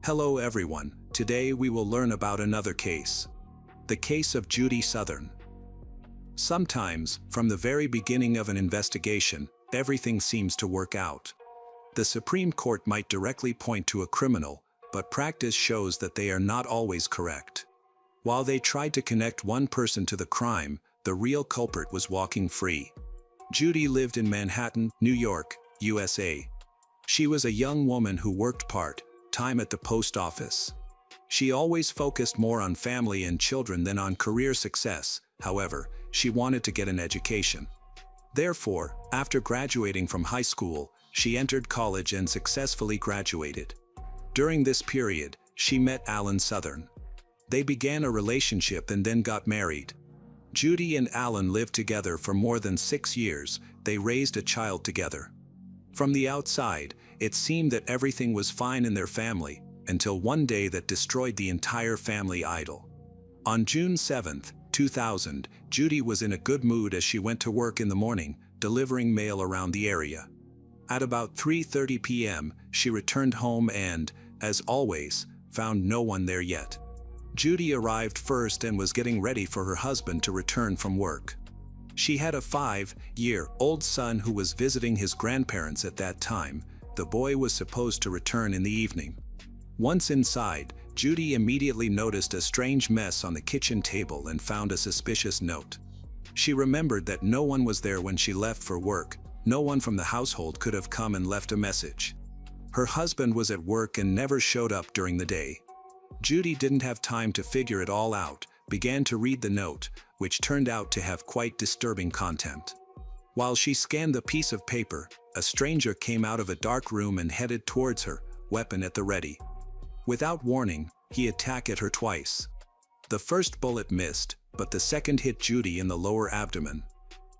Hello everyone, today we will learn about another case. The case of Judy Southern. Sometimes, from the very beginning of an investigation, everything seems to work out. The Supreme Court might directly point to a criminal, but practice shows that they are not always correct. While they tried to connect one person to the crime, the real culprit was walking free. Judy lived in Manhattan, New York, USA. She was a young woman who worked part-time at the post office. She always focused more on family and children than on career success. However, she wanted to get an education. Therefore, after graduating from high school, she entered college and successfully graduated. During this period, she met Alan Southern. They began a relationship and then got married. Judy and Alan lived together for more than 6 years. They raised a child together. From the outside, it seemed that everything was fine in their family, until one day that destroyed the entire family idyll. On June 7, 2000, Judy was in a good mood as she went to work in the morning, delivering mail around the area. At about 3:30 p.m., she returned home and, as always, found no one there yet. Judy arrived first and was getting ready for her husband to return from work. She had a 5-year-old son who was visiting his grandparents at that time. The boy was supposed to return in the evening. Once inside, Judy immediately noticed a strange mess on the kitchen table and found a suspicious note. She remembered that no one was there when she left for work. No one from the household could have come and left a message. Her husband was at work and never showed up during the day. Judy didn't have time to figure it all out, began to read the note, which turned out to have quite disturbing content. While she scanned the piece of paper, a stranger came out of a dark room and headed towards her, weapon at the ready. Without warning, he attacked her twice. The first bullet missed, but the second hit Judy in the lower abdomen.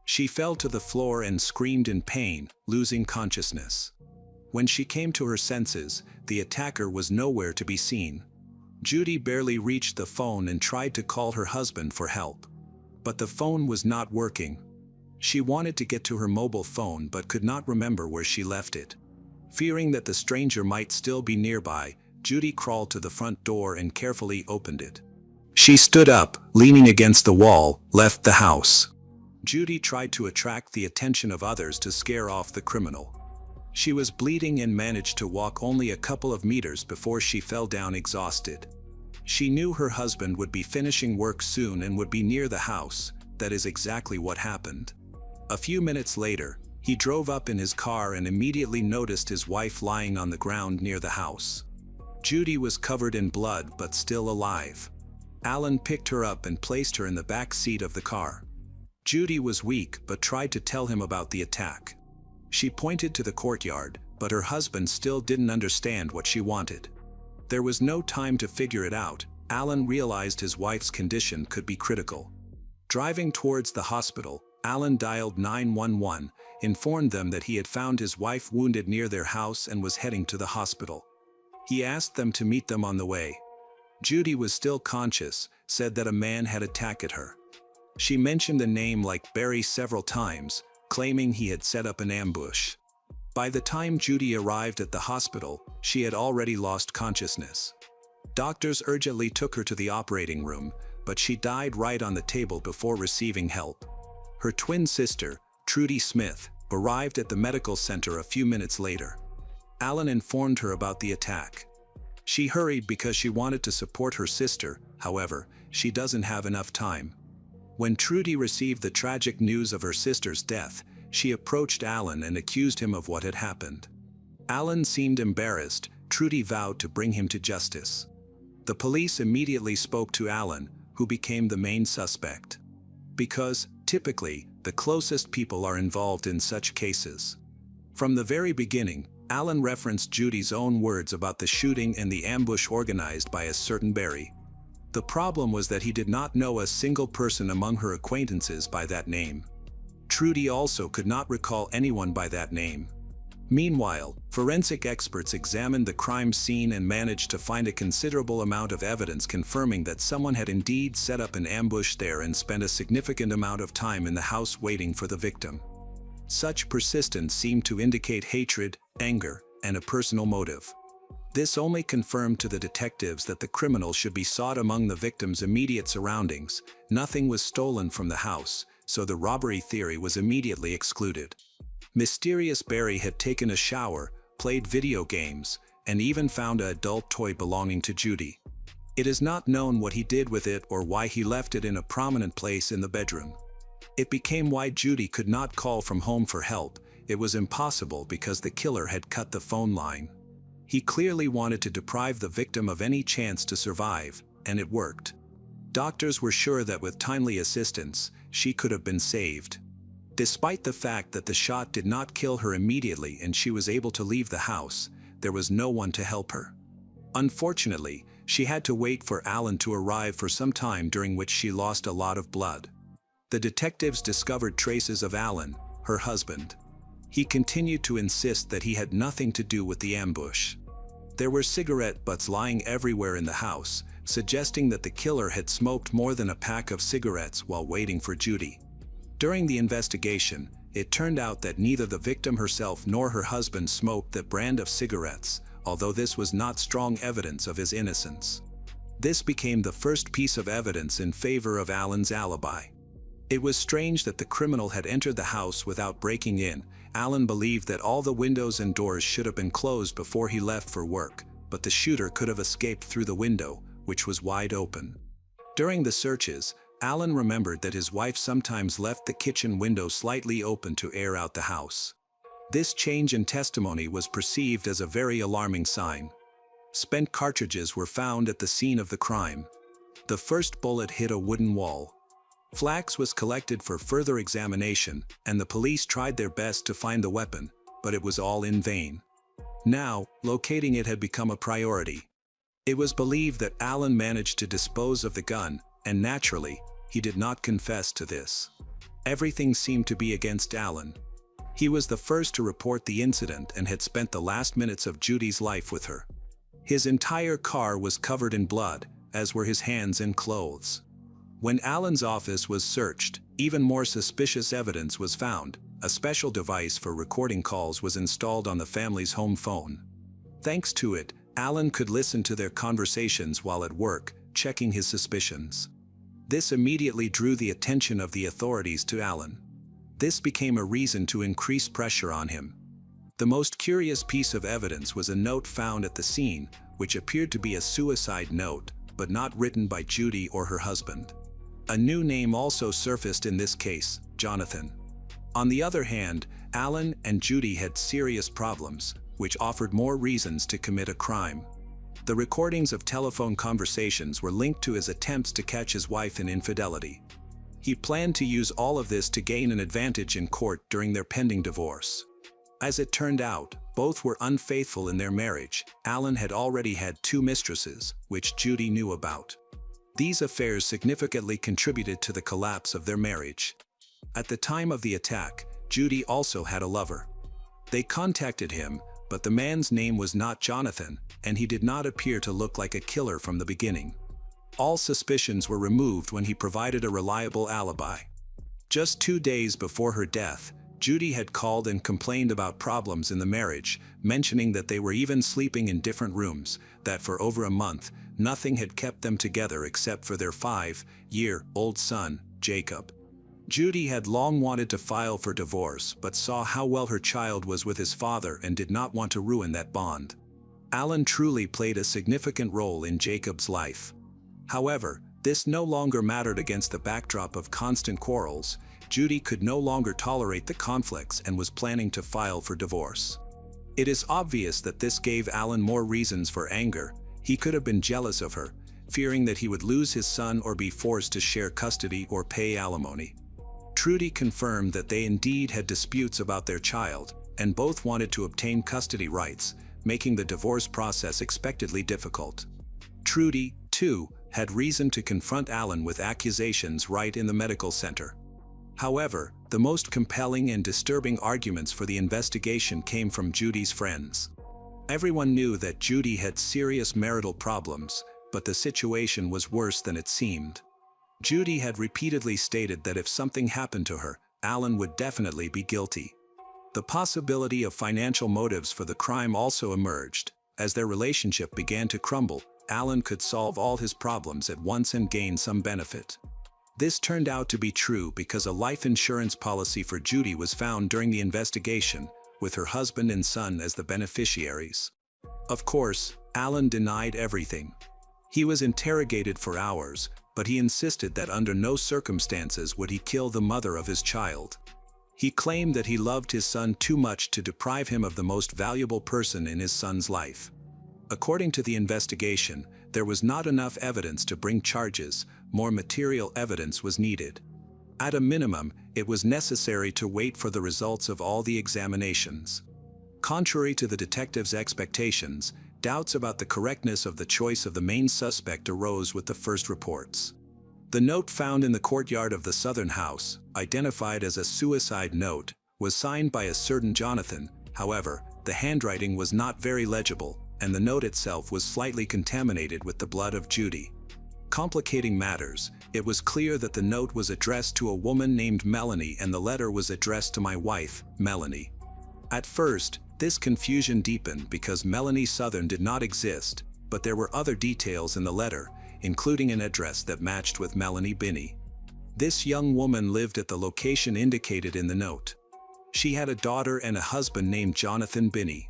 She fell to the floor and screamed in pain, losing consciousness. When she came to her senses, the attacker was nowhere to be seen. Judy barely reached the phone and tried to call her husband for help. But the phone was not working. She wanted to get to her mobile phone but could not remember where she left it. Fearing that the stranger might still be nearby, Judy crawled to the front door and carefully opened it. She stood up, leaning against the wall, left the house. Judy tried to attract the attention of others to scare off the criminal. She was bleeding and managed to walk only a couple of meters before she fell down exhausted. She knew her husband would be finishing work soon and would be near the house. That is exactly what happened. A few minutes later, he drove up in his car and immediately noticed his wife lying on the ground near the house. Judy was covered in blood but still alive. Alan picked her up and placed her in the back seat of the car. Judy was weak but tried to tell him about the attack. She pointed to the courtyard, but her husband still didn't understand what she wanted. There was no time to figure it out. Alan realized his wife's condition could be critical. Driving towards the hospital, Alan dialed 911, informed them that he had found his wife wounded near their house and was heading to the hospital. He asked them to meet them on the way. Judy was still conscious, said that a man had attacked her. She mentioned the name like Barry several times, claiming he had set up an ambush. By the time Judy arrived at the hospital, she had already lost consciousness. Doctors urgently took her to the operating room, but she died right on the table before receiving help. Her twin sister, Trudy Smith, arrived at the medical center a few minutes later. Alan informed her about the attack. She hurried because she wanted to support her sister. However, she doesn't have enough time. When Trudy received the tragic news of her sister's death, she approached Alan and accused him of what had happened. Alan seemed embarrassed. Trudy vowed to bring him to justice. The police immediately spoke to Alan, who became the main suspect. Because, typically, the closest people are involved in such cases. From the very beginning, Alan referenced Judy's own words about the shooting and the ambush organized by a certain Barry. The problem was that he did not know a single person among her acquaintances by that name. Trudy also could not recall anyone by that name. Meanwhile, forensic experts examined the crime scene and managed to find a considerable amount of evidence confirming that someone had indeed set up an ambush there and spent a significant amount of time in the house waiting for the victim. Such persistence seemed to indicate hatred, anger, and a personal motive. This only confirmed to the detectives that the criminal should be sought among the victim's immediate surroundings. Nothing was stolen from the house, so the robbery theory was immediately excluded. Mysterious Barry had taken a shower, played video games, and even found an adult toy belonging to Judy. It is not known what he did with it or why he left it in a prominent place in the bedroom. It became why Judy could not call from home for help. It was impossible because the killer had cut the phone line. He clearly wanted to deprive the victim of any chance to survive, and it worked. Doctors were sure that with timely assistance, she could have been saved. Despite the fact that the shot did not kill her immediately and she was able to leave the house, there was no one to help her. Unfortunately, she had to wait for Alan to arrive for some time, during which she lost a lot of blood. The detectives discovered traces of Alan, her husband. He continued to insist that he had nothing to do with the ambush. There were cigarette butts lying everywhere in the house, suggesting that the killer had smoked more than a pack of cigarettes while waiting for Judy. During the investigation, it turned out that neither the victim herself nor her husband smoked that brand of cigarettes, although this was not strong evidence of his innocence. This became the first piece of evidence in favor of Alan's alibi. It was strange that the criminal had entered the house without breaking in. Alan believed that all the windows and doors should have been closed before he left for work, but the shooter could have escaped through the window, which was wide open. During the searches, Alan remembered that his wife sometimes left the kitchen window slightly open to air out the house. This change in testimony was perceived as a very alarming sign. Spent cartridges were found at the scene of the crime. The first bullet hit a wooden wall. Flax was collected for further examination, and the police tried their best to find the weapon, but it was all in vain. Now, locating it had become a priority. It was believed that Alan managed to dispose of the gun, and naturally, he did not confess to this. Everything seemed to be against Alan. He was the first to report the incident and had spent the last minutes of Judy's life with her. His entire car was covered in blood, as were his hands and clothes. When Alan's office was searched, even more suspicious evidence was found. A special device for recording calls was installed on the family's home phone. Thanks to it, Alan could listen to their conversations while at work, checking his suspicions. This immediately drew the attention of the authorities to Alan. This became a reason to increase pressure on him. The most curious piece of evidence was a note found at the scene, which appeared to be a suicide note, but not written by Judy or her husband. A new name also surfaced in this case, Jonathan. On the other hand, Alan and Judy had serious problems, which offered more reasons to commit a crime. The recordings of telephone conversations were linked to his attempts to catch his wife in infidelity. He planned to use all of this to gain an advantage in court during their pending divorce. As it turned out, both were unfaithful in their marriage. Alan had already had 2 mistresses, which Judy knew about. These affairs significantly contributed to the collapse of their marriage. At the time of the attack, Judy also had a lover. They contacted him, but the man's name was not Jonathan, and he did not appear to look like a killer from the beginning. All suspicions were removed when he provided a reliable alibi. Just 2 days before her death, Judy had called and complained about problems in the marriage, mentioning that they were even sleeping in different rooms, that for over a month, nothing had kept them together except for their 5-year-old son, Jacob. Judy had long wanted to file for divorce but saw how well her child was with his father and did not want to ruin that bond. Alan truly played a significant role in Jacob's life. However, this no longer mattered against the backdrop of constant quarrels. Judy could no longer tolerate the conflicts and was planning to file for divorce. It is obvious that this gave Alan more reasons for anger. He could have been jealous of her, fearing that he would lose his son or be forced to share custody or pay alimony. Trudy confirmed that they indeed had disputes about their child, and both wanted to obtain custody rights, making the divorce process expectedly difficult. Trudy, too, had reason to confront Alan with accusations right in the medical center. However, the most compelling and disturbing arguments for the investigation came from Judy's friends. Everyone knew that Judy had serious marital problems, but the situation was worse than it seemed. Judy had repeatedly stated that if something happened to her, Alan would definitely be guilty. The possibility of financial motives for the crime also emerged. As their relationship began to crumble, Alan could solve all his problems at once and gain some benefit. This turned out to be true because a life insurance policy for Judy was found during the investigation, with her husband and son as the beneficiaries. Of course, Alan denied everything. He was interrogated for hours, but he insisted that under no circumstances would he kill the mother of his child. He claimed that he loved his son too much to deprive him of the most valuable person in his son's life. According to the investigation, there was not enough evidence to bring charges. More material evidence was needed. At a minimum, it was necessary to wait for the results of all the examinations. Contrary to the detective's expectations, doubts about the correctness of the choice of the main suspect arose with the first reports. The note found in the courtyard of the Southern house, identified as a suicide note, was signed by a certain Jonathan. However, the handwriting was not very legible, and the note itself was slightly contaminated with the blood of Judy. Complicating matters, it was clear that the note was addressed to a woman named Melanie and the letter was addressed to my wife, Melanie. At first, this confusion deepened because Melanie Southern did not exist, but there were other details in the letter, including an address that matched with Melanie Binney. This young woman lived at the location indicated in the note. She had a daughter and a husband named Jonathan Binney.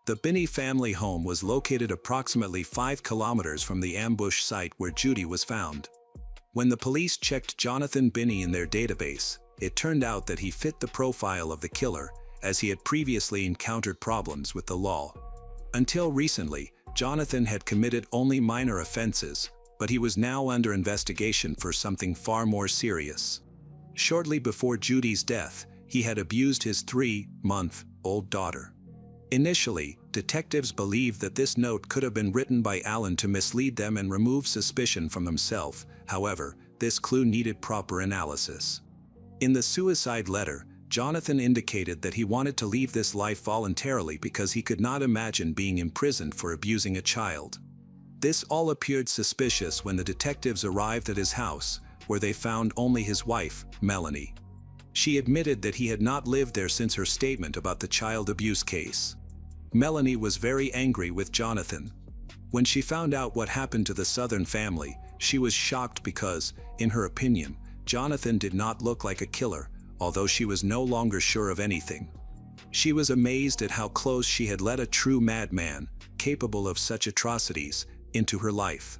The Binney family home was located approximately 5 kilometers from the ambush site where Judy was found. When the police checked Jonathan Binney in their database, it turned out that he fit the profile of the killer, as he had previously encountered problems with the law. Until recently, Jonathan had committed only minor offenses, but he was now under investigation for something far more serious. Shortly before Judy's death, he had abused his 3-month-old daughter. Initially, detectives believed that this note could have been written by Alan to mislead them and remove suspicion from himself. However, this clue needed proper analysis. In the suicide letter, Jonathan indicated that he wanted to leave this life voluntarily because he could not imagine being imprisoned for abusing a child. This all appeared suspicious when the detectives arrived at his house, where they found only his wife, Melanie. She admitted that he had not lived there since her statement about the child abuse case. Melanie was very angry with Jonathan. When she found out what happened to the Southern family, she was shocked because, in her opinion, Jonathan did not look like a killer, although she was no longer sure of anything. She was amazed at how close she had let a true madman, capable of such atrocities, into her life.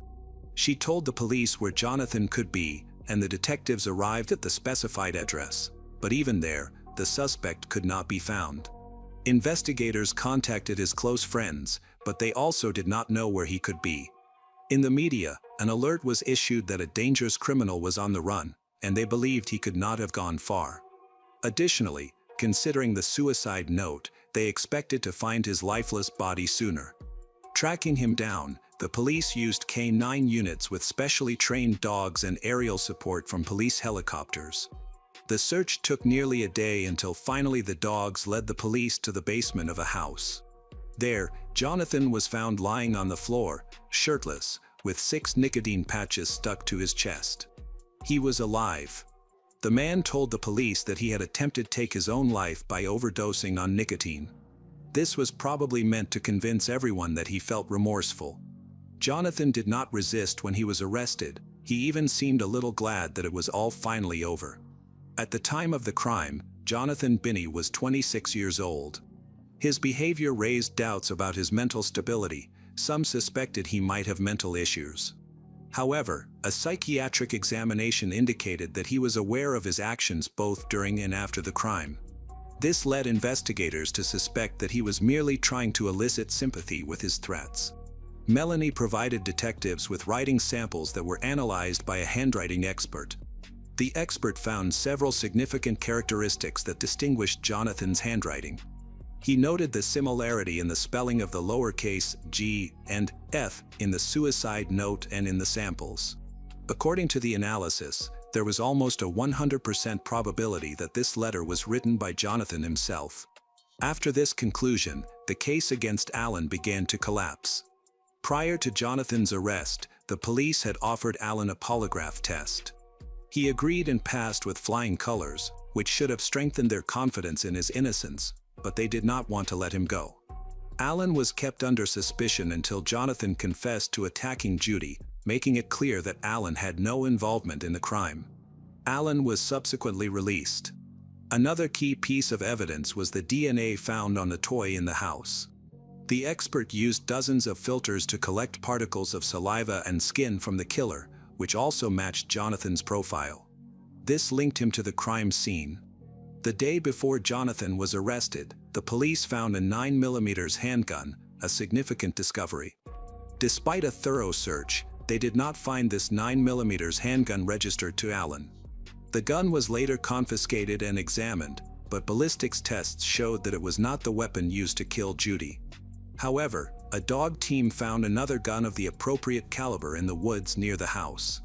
She told the police where Jonathan could be, and the detectives arrived at the specified address, but even there, the suspect could not be found. Investigators contacted his close friends, but they also did not know where he could be. In the media, an alert was issued that a dangerous criminal was on the run, and they believed he could not have gone far. Additionally, considering the suicide note, they expected to find his lifeless body sooner. Tracking him down, the police used K-9 units with specially trained dogs and aerial support from police helicopters. The search took nearly a day until finally the dogs led the police to the basement of a house. There, Jonathan was found lying on the floor, shirtless, with 6 nicotine patches stuck to his chest. He was alive. The man told the police that he had attempted to take his own life by overdosing on nicotine. This was probably meant to convince everyone that he felt remorseful. Jonathan did not resist when he was arrested. He even seemed a little glad that it was all finally over. At the time of the crime, Jonathan Binney was 26 years old. His behavior raised doubts about his mental stability. Some suspected he might have mental issues. However, a psychiatric examination indicated that he was aware of his actions both during and after the crime. This led investigators to suspect that he was merely trying to elicit sympathy with his threats. Melanie provided detectives with writing samples that were analyzed by a handwriting expert. The expert found several significant characteristics that distinguished Jonathan's handwriting. He noted the similarity in the spelling of the lowercase g and f in the suicide note and in the samples. According to the analysis, there was almost a 100% probability that this letter was written by Jonathan himself. After this conclusion, the case against Alan began to collapse. Prior to Jonathan's arrest, the police had offered Alan a polygraph test. He agreed and passed with flying colors, which should have strengthened their confidence in his innocence, but they did not want to let him go. Alan was kept under suspicion until Jonathan confessed to attacking Judy, making it clear that Alan had no involvement in the crime. Alan was subsequently released. Another key piece of evidence was the DNA found on the toy in the house. The expert used dozens of filters to collect particles of saliva and skin from the killer, which also matched Jonathan's profile. This linked him to the crime scene. The day before Jonathan was arrested, the police found a 9mm handgun, a significant discovery. Despite a thorough search, they did not find this 9mm handgun registered to Alan. The gun was later confiscated and examined, but ballistics tests showed that it was not the weapon used to kill Judy. However, a dog team found another gun of the appropriate caliber in the woods near the house.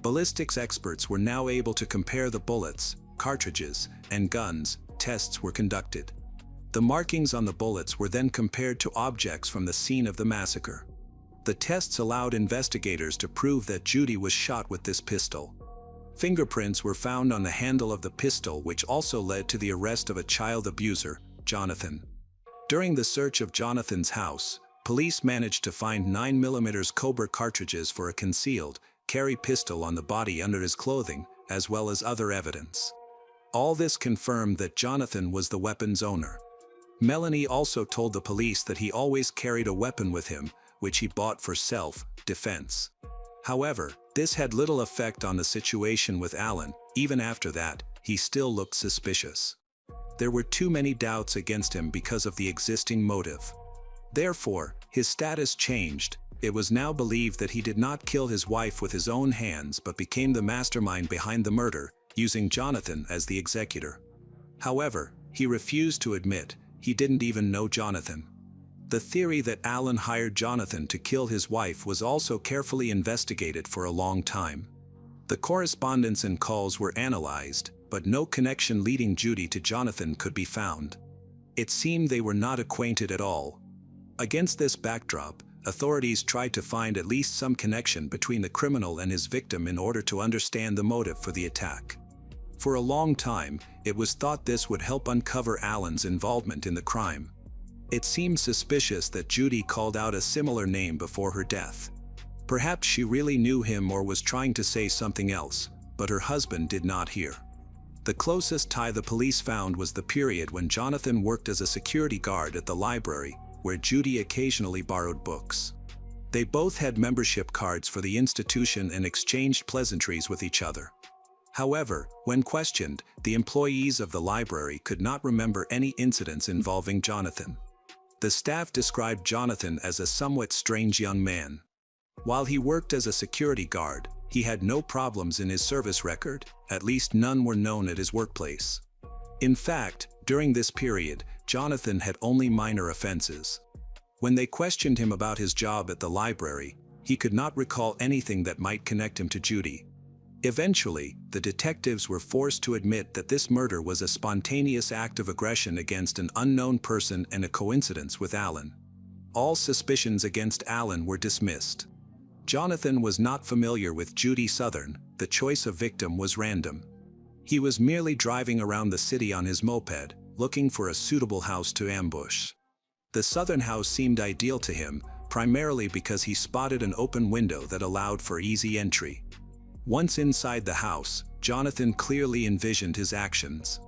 Ballistics experts were now able to compare the bullets, cartridges, and guns. Tests were conducted. The markings on the bullets were then compared to objects from the scene of the massacre. The tests allowed investigators to prove that Judy was shot with this pistol. Fingerprints were found on the handle of the pistol, which also led to the arrest of a child abuser, Jonathan. During the search of Jonathan's house, police managed to find 9mm Cobra cartridges for a concealed carry pistol on the body under his clothing, as well as other evidence. All this confirmed that Jonathan was the weapon's owner. Melanie also told the police that he always carried a weapon with him, which he bought for self-defense. However, this had little effect on the situation with Alan. Even after that, he still looked suspicious. There were too many doubts against him because of the existing motive. Therefore, his status changed. It was now believed that he did not kill his wife with his own hands but became the mastermind behind the murder, using Jonathan as the executor. However, he refused to admit he didn't even know Jonathan. The theory that Alan hired Jonathan to kill his wife was also carefully investigated for a long time. The correspondence and calls were analyzed, but no connection leading Judy to Jonathan could be found. It seemed they were not acquainted at all. Against this backdrop, authorities tried to find at least some connection between the criminal and his victim in order to understand the motive for the attack. For a long time, it was thought this would help uncover Alan's involvement in the crime. It seemed suspicious that Judy called out a similar name before her death. Perhaps she really knew him or was trying to say something else, but her husband did not hear. The closest tie the police found was the period when Jonathan worked as a security guard at the library, where Judy occasionally borrowed books. They both had membership cards for the institution and exchanged pleasantries with each other. However, when questioned, the employees of the library could not remember any incidents involving Jonathan. The staff described Jonathan as a somewhat strange young man. While he worked as a security guard, he had no problems in his service record, at least none were known at his workplace. In fact, during this period, Jonathan had only minor offenses. When they questioned him about his job at the library, he could not recall anything that might connect him to Judy. Eventually, the detectives were forced to admit that this murder was a spontaneous act of aggression against an unknown person and a coincidence with Alan. All suspicions against Alan were dismissed. Jonathan was not familiar with Judy Southern. The choice of victim was random. He was merely driving around the city on his moped, looking for a suitable house to ambush. The Southern house seemed ideal to him, primarily because he spotted an open window that allowed for easy entry. Once inside the house, Jonathan clearly envisioned his actions.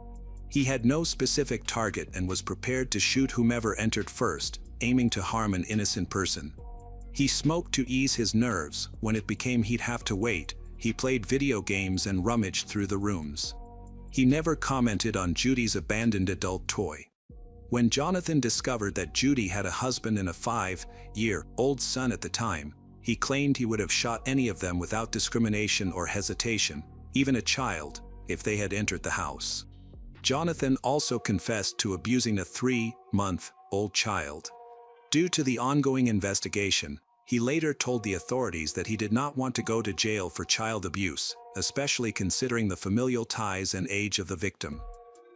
He had no specific target and was prepared to shoot whomever entered first, aiming to harm an innocent person. He smoked to ease his nerves. When it became he'd have to wait, he played video games and rummaged through the rooms. He never commented on Judy's abandoned adult toy. When Jonathan discovered that Judy had a husband and a 5-year-old son at the time, he claimed he would have shot any of them without discrimination or hesitation, even a child, if they had entered the house. Jonathan also confessed to abusing a 3-month-old child. Due to the ongoing investigation, he later told the authorities that he did not want to go to jail for child abuse, especially considering the familial ties and age of the victim.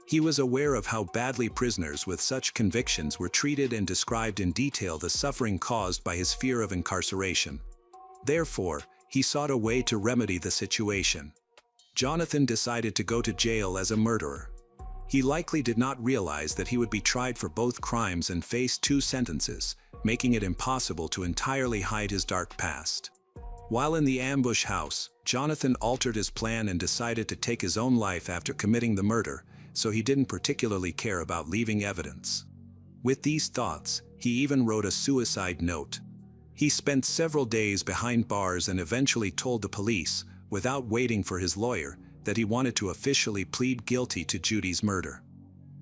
He was aware of how badly prisoners with such convictions were treated and described in detail the suffering caused by his fear of incarceration. Therefore, he sought a way to remedy the situation. Jonathan decided to go to jail as a murderer. He likely did not realize that he would be tried for both crimes and face 2 sentences, making it impossible to entirely hide his dark past. While in the ambush house, Jonathan altered his plan and decided to take his own life after committing the murder, so he didn't particularly care about leaving evidence. With these thoughts, he even wrote a suicide note. He spent several days behind bars and eventually told the police, without waiting for his lawyer, that he wanted to officially plead guilty to Judy's murder.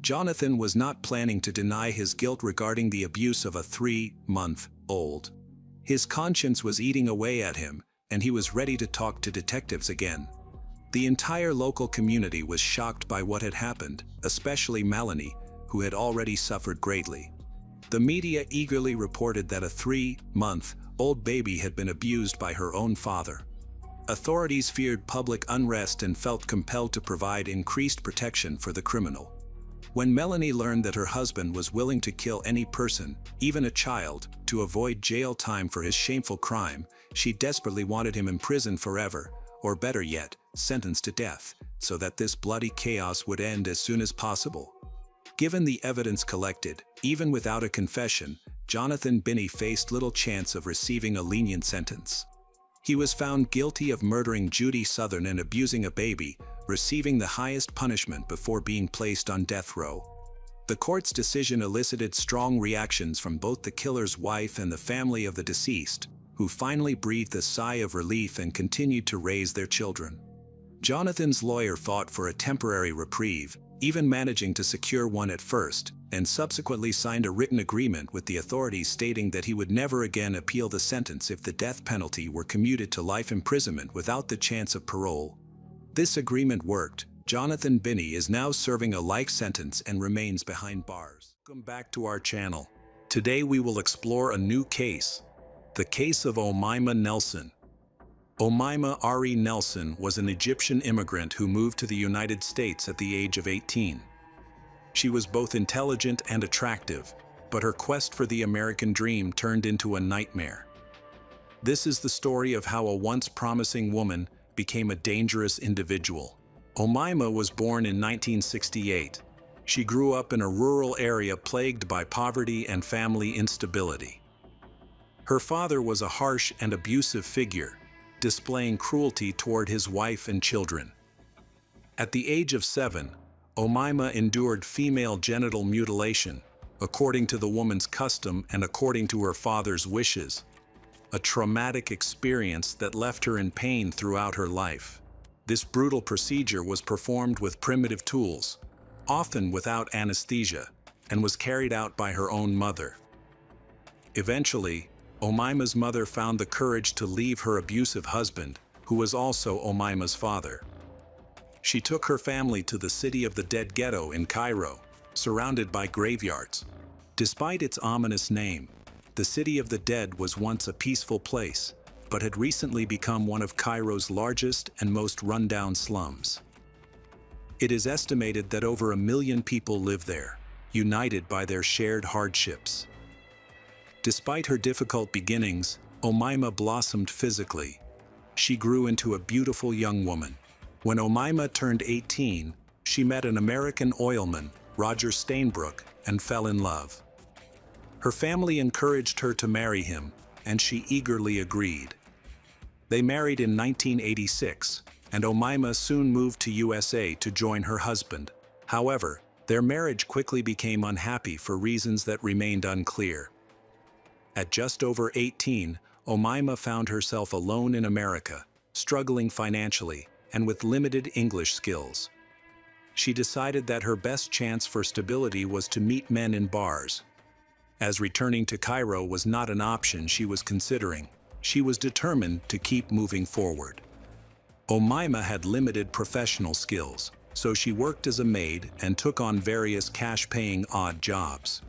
Jonathan was not planning to deny his guilt regarding the abuse of a 3-month-old. His conscience was eating away at him, and he was ready to talk to detectives again. The entire local community was shocked by what had happened, especially Melanie, who had already suffered greatly. The media eagerly reported that a 3-month-old baby had been abused by her own father. Authorities feared public unrest and felt compelled to provide increased protection for the criminal. When Melanie learned that her husband was willing to kill any person, even a child, to avoid jail time for his shameful crime, she desperately wanted him imprisoned forever, or better yet, sentenced to death, so that this bloody chaos would end as soon as possible. Given the evidence collected, even without a confession, Jonathan Binney faced little chance of receiving a lenient sentence. He was found guilty of murdering Judy Southern and abusing a baby, receiving the highest punishment before being placed on death row. The court's decision elicited strong reactions from both the killer's wife and the family of the deceased, who finally breathed a sigh of relief and continued to raise their children. Jonathan's lawyer fought for a temporary reprieve, even managing to secure one at first, and subsequently signed a written agreement with the authorities stating that he would never again appeal the sentence if the death penalty were commuted to life imprisonment without the chance of parole. This agreement worked. Jonathan Binney is now serving a life sentence and remains behind bars. Welcome back to our channel. Today we will explore a new case, the case of Omaima Nelson. Omaima Ari Nelson was an Egyptian immigrant who moved to the United States at the age of 18. She was both intelligent and attractive, but her quest for the American dream turned into a nightmare. This is the story of how a once promising woman became a dangerous individual. Omaima was born in 1968. She grew up in a rural area plagued by poverty and family instability. Her father was a harsh and abusive figure, displaying cruelty toward his wife and children. At the age of 7, Omaima endured female genital mutilation, according to the woman's custom and according to her father's wishes, a traumatic experience that left her in pain throughout her life. This brutal procedure was performed with primitive tools, often without anesthesia, and was carried out by her own mother. Eventually, Omaima's mother found the courage to leave her abusive husband, who was also Omaima's father. She took her family to the City of the Dead ghetto in Cairo, surrounded by graveyards. Despite its ominous name, the City of the Dead was once a peaceful place, but had recently become one of Cairo's largest and most rundown slums. It is estimated that over 1 million people live there, united by their shared hardships. Despite her difficult beginnings, Omaima blossomed physically. She grew into a beautiful young woman. When Omaima turned 18, she met an American oilman, Roger Stainbrook, and fell in love. Her family encouraged her to marry him, and she eagerly agreed. They married in 1986, and Omaima soon moved to USA to join her husband. However, their marriage quickly became unhappy for reasons that remained unclear. At just over 18, Omaima found herself alone in America, struggling financially and with limited English skills. She decided that her best chance for stability was to meet men in bars. As returning to Cairo was not an option she was considering, she was determined to keep moving forward. Omaima had limited professional skills, so she worked as a maid and took on various cash-paying odd jobs.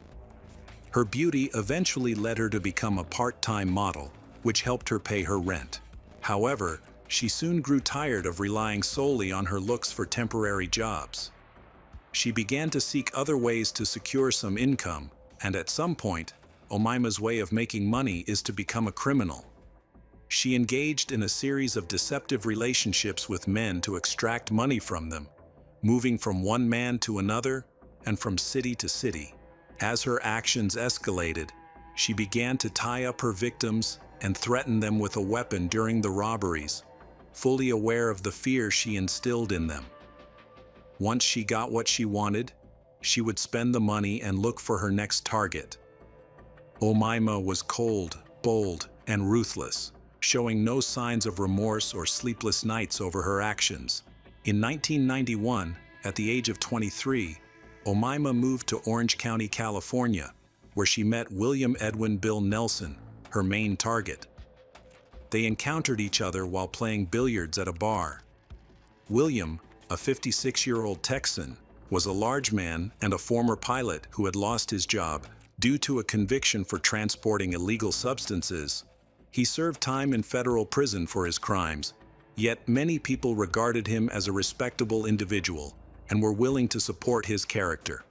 Her beauty eventually led her to become a part-time model, which helped her pay her rent. However, she soon grew tired of relying solely on her looks for temporary jobs. She began to seek other ways to secure some income, and at some point, Omaima's way of making money is to become a criminal. She engaged in a series of deceptive relationships with men to extract money from them, moving from one man to another and from city to city. As her actions escalated, she began to tie up her victims and threaten them with a weapon during the robberies, fully aware of the fear she instilled in them. Once she got what she wanted, she would spend the money and look for her next target. Omaima was cold, bold, and ruthless, showing no signs of remorse or sleepless nights over her actions. In 1991, at the age of 23, Omaima moved to Orange County, California, where she met William Edwin Bill Nelson, her main target. They encountered each other while playing billiards at a bar. William, a 56-year-old Texan, was a large man and a former pilot who had lost his job due to a conviction for transporting illegal substances. He served time in federal prison for his crimes, yet many people regarded him as a respectable individual and were willing to support his character.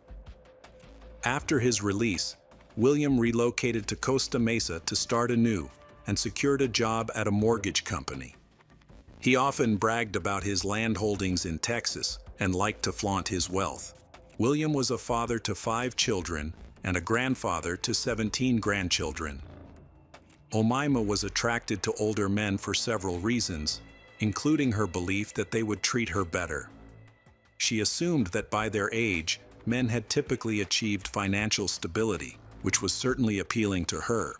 After his release, William relocated to Costa Mesa to start anew and secured a job at a mortgage company. He often bragged about his land holdings in Texas and liked to flaunt his wealth. William was a father to 5 children and a grandfather to 17 grandchildren. Omaima was attracted to older men for several reasons, including her belief that they would treat her better. She assumed that by their age, men had typically achieved financial stability, which was certainly appealing to her.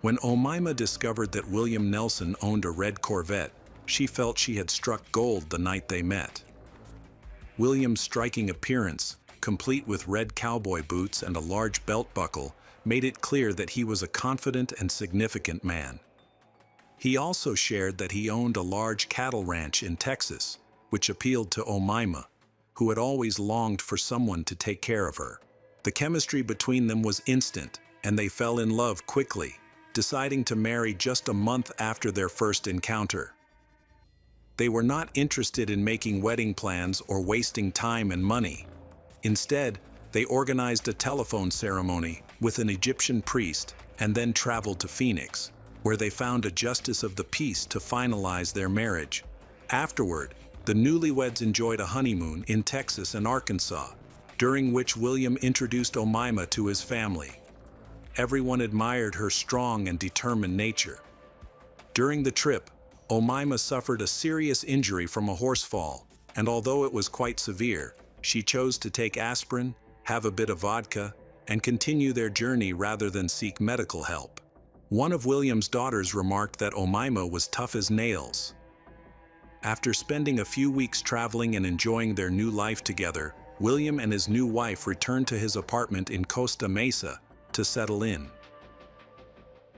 When Omaima discovered that William Nelson owned a red Corvette, she felt she had struck gold the night they met. William's striking appearance, complete with red cowboy boots and a large belt buckle, made it clear that he was a confident and significant man. He also shared that he owned a large cattle ranch in Texas, which appealed to Omaima, who had always longed for someone to take care of her. The chemistry between them was instant, and they fell in love quickly, deciding to marry just a month after their first encounter. They were not interested in making wedding plans or wasting time and money. Instead, they organized a telephone ceremony with an Egyptian priest and then traveled to Phoenix, where they found a justice of the peace to finalize their marriage. Afterward, the newlyweds enjoyed a honeymoon in Texas and Arkansas, during which William introduced Omaima to his family. Everyone admired her strong and determined nature. During the trip, Omaima suffered a serious injury from a horse fall, and although it was quite severe, she chose to take aspirin, have a bit of vodka, and continue their journey rather than seek medical help. One of William's daughters remarked that Omaima was tough as nails. After spending a few weeks traveling and enjoying their new life together, William and his new wife returned to his apartment in Costa Mesa to settle in.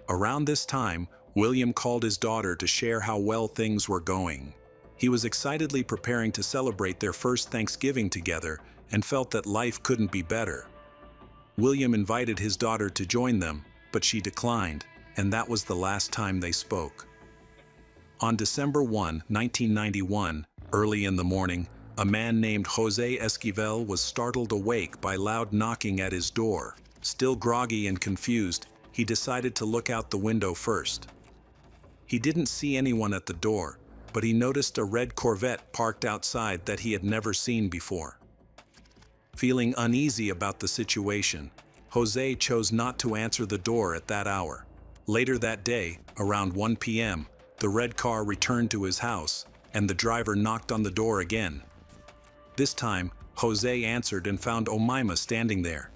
Around this time, William called his daughter to share how well things were going. He was excitedly preparing to celebrate their first Thanksgiving together and felt that life couldn't be better. William invited his daughter to join them, but she declined, and that was the last time they spoke. On December 1, 1991, early in the morning, a man named Jose Esquivel was startled awake by loud knocking at his door. Still groggy and confused, he decided to look out the window first. He didn't see anyone at the door, but he noticed a red Corvette parked outside that he had never seen before. Feeling uneasy about the situation, Jose chose not to answer the door at that hour. Later that day, around 1 p.m., the red car returned to his house, and the driver knocked on the door again. This time, Jose answered and found Omaima standing there.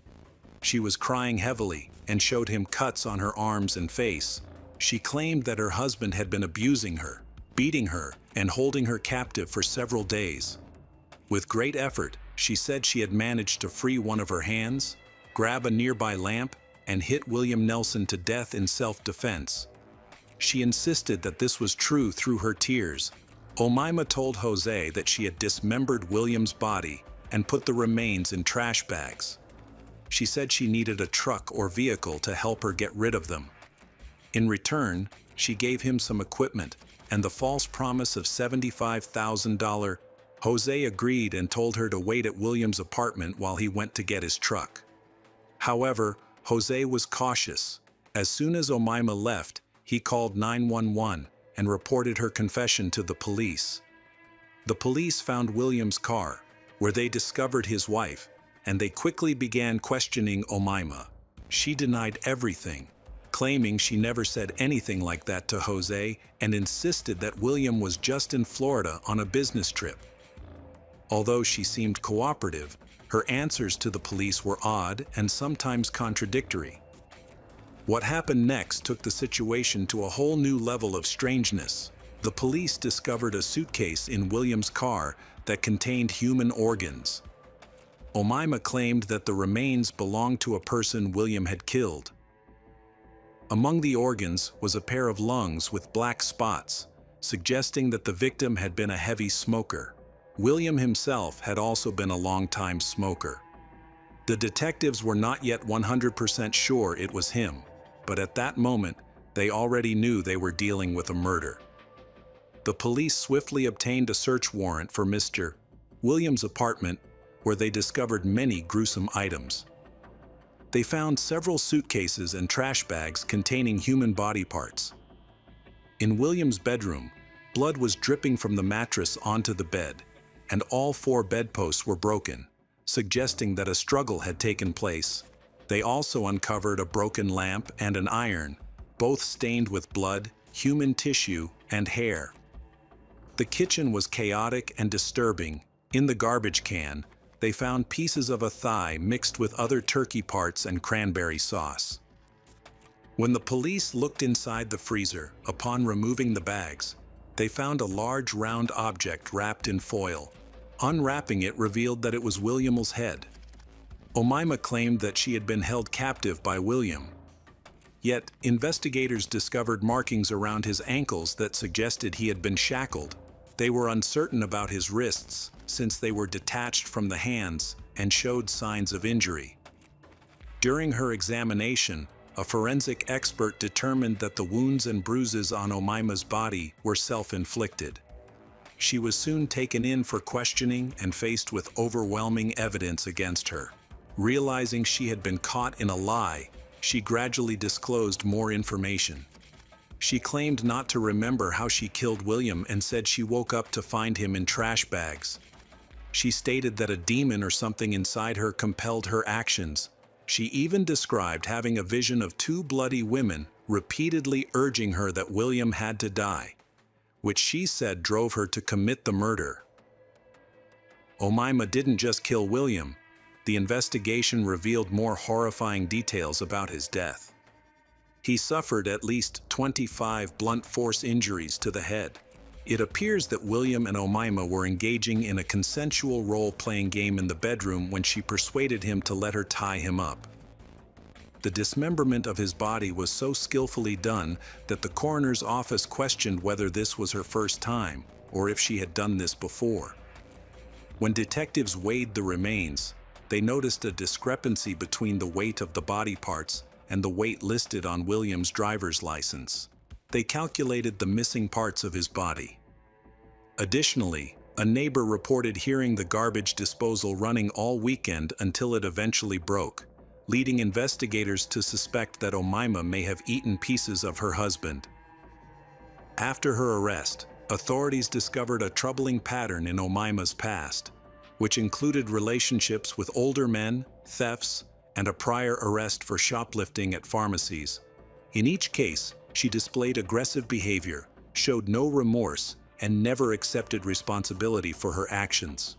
She was crying heavily and showed him cuts on her arms and face. She claimed that her husband had been abusing her, beating her, and holding her captive for several days. With great effort, she said she had managed to free one of her hands, grab a nearby lamp, and hit William Nelson to death in self-defense. She insisted that this was true through her tears. Omaima told Jose that she had dismembered William's body and put the remains in trash bags. She said she needed a truck or vehicle to help her get rid of them. In return, she gave him some equipment and the false promise of $75,000. Jose agreed and told her to wait at William's apartment while he went to get his truck. However, Jose was cautious. As soon as Omaima left, he called 911 and reported her confession to the police. The police found William's car, where they discovered his wife, and they quickly began questioning Omaima. She denied everything, claiming she never said anything like that to Jose, and insisted that William was just in Florida on a business trip. Although she seemed cooperative, her answers to the police were odd and sometimes contradictory. What happened next took the situation to a whole new level of strangeness. The police discovered a suitcase in William's car that contained human organs. Omaima claimed that the remains belonged to a person William had killed. Among the organs was a pair of lungs with black spots, suggesting that the victim had been a heavy smoker. William himself had also been a long-time smoker. The detectives were not yet 100% sure it was him, but at that moment, they already knew they were dealing with a murder. The police swiftly obtained a search warrant for Mr. Williams' apartment, where they discovered many gruesome items. They found several suitcases and trash bags containing human body parts. In William's bedroom, blood was dripping from the mattress onto the bed, and all 4 bedposts were broken, suggesting that a struggle had taken place. They also uncovered a broken lamp and an iron, both stained with blood, human tissue, and hair. The kitchen was chaotic and disturbing. In the garbage can, they found pieces of a thigh mixed with other turkey parts and cranberry sauce. When the police looked inside the freezer, upon removing the bags, they found a large round object wrapped in foil. Unwrapping it revealed that it was William's head. Omaima claimed that she had been held captive by William. Yet, investigators discovered markings around his ankles that suggested he had been shackled. They were uncertain about his wrists, since they were detached from the hands and showed signs of injury. During her examination, a forensic expert determined that the wounds and bruises on Omaima's body were self-inflicted. She was soon taken in for questioning and faced with overwhelming evidence against her. Realizing she had been caught in a lie, she gradually disclosed more information. She claimed not to remember how she killed William and said she woke up to find him in trash bags. She stated that a demon or something inside her compelled her actions. She even described having a vision of 2 bloody women repeatedly urging her that William had to die, which she said drove her to commit the murder. Omaima didn't just kill William. The investigation revealed more horrifying details about his death. He suffered at least 25 blunt force injuries to the head. It appears that William and Omaima were engaging in a consensual role-playing game in the bedroom when she persuaded him to let her tie him up. The dismemberment of his body was so skillfully done that the coroner's office questioned whether this was her first time, or if she had done this before. When detectives weighed the remains, they noticed a discrepancy between the weight of the body parts and the weight listed on William's driver's license. They calculated the missing parts of his body. Additionally, a neighbor reported hearing the garbage disposal running all weekend until it eventually broke, leading investigators to suspect that Omaima may have eaten pieces of her husband. After her arrest, authorities discovered a troubling pattern in Omaima's past, which included relationships with older men, thefts, and a prior arrest for shoplifting at pharmacies. In each case, she displayed aggressive behavior, showed no remorse, and never accepted responsibility for her actions.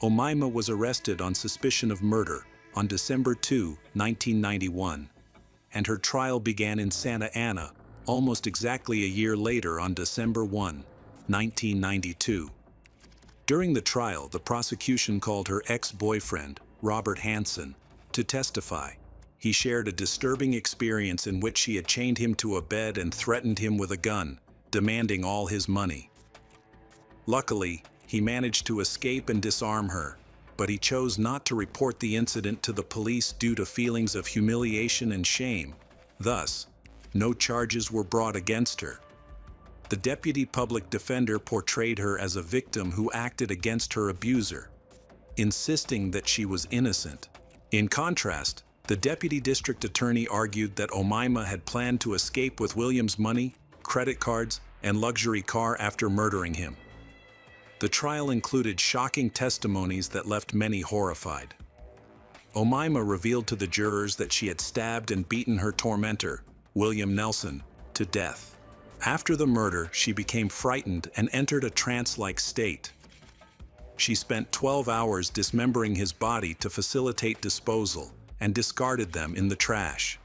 Omaima was arrested on suspicion of murder on December 2, 1991, and her trial began in Santa Ana almost exactly a year later on December 1, 1992. During the trial, the prosecution called her ex-boyfriend, Robert Hansen, to testify. He shared a disturbing experience in which she had chained him to a bed and threatened him with a gun, demanding all his money. Luckily, he managed to escape and disarm her, but he chose not to report the incident to the police due to feelings of humiliation and shame. Thus, no charges were brought against her. The deputy public defender portrayed her as a victim who acted against her abuser, insisting that she was innocent. In contrast, the deputy district attorney argued that Omaima had planned to escape with William's money, credit cards, and luxury car after murdering him. The trial included shocking testimonies that left many horrified. Omaima revealed to the jurors that she had stabbed and beaten her tormentor, William Nelson, to death. After the murder, she became frightened and entered a trance-like state. She spent 12 hours dismembering his body to facilitate disposal and discarded them in the trash.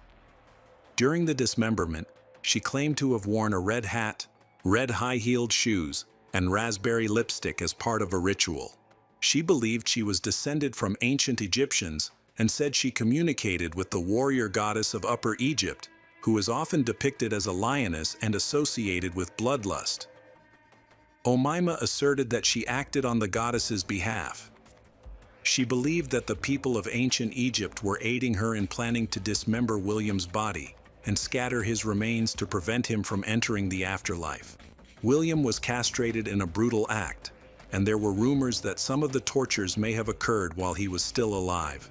During the dismemberment, she claimed to have worn a red hat, red high-heeled shoes, and raspberry lipstick as part of a ritual. She believed she was descended from ancient Egyptians and said she communicated with the warrior goddess of Upper Egypt, who is often depicted as a lioness and associated with bloodlust. Omaima asserted that she acted on the goddess's behalf. She believed that the people of ancient Egypt were aiding her in planning to dismember William's body and scatter his remains to prevent him from entering the afterlife. William was castrated in a brutal act, and there were rumors that some of the tortures may have occurred while he was still alive.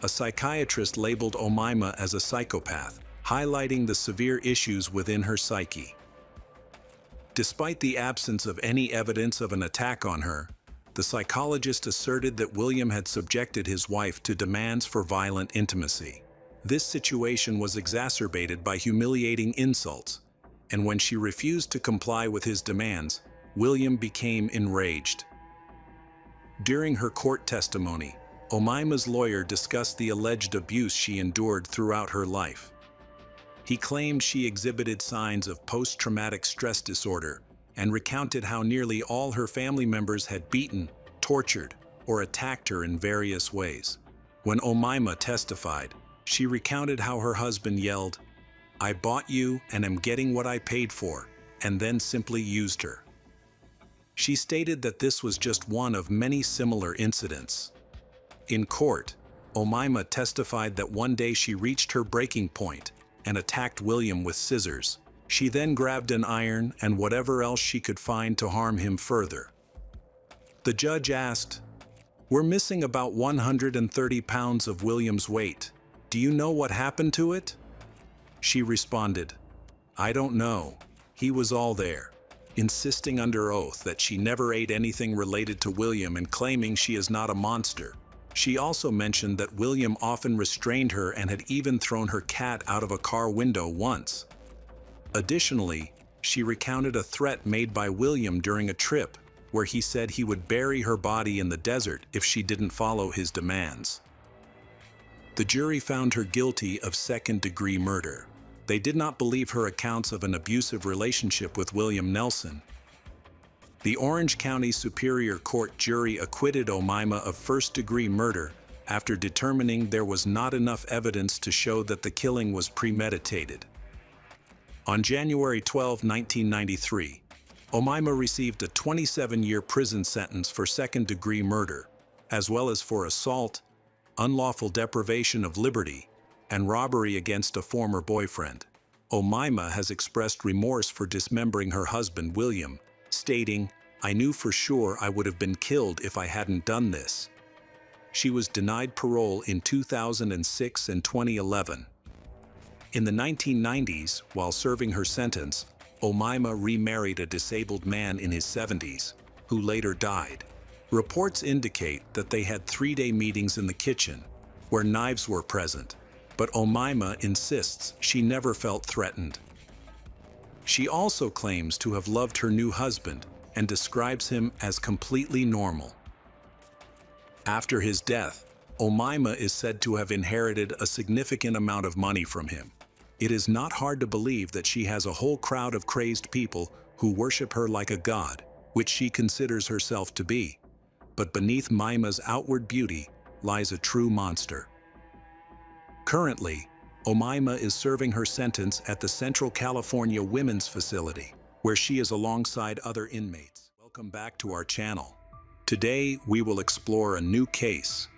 A psychiatrist labeled Omaima as a psychopath, highlighting the severe issues within her psyche. Despite the absence of any evidence of an attack on her, the psychologist asserted that William had subjected his wife to demands for violent intimacy. This situation was exacerbated by humiliating insults, and when she refused to comply with his demands, William became enraged. During her court testimony, Omaima's lawyer discussed the alleged abuse she endured throughout her life. He claimed she exhibited signs of post-traumatic stress disorder and recounted how nearly all her family members had beaten, tortured, or attacked her in various ways. When Omaima testified, she recounted how her husband yelled, "I bought you and am getting what I paid for," and then simply used her. She stated that this was just one of many similar incidents. In court, Omaima testified that one day she reached her breaking point and attacked William with scissors. She then grabbed an iron and whatever else she could find to harm him further. The judge asked, "We're missing about 130 pounds of William's weight. Do you know what happened to it?" She responded, "I don't know. He was all there," insisting under oath that she never ate anything related to William and claiming she is not a monster. She also mentioned that William often restrained her and had even thrown her cat out of a car window once. Additionally, she recounted a threat made by William during a trip where he said he would bury her body in the desert if she didn't follow his demands. The jury found her guilty of second-degree murder. They did not believe her accounts of an abusive relationship with William Nelson. The Orange County Superior Court jury acquitted Omaima of first-degree murder after determining there was not enough evidence to show that the killing was premeditated. On January 12, 1993, Omaima received a 27-year prison sentence for second-degree murder, as well as for assault, unlawful deprivation of liberty, and robbery against a former boyfriend. Omaima has expressed remorse for dismembering her husband, William, stating, "I knew for sure I would have been killed if I hadn't done this." She was denied parole in 2006 and 2011. In the 1990s, while serving her sentence, Omaima remarried a disabled man in his 70s, who later died. Reports indicate that they had 3-day meetings in the kitchen, where knives were present, but Omaima insists she never felt threatened. She also claims to have loved her new husband and describes him as completely normal. After his death, Omaima is said to have inherited a significant amount of money from him. It is not hard to believe that she has a whole crowd of crazed people who worship her like a god, which she considers herself to be. But beneath Maima's outward beauty lies a true monster. Currently, Omaima is serving her sentence at the Central California Women's Facility, where she is alongside other inmates. Welcome back to our channel. Today, we will explore a new case.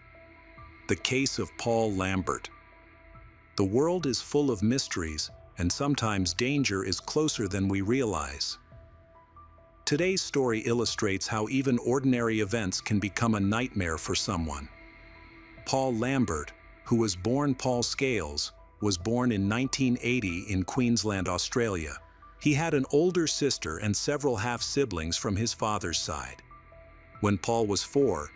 The case of Paul Lambert. The world is full of mysteries, and sometimes danger is closer than we realize. Today's story illustrates how even ordinary events can become a nightmare for someone. Paul Lambert, who was born Paul Scales, was born in 1980 in Queensland, Australia. He had an older sister and several half-siblings from his father's side. When Paul was 4,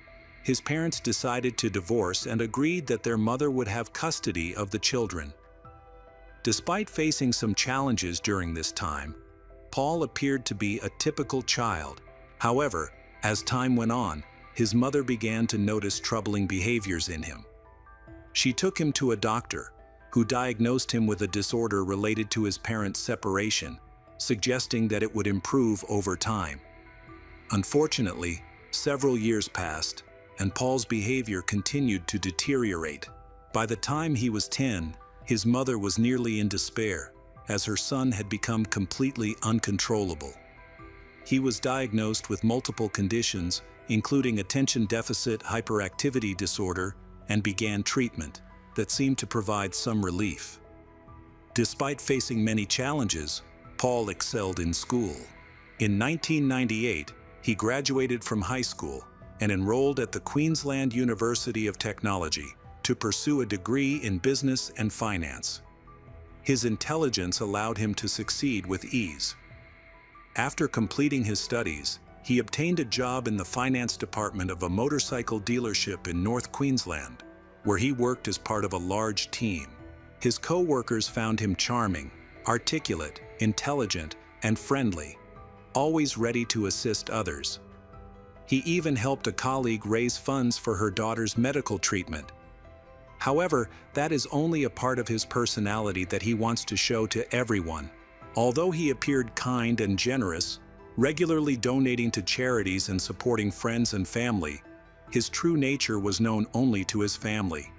his parents decided to divorce and agreed that their mother would have custody of the children. Despite facing some challenges during this time, Paul appeared to be a typical child. However, as time went on, his mother began to notice troubling behaviors in him. She took him to a doctor, who diagnosed him with a disorder related to his parents' separation, suggesting that it would improve over time. Unfortunately, several years passed, and Paul's behavior continued to deteriorate. By the time he was 10, his mother was nearly in despair, as her son had become completely uncontrollable. He was diagnosed with multiple conditions, including attention deficit hyperactivity disorder, and began treatment that seemed to provide some relief. Despite facing many challenges, Paul excelled in school. In 1998, he graduated from high school and enrolled at the Queensland University of Technology to pursue a degree in business and finance. His intelligence allowed him to succeed with ease. After completing his studies, he obtained a job in the finance department of a motorcycle dealership in North Queensland, where he worked as part of a large team. His co-workers found him charming, articulate, intelligent, and friendly, always ready to assist others. He even helped a colleague raise funds for her daughter's medical treatment. However, that is only a part of his personality that he wants to show to everyone. Although he appeared kind and generous, regularly donating to charities and supporting friends and family, his true nature was known only to his family.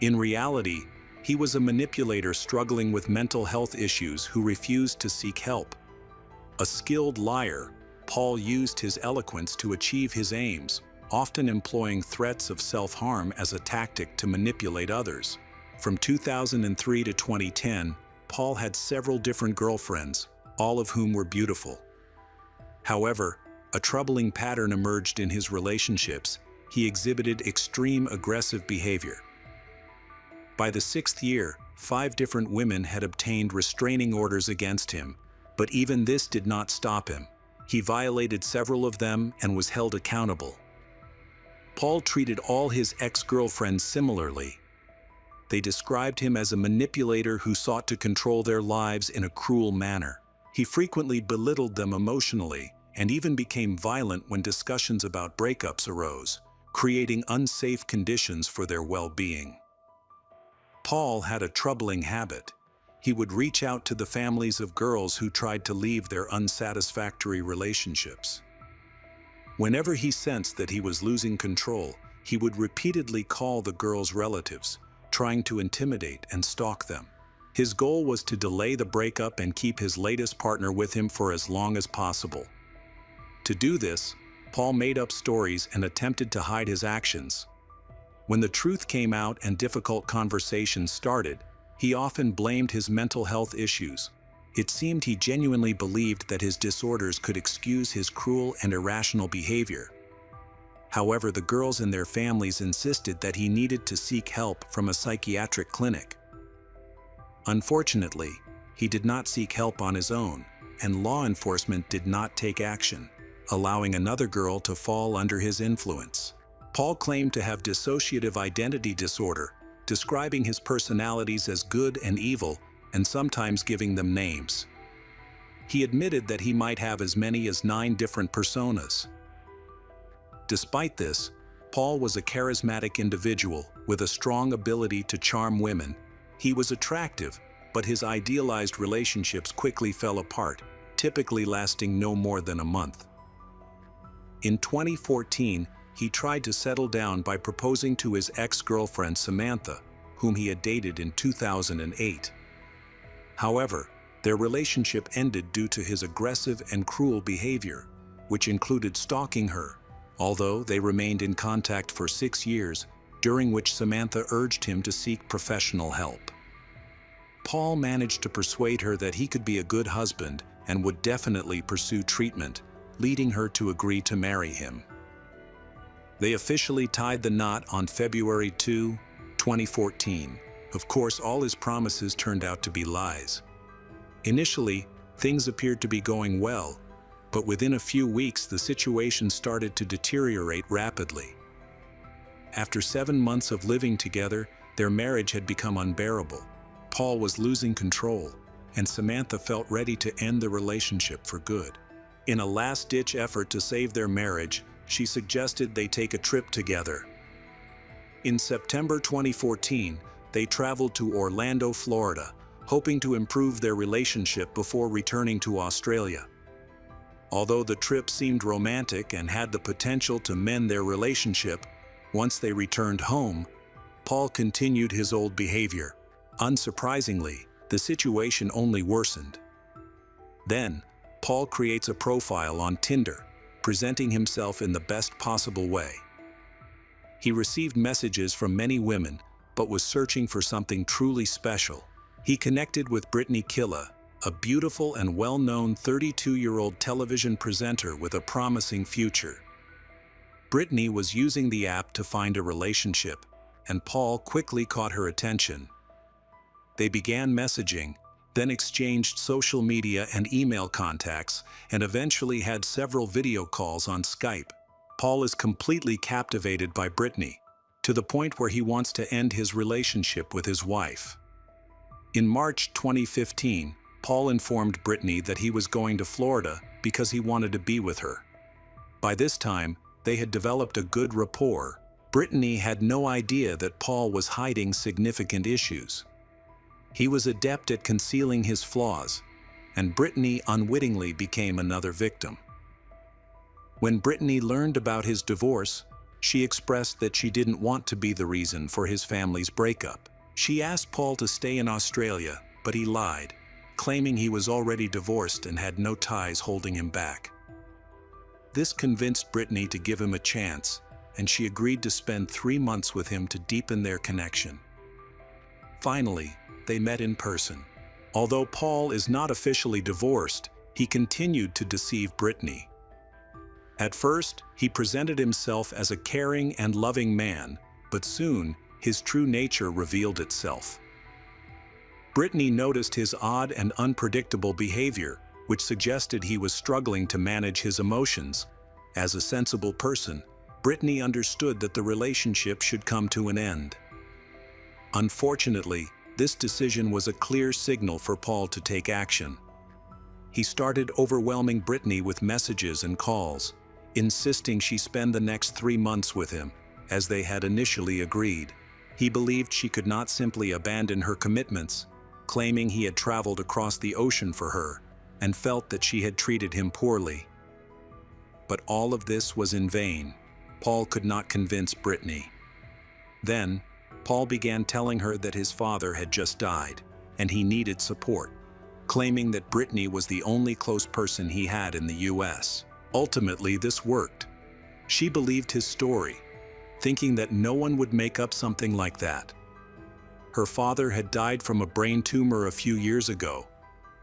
In reality, he was a manipulator struggling with mental health issues who refused to seek help. A skilled liar, Paul used his eloquence to achieve his aims, often employing threats of self-harm as a tactic to manipulate others. From 2003 to 2010, Paul had several different girlfriends, all of whom were beautiful. However, a troubling pattern emerged in his relationships. He exhibited extreme aggressive behavior. By the 6th year, 5 different women had obtained restraining orders against him, but even this did not stop him. He violated several of them and was held accountable. Paul treated all his ex-girlfriends similarly. They described him as a manipulator who sought to control their lives in a cruel manner. He frequently belittled them emotionally and even became violent when discussions about breakups arose, creating unsafe conditions for their well-being. Paul had a troubling habit. He would reach out to the families of girls who tried to leave their unsatisfactory relationships. Whenever he sensed that he was losing control, he would repeatedly call the girls' relatives, trying to intimidate and stalk them. His goal was to delay the breakup and keep his latest partner with him for as long as possible. To do this, Paul made up stories and attempted to hide his actions. When the truth came out and difficult conversations started, he often blamed his mental health issues. It seemed he genuinely believed that his disorders could excuse his cruel and irrational behavior. However, the girls and their families insisted that he needed to seek help from a psychiatric clinic. Unfortunately, he did not seek help on his own, and law enforcement did not take action, allowing another girl to fall under his influence. Paul claimed to have dissociative identity disorder, describing his personalities as good and evil, and sometimes giving them names. He admitted that he might have as many as 9 different personas. Despite this, Paul was a charismatic individual with a strong ability to charm women. He was attractive, but his idealized relationships quickly fell apart, typically lasting no more than a month. In 2014, he tried to settle down by proposing to his ex-girlfriend Samantha, whom he had dated in 2008. However, their relationship ended due to his aggressive and cruel behavior, which included stalking her, although they remained in contact for 6 years, during which Samantha urged him to seek professional help. Paul managed to persuade her that he could be a good husband and would definitely pursue treatment, leading her to agree to marry him. They officially tied the knot on February 2, 2014. Of course, all his promises turned out to be lies. Initially, Things appeared to be going well, but within a few weeks the situation started to deteriorate rapidly. After 7 months of living together, their marriage had become unbearable. Paul was losing control, and Samantha felt ready to end the relationship for good. In a last-ditch effort to save their marriage, she suggested they take a trip together. In September 2014, they traveled to Orlando, Florida, hoping to improve their relationship before returning to Australia. Although the trip seemed romantic and had the potential to mend their relationship, once they returned home, Paul continued his old behavior. Unsurprisingly, the situation only worsened. Then, Paul creates a profile on Tinder, presenting himself in the best possible way. He received messages from many women, but was searching for something truly special. He connected with Brittany Killa, a beautiful and well-known 32-year-old television presenter with a promising future. Brittany was using the app to find a relationship, and Paul quickly caught her attention. They began messaging, then exchanged social media and email contacts, and eventually had several video calls on Skype. Paul is completely captivated by Brittany, to the point where he wants to end his relationship with his wife. In March 2015, Paul informed Brittany that he was going to Florida because he wanted to be with her. By this time, they had developed a good rapport. Brittany had no idea that Paul was hiding significant issues. He was adept at concealing his flaws, and Brittany unwittingly became another victim. When Brittany learned about his divorce, she expressed that she didn't want to be the reason for his family's breakup. She asked Paul to stay in Australia, but he lied, claiming he was already divorced and had no ties holding him back. This convinced Brittany to give him a chance, and she agreed to spend 3 months with him to deepen their connection. Finally, they met in person. Although Paul is not officially divorced, he continued to deceive Brittany. At first, he presented himself as a caring and loving man, but soon, his true nature revealed itself. Brittany noticed his odd and unpredictable behavior, which suggested he was struggling to manage his emotions. As a sensible person, Brittany understood that the relationship should come to an end. Unfortunately, this decision was a clear signal for Paul to take action. He started overwhelming Brittany with messages and calls, insisting she spend the next 3 months with him, as they had initially agreed. He believed she could not simply abandon her commitments, claiming he had traveled across the ocean for her, and felt that she had treated him poorly. But all of this was in vain. Paul could not convince Brittany. Then, Paul began telling her that his father had just died, and he needed support, claiming that Brittany was the only close person he had in the US. Ultimately, this worked. She believed his story, thinking that no one would make up something like that. Her father had died from a brain tumor a few years ago,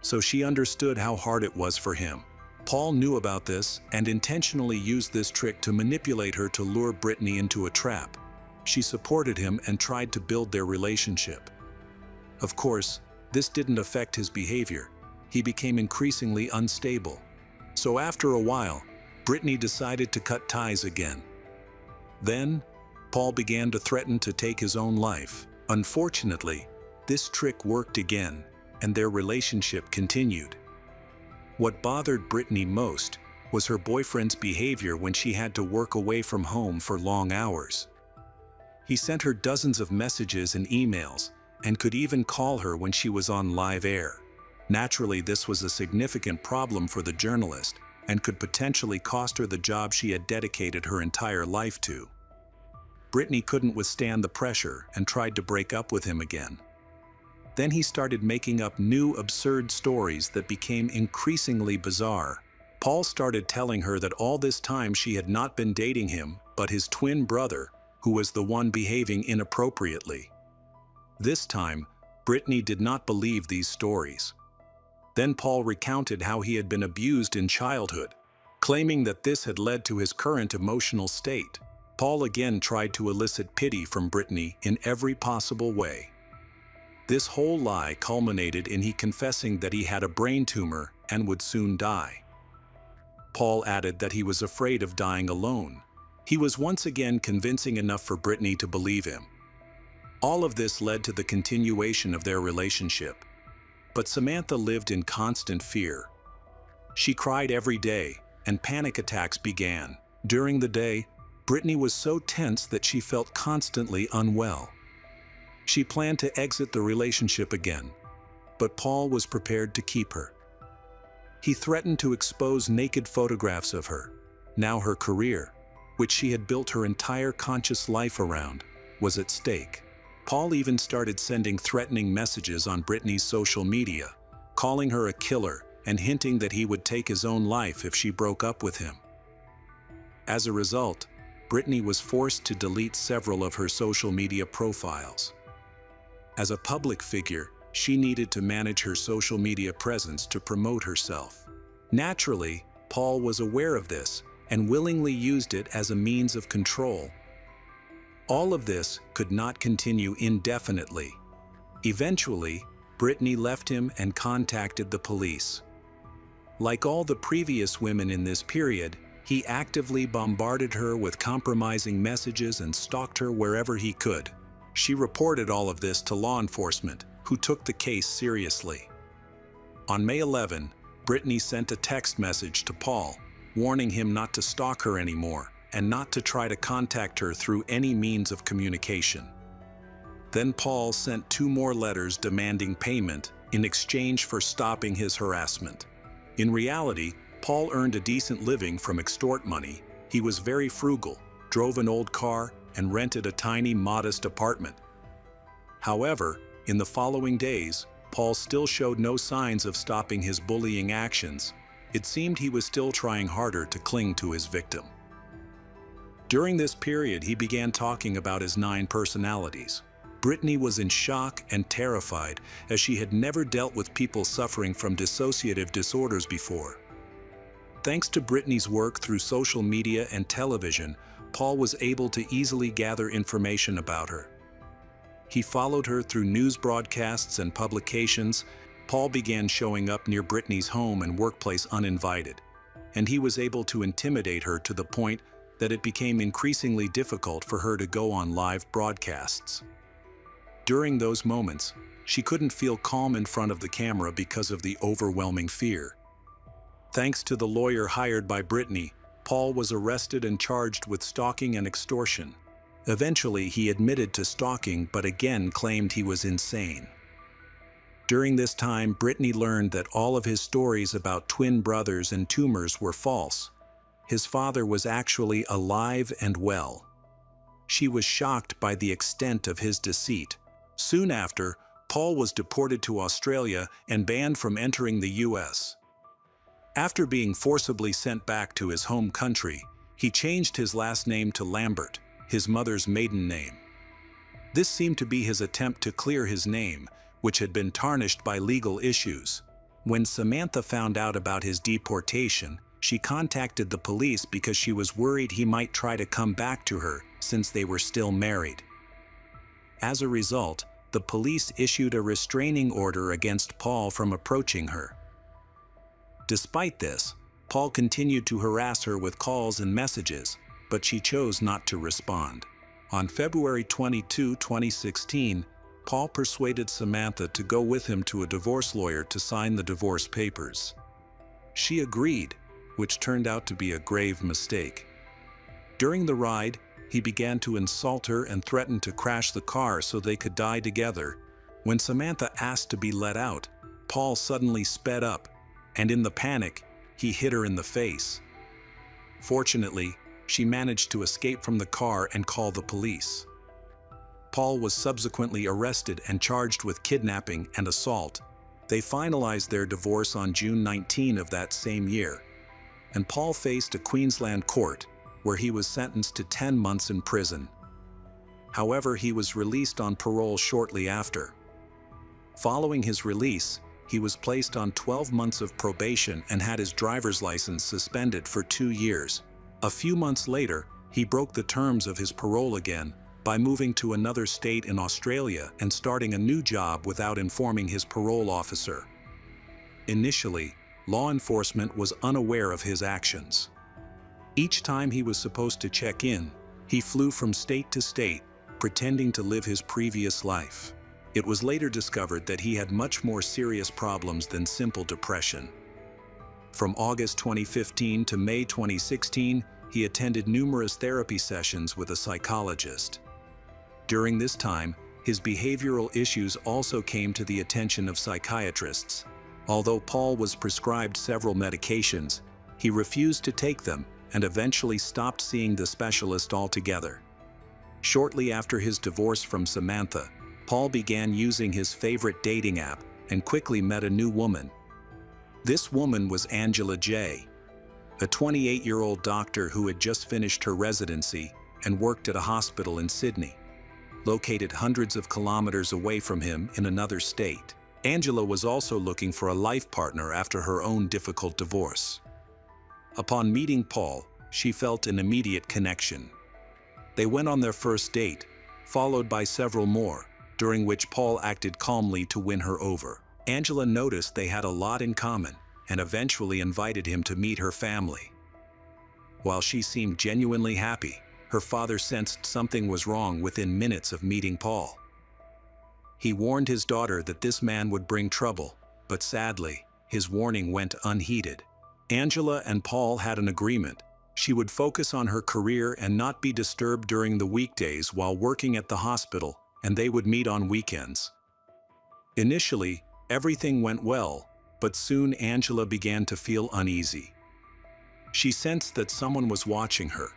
so she understood how hard it was for him. Paul knew about this and intentionally used this trick to manipulate her to lure Brittany into a trap. She supported him and tried to build their relationship. Of course, this didn't affect his behavior. He became increasingly unstable. So after a while, Brittany decided to cut ties again. Then, Paul began to threaten to take his own life. Unfortunately, this trick worked again, and their relationship continued. What bothered Brittany most was her boyfriend's behavior when she had to work away from home for long hours. He sent her dozens of messages and emails, and could even call her when she was on live air. Naturally, this was a significant problem for the journalist, and could potentially cost her the job she had dedicated her entire life to. Brittany couldn't withstand the pressure and tried to break up with him again. Then he started making up new absurd stories that became increasingly bizarre. Paul started telling her that all this time she had not been dating him, but his twin brother, who was the one behaving inappropriately. This time, Brittany did not believe these stories. Then Paul recounted how he had been abused in childhood, claiming that this had led to his current emotional state. Paul again tried to elicit pity from Brittany in every possible way. This whole lie culminated in he confessing that he had a brain tumor and would soon die. Paul added that he was afraid of dying alone. He was once again convincing enough for Brittany to believe him. All of this led to the continuation of their relationship. But Samantha lived in constant fear. She cried every day, and panic attacks began. During the day, Brittany was so tense that she felt constantly unwell. She planned to exit the relationship again, but Paul was prepared to keep her. He threatened to expose naked photographs of her. Now her career, which she had built her entire conscious life around, was at stake. Paul even started sending threatening messages on Brittany's social media, calling her a killer and hinting that he would take his own life if she broke up with him. As a result, Brittany was forced to delete several of her social media profiles. As a public figure, she needed to manage her social media presence to promote herself. Naturally, Paul was aware of this and willingly used it as a means of control. All of this could not continue indefinitely. Eventually, Brittany left him and contacted the police. Like all the previous women in this period, he actively bombarded her with compromising messages and stalked her wherever he could. She reported all of this to law enforcement, who took the case seriously. On May 11, Brittany sent a text message to Paul, warning him not to stalk her anymore and not to try to contact her through any means of communication. Then Paul sent 2 more letters demanding payment in exchange for stopping his harassment. In reality, Paul earned a decent living from extort money. He was very frugal, drove an old car, and rented a tiny, modest apartment. However, in the following days, Paul still showed no signs of stopping his bullying actions. It seemed he was still trying harder to cling to his victim. During this period, he began talking about his 9 personalities. Brittany was in shock and terrified, as she had never dealt with people suffering from dissociative disorders before. Thanks to Brittany's work through social media and television, Paul was able to easily gather information about her. He followed her through news broadcasts and publications. Paul began showing up near Brittany's home and workplace uninvited, and he was able to intimidate her to the point that it became increasingly difficult for her to go on live broadcasts. During those moments, she couldn't feel calm in front of the camera because of the overwhelming fear. Thanks to the lawyer hired by Brittany, Paul was arrested and charged with stalking and extortion. Eventually, he admitted to stalking but again claimed he was insane. During this time, Brittany learned that all of his stories about twin brothers and tumors were false. His father was actually alive and well. She was shocked by the extent of his deceit. Soon after, Paul was deported to Australia and banned from entering the US. After being forcibly sent back to his home country, he changed his last name to Lambert, his mother's maiden name. This seemed to be his attempt to clear his name, which had been tarnished by legal issues. When Samantha found out about his deportation, she contacted the police because she was worried he might try to come back to her since they were still married. As a result, the police issued a restraining order against Paul from approaching her. Despite this, Paul continued to harass her with calls and messages, but she chose not to respond. On February 22, 2016, Paul persuaded Samantha to go with him to a divorce lawyer to sign the divorce papers. She agreed, which turned out to be a grave mistake. During the ride, he began to insult her and threatened to crash the car so they could die together. When Samantha asked to be let out, Paul suddenly sped up, and in the panic, he hit her in the face. Fortunately, she managed to escape from the car and call the police. Paul was subsequently arrested and charged with kidnapping and assault. They finalized their divorce on June 19 of that same year, and Paul faced a Queensland court where he was sentenced to 10 months in prison. However, he was released on parole shortly after. Following his release, he was placed on 12 months of probation and had his driver's license suspended for 2 years. A few months later, he broke the terms of his parole again, by moving to another state in Australia and starting a new job without informing his parole officer. Initially, law enforcement was unaware of his actions. Each time he was supposed to check in, he flew from state to state, pretending to live his previous life. It was later discovered that he had much more serious problems than simple depression. From August 2015 to May 2016, he attended numerous therapy sessions with a psychologist. During this time, his behavioral issues also came to the attention of psychiatrists. Although Paul was prescribed several medications, he refused to take them and eventually stopped seeing the specialist altogether. Shortly after his divorce from Samantha, Paul began using his favorite dating app and quickly met a new woman. This woman was Angela J., a 28-year-old doctor who had just finished her residency and worked at a hospital in Sydney, located hundreds of kilometers away from him in another state. Angela was also looking for a life partner after her own difficult divorce. Upon meeting Paul, she felt an immediate connection. They went on their first date, followed by several more, during which Paul acted calmly to win her over. Angela noticed they had a lot in common and eventually invited him to meet her family. While she seemed genuinely happy, her father sensed something was wrong within minutes of meeting Paul. He warned his daughter that this man would bring trouble, but sadly, his warning went unheeded. Angela and Paul had an agreement. She would focus on her career and not be disturbed during the weekdays while working at the hospital, and they would meet on weekends. Initially, everything went well, but soon Angela began to feel uneasy. She sensed that someone was watching her,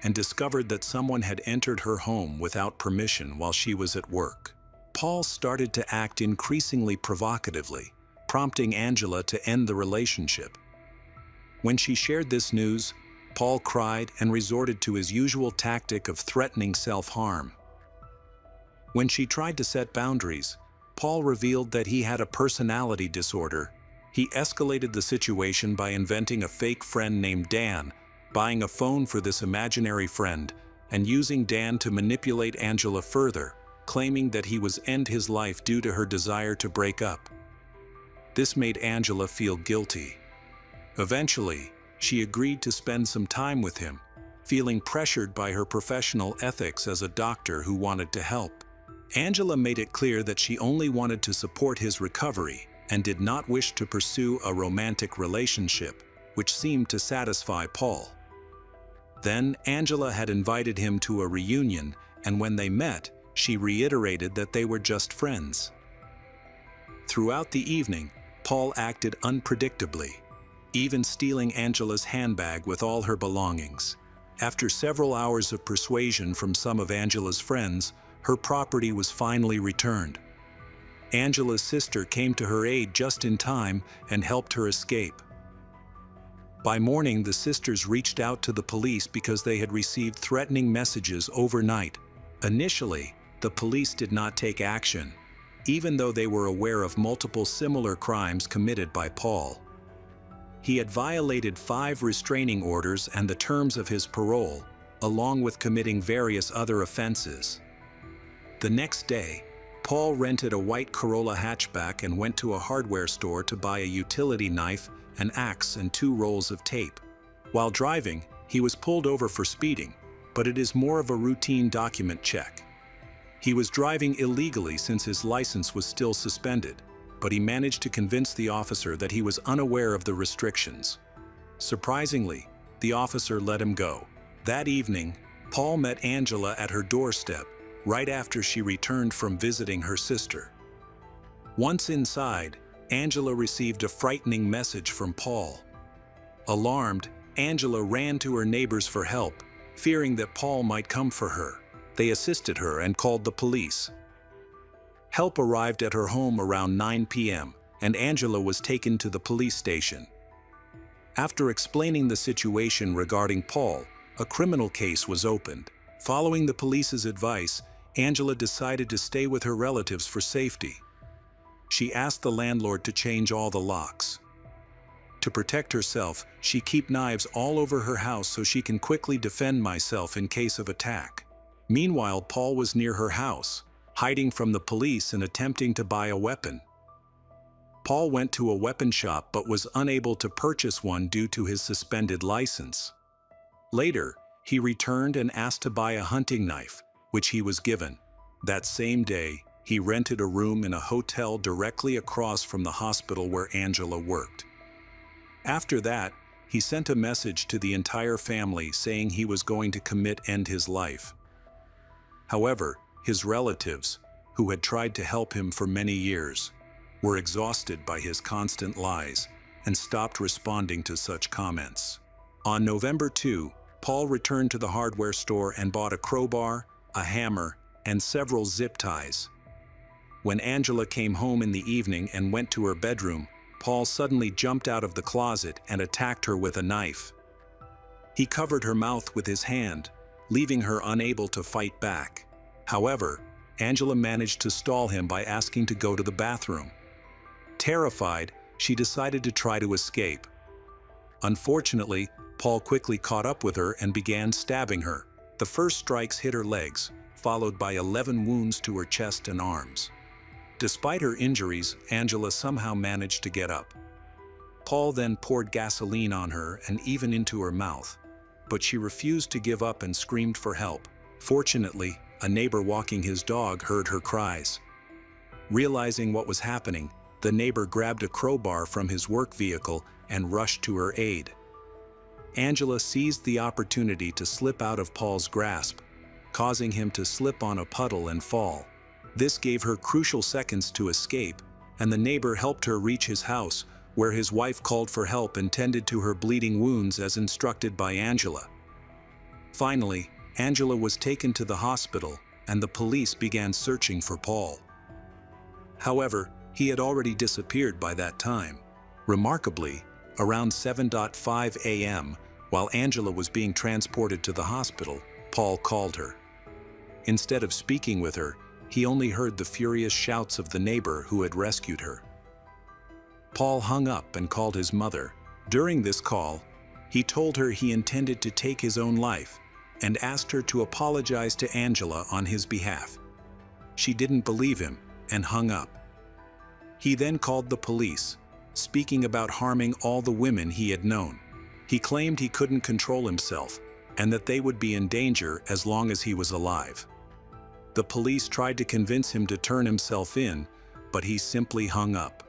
and discovered that someone had entered her home without permission while she was at work. Paul started to act increasingly provocatively, prompting Angela to end the relationship. When she shared this news, Paul cried and resorted to his usual tactic of threatening self-harm. When she tried to set boundaries, Paul revealed that he had a personality disorder. He escalated the situation by inventing a fake friend named Dan, buying a phone for this imaginary friend, and using Dan to manipulate Angela further, claiming that he was end his life due to her desire to break up. This made Angela feel guilty. Eventually, she agreed to spend some time with him, feeling pressured by her professional ethics as a doctor who wanted to help. Angela made it clear that she only wanted to support his recovery and did not wish to pursue a romantic relationship, which seemed to satisfy Paul. Then, Angela had invited him to a reunion, and when they met, she reiterated that they were just friends. Throughout the evening, Paul acted unpredictably, even stealing Angela's handbag with all her belongings. After several hours of persuasion from some of Angela's friends, her property was finally returned. Angela's sister came to her aid just in time and helped her escape. By morning, the sisters reached out to the police because they had received threatening messages overnight. Initially, the police did not take action, even though they were aware of multiple similar crimes committed by Paul. He had violated 5 restraining orders and the terms of his parole, along with committing various other offenses. The next day, Paul rented a white Corolla hatchback and went to a hardware store to buy a utility knife, an axe, and 2 rolls of tape. While driving, he was pulled over for speeding, but it is more of a routine document check. He was driving illegally since his license was still suspended, but he managed to convince the officer that he was unaware of the restrictions. Surprisingly, the officer let him go. That evening, Paul met Angela at her doorstep, right after she returned from visiting her sister. Once inside, Angela received a frightening message from Paul. Alarmed, Angela ran to her neighbors for help, fearing that Paul might come for her. They assisted her and called the police. Help arrived at her home around 9 p.m., and Angela was taken to the police station. After explaining the situation regarding Paul, a criminal case was opened. Following the police's advice, Angela decided to stay with her relatives for safety. She asked the landlord to change all the locks. To protect herself, she kept knives all over her house so she can quickly defend myself in case of attack. Meanwhile, Paul was near her house, hiding from the police and attempting to buy a weapon. Paul went to a weapon shop but was unable to purchase one due to his suspended license. Later, he returned and asked to buy a hunting knife, which he was given. That same day, he rented a room in a hotel directly across from the hospital where Angela worked. After that, he sent a message to the entire family saying he was going to end his life. However, his relatives, who had tried to help him for many years, were exhausted by his constant lies and stopped responding to such comments. On November 2, Paul returned to the hardware store and bought a crowbar, a hammer, and several zip ties. When Angela came home in the evening and went to her bedroom, Paul suddenly jumped out of the closet and attacked her with a knife. He covered her mouth with his hand, leaving her unable to fight back. However, Angela managed to stall him by asking to go to the bathroom. Terrified, she decided to try to escape. Unfortunately, Paul quickly caught up with her and began stabbing her. The first strikes hit her legs, followed by 11 wounds to her chest and arms. Despite her injuries, Angela somehow managed to get up. Paul then poured gasoline on her and even into her mouth, but she refused to give up and screamed for help. Fortunately, a neighbor walking his dog heard her cries. Realizing what was happening, the neighbor grabbed a crowbar from his work vehicle and rushed to her aid. Angela seized the opportunity to slip out of Paul's grasp, causing him to slip on a puddle and fall. This gave her crucial seconds to escape, and the neighbor helped her reach his house, where his wife called for help and tended to her bleeding wounds as instructed by Angela. Finally, Angela was taken to the hospital, and the police began searching for Paul. However, he had already disappeared by that time. Remarkably, around 7:05 a.m., while Angela was being transported to the hospital, Paul called her. Instead of speaking with her, he only heard the furious shouts of the neighbor who had rescued her. Paul hung up and called his mother. During this call, he told her he intended to take his own life and asked her to apologize to Angela on his behalf. She didn't believe him and hung up. He then called the police, speaking about harming all the women he had known. He claimed he couldn't control himself and that they would be in danger as long as he was alive. The police tried to convince him to turn himself in, but he simply hung up.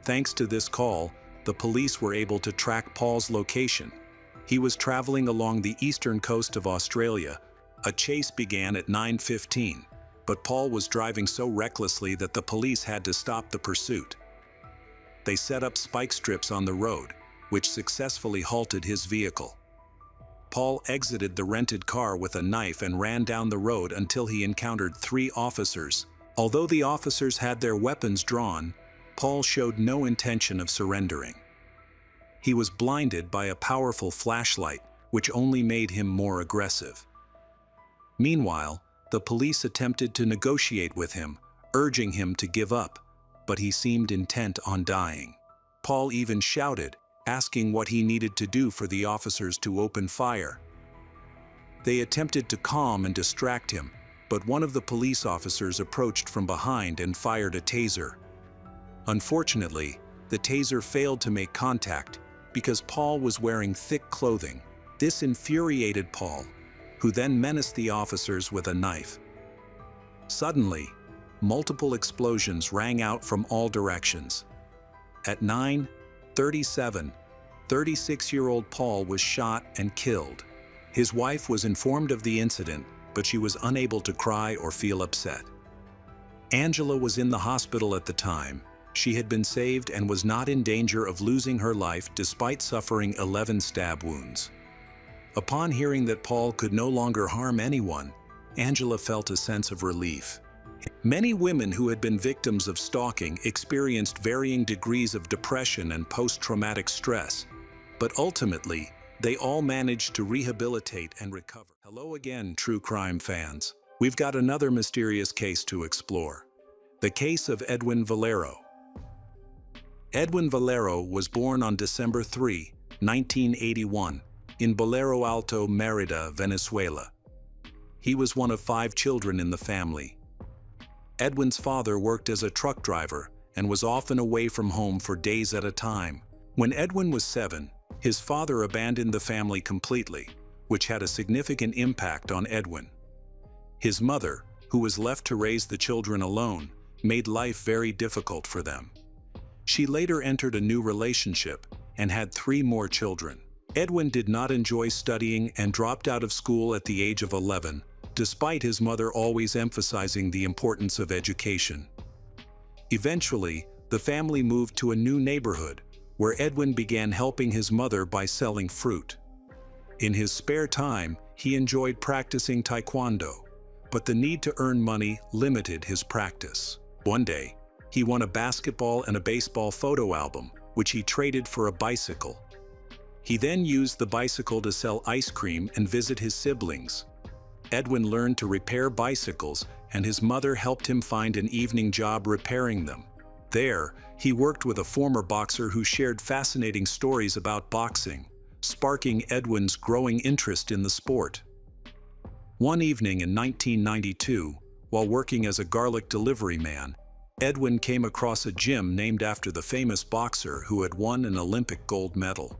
Thanks to this call, the police were able to track Paul's location. He was traveling along the eastern coast of Australia. A chase began at 9:15, but Paul was driving so recklessly that the police had to stop the pursuit. They set up spike strips on the road, which successfully halted his vehicle. Paul exited the rented car with a knife and ran down the road until he encountered 3 officers. Although the officers had their weapons drawn, Paul showed no intention of surrendering. He was blinded by a powerful flashlight, which only made him more aggressive. Meanwhile, the police attempted to negotiate with him, urging him to give up, but he seemed intent on dying. Paul even shouted, asking what he needed to do for the officers to open fire. They attempted to calm and distract him, but one of the police officers approached from behind and fired a taser. Unfortunately, the taser failed to make contact because Paul was wearing thick clothing. This infuriated Paul, who then menaced the officers with a knife. Suddenly, multiple explosions rang out from all directions. At 9:37, 36-year-old Paul was shot and killed. His wife was informed of the incident, but she was unable to cry or feel upset. Angela was in the hospital at the time. She had been saved and was not in danger of losing her life despite suffering 11 stab wounds. Upon hearing that Paul could no longer harm anyone, Angela felt a sense of relief. Many women who had been victims of stalking experienced varying degrees of depression and post-traumatic stress, but ultimately, they all managed to rehabilitate and recover. Hello again, true crime fans. We've got another mysterious case to explore. The case of Edwin Valero. Edwin Valero was born on December 3, 1981, in Bolero Alto, Mérida, Venezuela. He was one of 5 children in the family. Edwin's father worked as a truck driver and was often away from home for days at a time. When Edwin was 7, his father abandoned the family completely, which had a significant impact on Edwin. His mother, who was left to raise the children alone, made life very difficult for them. She later entered a new relationship and had 3 more children. Edwin did not enjoy studying and dropped out of school at the age of 11, despite his mother always emphasizing the importance of education. Eventually, the family moved to a new neighborhood, where Edwin began helping his mother by selling fruit. In his spare time, he enjoyed practicing taekwondo, but the need to earn money limited his practice. One day, he won a basketball and a baseball photo album, which he traded for a bicycle. He then used the bicycle to sell ice cream and visit his siblings. Edwin learned to repair bicycles, and his mother helped him find an evening job repairing them. There, he worked with a former boxer who shared fascinating stories about boxing, sparking Edwin's growing interest in the sport. One evening in 1992, while working as a garlic delivery man, Edwin came across a gym named after the famous boxer who had won an Olympic gold medal.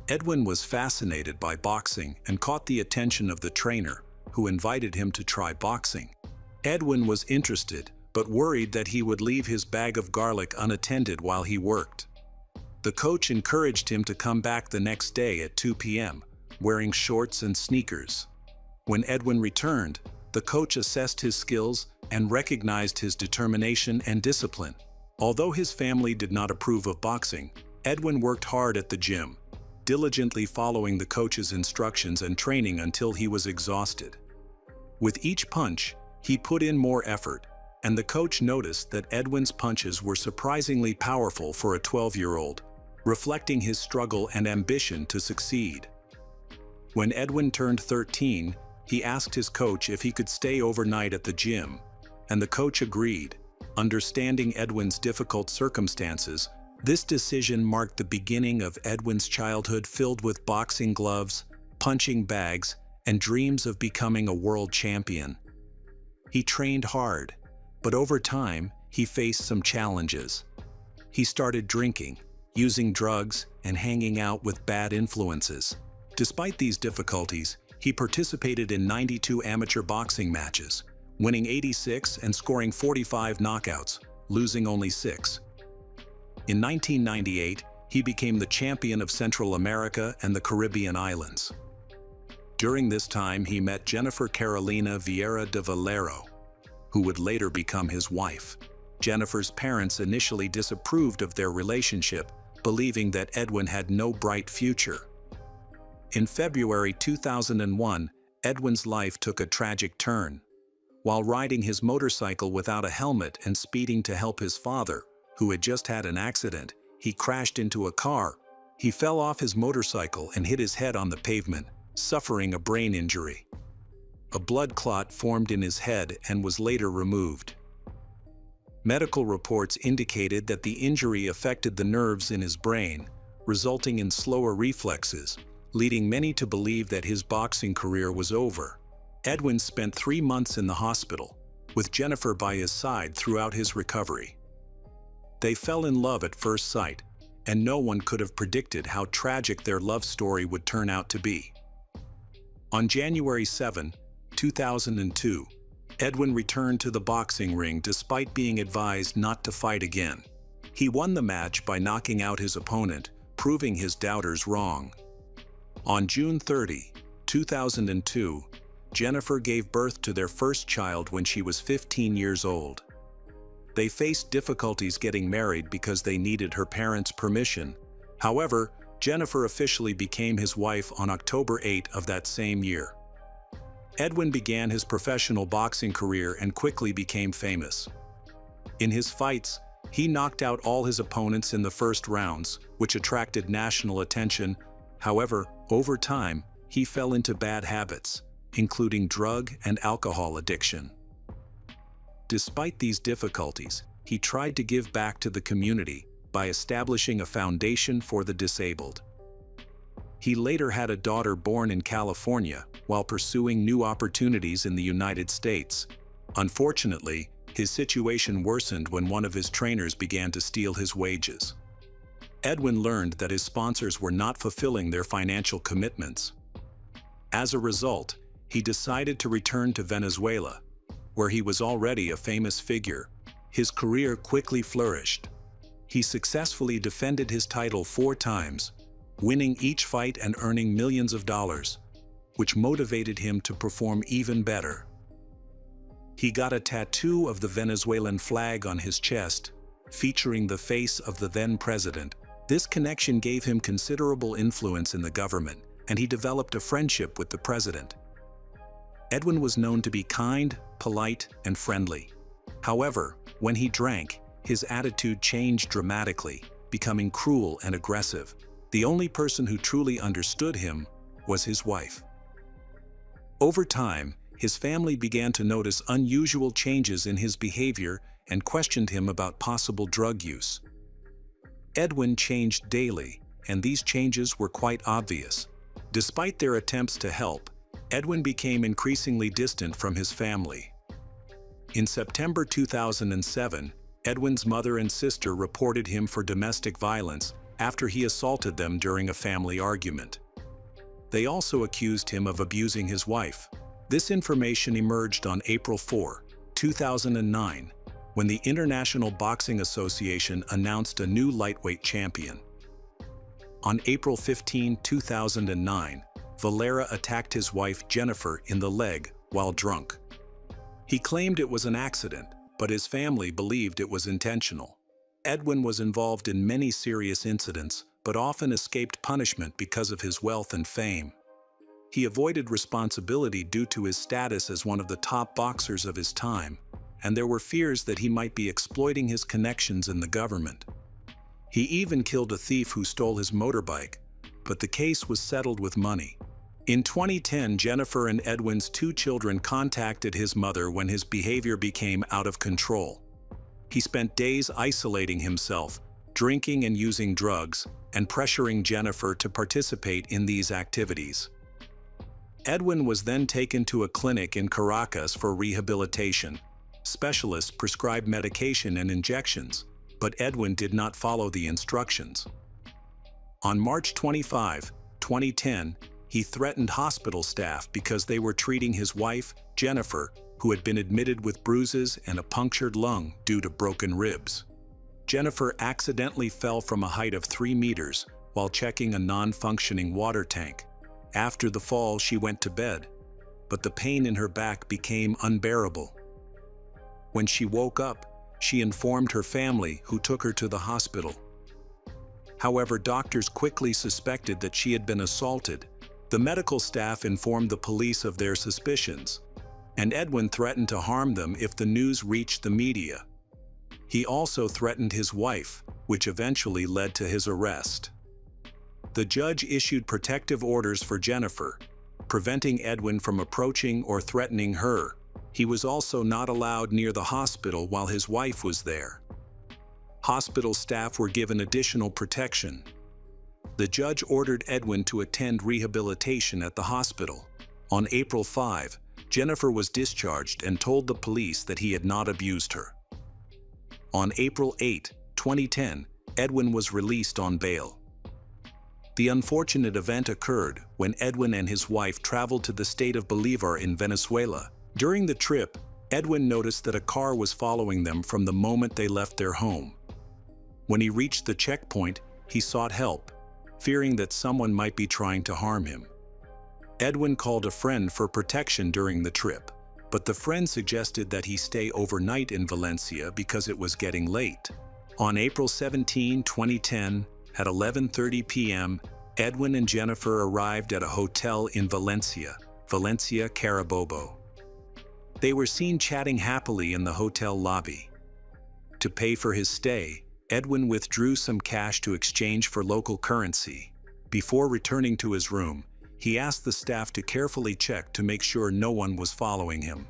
Edwin was fascinated by boxing and caught the attention of the trainer, who invited him to try boxing. Edwin was interested, but worried that he would leave his bag of garlic unattended while he worked. The coach encouraged him to come back the next day at 2 p.m., wearing shorts and sneakers. When Edwin returned, the coach assessed his skills and recognized his determination and discipline. Although his family did not approve of boxing, Edwin worked hard at the gym, diligently following the coach's instructions and training until he was exhausted. With each punch, he put in more effort, and the coach noticed that Edwin's punches were surprisingly powerful for a 12-year-old, reflecting his struggle and ambition to succeed. When Edwin turned 13, he asked his coach if he could stay overnight at the gym, and the coach agreed. Understanding Edwin's difficult circumstances, this decision marked the beginning of Edwin's childhood filled with boxing gloves, punching bags, and dreams of becoming a world champion. He trained hard, but over time, he faced some challenges. He started drinking, using drugs, and hanging out with bad influences. Despite these difficulties, he participated in 92 amateur boxing matches, winning 86 and scoring 45 knockouts, losing only 6. In 1998, he became the champion of Central America and the Caribbean islands. During this time, he met Jennifer Carolina Vieira de Valero, who would later become his wife. Jennifer's parents initially disapproved of their relationship, believing that Edwin had no bright future. In February 2001, Edwin's life took a tragic turn. While riding his motorcycle without a helmet and speeding to help his father, who had just had an accident, he crashed into a car. He fell off his motorcycle and hit his head on the pavement, suffering a brain injury. A blood clot formed in his head and was later removed. Medical reports indicated that the injury affected the nerves in his brain, resulting in slower reflexes, leading many to believe that his boxing career was over. Edwin spent 3 months in the hospital, with Jennifer by his side throughout his recovery. They fell in love at first sight, and no one could have predicted how tragic their love story would turn out to be. On January 7, 2002, Edwin returned to the boxing ring despite being advised not to fight again. He won the match by knocking out his opponent, proving his doubters wrong. On June 30, 2002, Jennifer gave birth to their first child when she was 15 years old. They faced difficulties getting married because they needed her parents' permission. However, Jennifer officially became his wife on October 8 of that same year. Edwin began his professional boxing career and quickly became famous. In his fights, he knocked out all his opponents in the first rounds, which attracted national attention. However, over time, he fell into bad habits, including drug and alcohol addiction. Despite these difficulties, he tried to give back to the community by establishing a foundation for the disabled. He later had a daughter born in California while pursuing new opportunities in the United States. Unfortunately, his situation worsened when one of his trainers began to steal his wages. Edwin learned that his sponsors were not fulfilling their financial commitments. As a result, he decided to return to Venezuela, where he was already a famous figure. His career quickly flourished. He successfully defended his title 4 times, winning each fight and earning millions of dollars, which motivated him to perform even better. He got a tattoo of the Venezuelan flag on his chest, featuring the face of the then president. This connection gave him considerable influence in the government, and he developed a friendship with the president. Edwin was known to be kind, polite, and friendly. However, when he drank, his attitude changed dramatically, becoming cruel and aggressive. The only person who truly understood him was his wife. Over time, his family began to notice unusual changes in his behavior and questioned him about possible drug use. Edwin changed daily, and these changes were quite obvious. Despite their attempts to help, Edwin became increasingly distant from his family. In September 2007, Edwin's mother and sister reported him for domestic violence after he assaulted them during a family argument. They also accused him of abusing his wife. This information emerged on April 4, 2009, when the International Boxing Association announced a new lightweight champion. On April 15, 2009, Valera attacked his wife Jennifer in the leg while drunk. He claimed it was an accident, but his family believed it was intentional. Edwin was involved in many serious incidents, but often escaped punishment because of his wealth and fame. He avoided responsibility due to his status as one of the top boxers of his time, and there were fears that he might be exploiting his connections in the government. He even killed a thief who stole his motorbike, but the case was settled with money. In 2010, Jennifer and Edwin's 2 children contacted his mother when his behavior became out of control. He spent days isolating himself, drinking and using drugs, and pressuring Jennifer to participate in these activities. Edwin was then taken to a clinic in Caracas for rehabilitation. Specialists prescribed medication and injections, but Edwin did not follow the instructions. On March 25, 2010, he threatened hospital staff because they were treating his wife, Jennifer, who had been admitted with bruises and a punctured lung due to broken ribs. Jennifer accidentally fell from a height of 3 meters while checking a non-functioning water tank. After the fall, she went to bed, but the pain in her back became unbearable. When she woke up, she informed her family, who took her to the hospital. However, doctors quickly suspected that she had been assaulted. The medical staff informed the police of their suspicions, and Edwin threatened to harm them if the news reached the media. He also threatened his wife, which eventually led to his arrest. The judge issued protective orders for Jennifer, preventing Edwin from approaching or threatening her. He was also not allowed near the hospital while his wife was there. Hospital staff were given additional protection. The judge ordered Edwin to attend rehabilitation at the hospital. On April 5, Jennifer was discharged and told the police that he had not abused her. On April 8, 2010, Edwin was released on bail. The unfortunate event occurred when Edwin and his wife traveled to the state of Bolívar in Venezuela. During the trip, Edwin noticed that a car was following them from the moment they left their home. When he reached the checkpoint, he sought help, fearing that someone might be trying to harm him. Edwin called a friend for protection during the trip, but the friend suggested that he stay overnight in Valencia because it was getting late. On April 17, 2010, at 11:30 p.m., Edwin and Jennifer arrived at a hotel in Valencia, Carabobo. They were seen chatting happily in the hotel lobby. To pay for his stay, Edwin withdrew some cash to exchange for local currency. Before returning to his room, he asked the staff to carefully check to make sure no one was following him.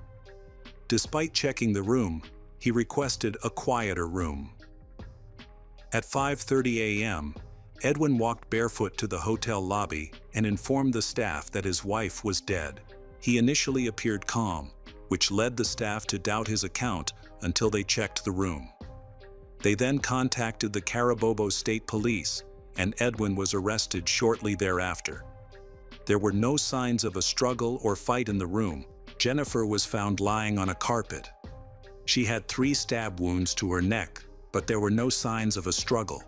Despite checking the room, he requested a quieter room. At 5:30 a.m., Edwin walked barefoot to the hotel lobby and informed the staff that his wife was dead. He initially appeared calm, which led the staff to doubt his account until they checked the room. They then contacted the Carabobo State Police, and Edwin was arrested shortly thereafter. There were no signs of a struggle or fight in the room. Jennifer was found lying on a carpet. She had 3 stab wounds to her neck, but there were no signs of a struggle.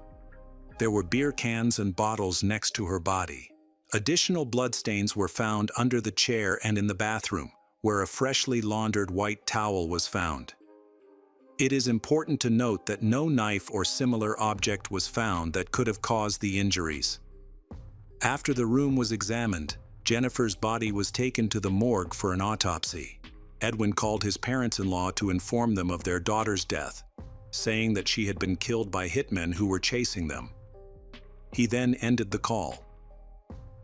There were beer cans and bottles next to her body. Additional bloodstains were found under the chair and in the bathroom, where a freshly laundered white towel was found. It is important to note that no knife or similar object was found that could have caused the injuries. After the room was examined, Jennifer's body was taken to the morgue for an autopsy. Edwin called his parents-in-law to inform them of their daughter's death, saying that she had been killed by hitmen who were chasing them. He then ended the call.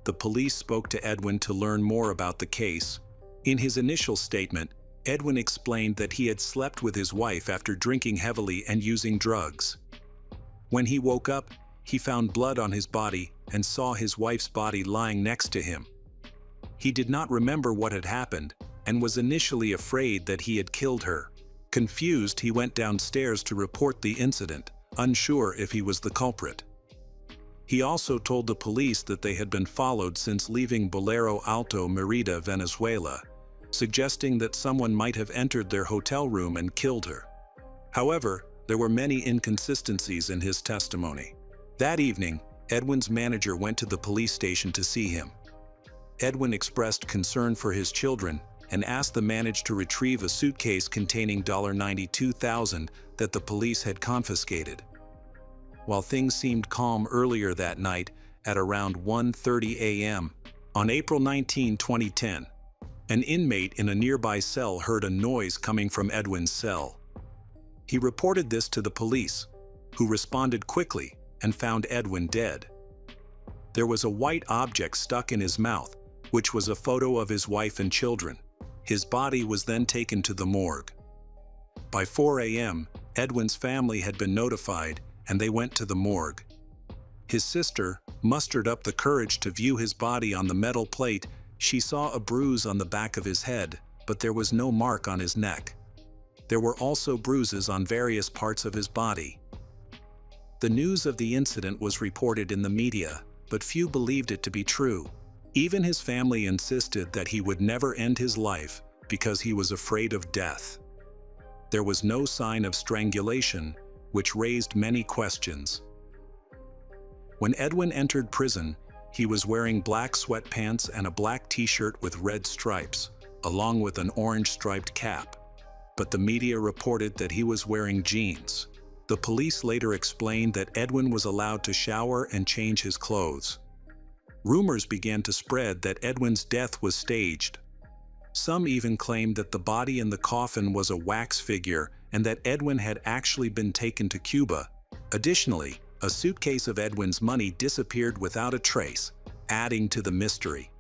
The police spoke to Edwin to learn more about the case. In his initial statement, Edwin explained that he had slept with his wife after drinking heavily and using drugs. When he woke up, he found blood on his body and saw his wife's body lying next to him. He did not remember what had happened and was initially afraid that he had killed her. Confused, he went downstairs to report the incident, unsure if he was the culprit. He also told the police that they had been followed since leaving Bolero Alto, Mérida, Venezuela, suggesting that someone might have entered their hotel room and killed her. However, there were many inconsistencies in his testimony. That evening, Edwin's manager went to the police station to see him. Edwin expressed concern for his children and asked the manager to retrieve a suitcase containing $92,000 that the police had confiscated. While things seemed calm earlier that night, at around 1:30 a.m., on April 19, 2010, an inmate in a nearby cell heard a noise coming from Edwin's cell. He reported this to the police, who responded quickly and found Edwin dead. There was a white object stuck in his mouth, which was a photo of his wife and children. His body was then taken to the morgue. By 4 a.m., Edwin's family had been notified, and they went to the morgue. His sister mustered up the courage to view his body. On the metal plate, she saw a bruise on the back of his head, but there was no mark on his neck. There were also bruises on various parts of his body. The news of the incident was reported in the media, but few believed it to be true. Even his family insisted that he would never end his life because he was afraid of death. There was no sign of strangulation, which raised many questions. When Edwin entered prison, he was wearing black sweatpants and a black t-shirt with red stripes, along with an orange striped cap. But the media reported that he was wearing jeans. The police later explained that Edwin was allowed to shower and change his clothes. Rumors began to spread that Edwin's death was staged. Some even claimed that the body in the coffin was a wax figure and that Edwin had actually been taken to Cuba. Additionally, a suitcase of Edwin's money disappeared without a trace, adding to the mystery.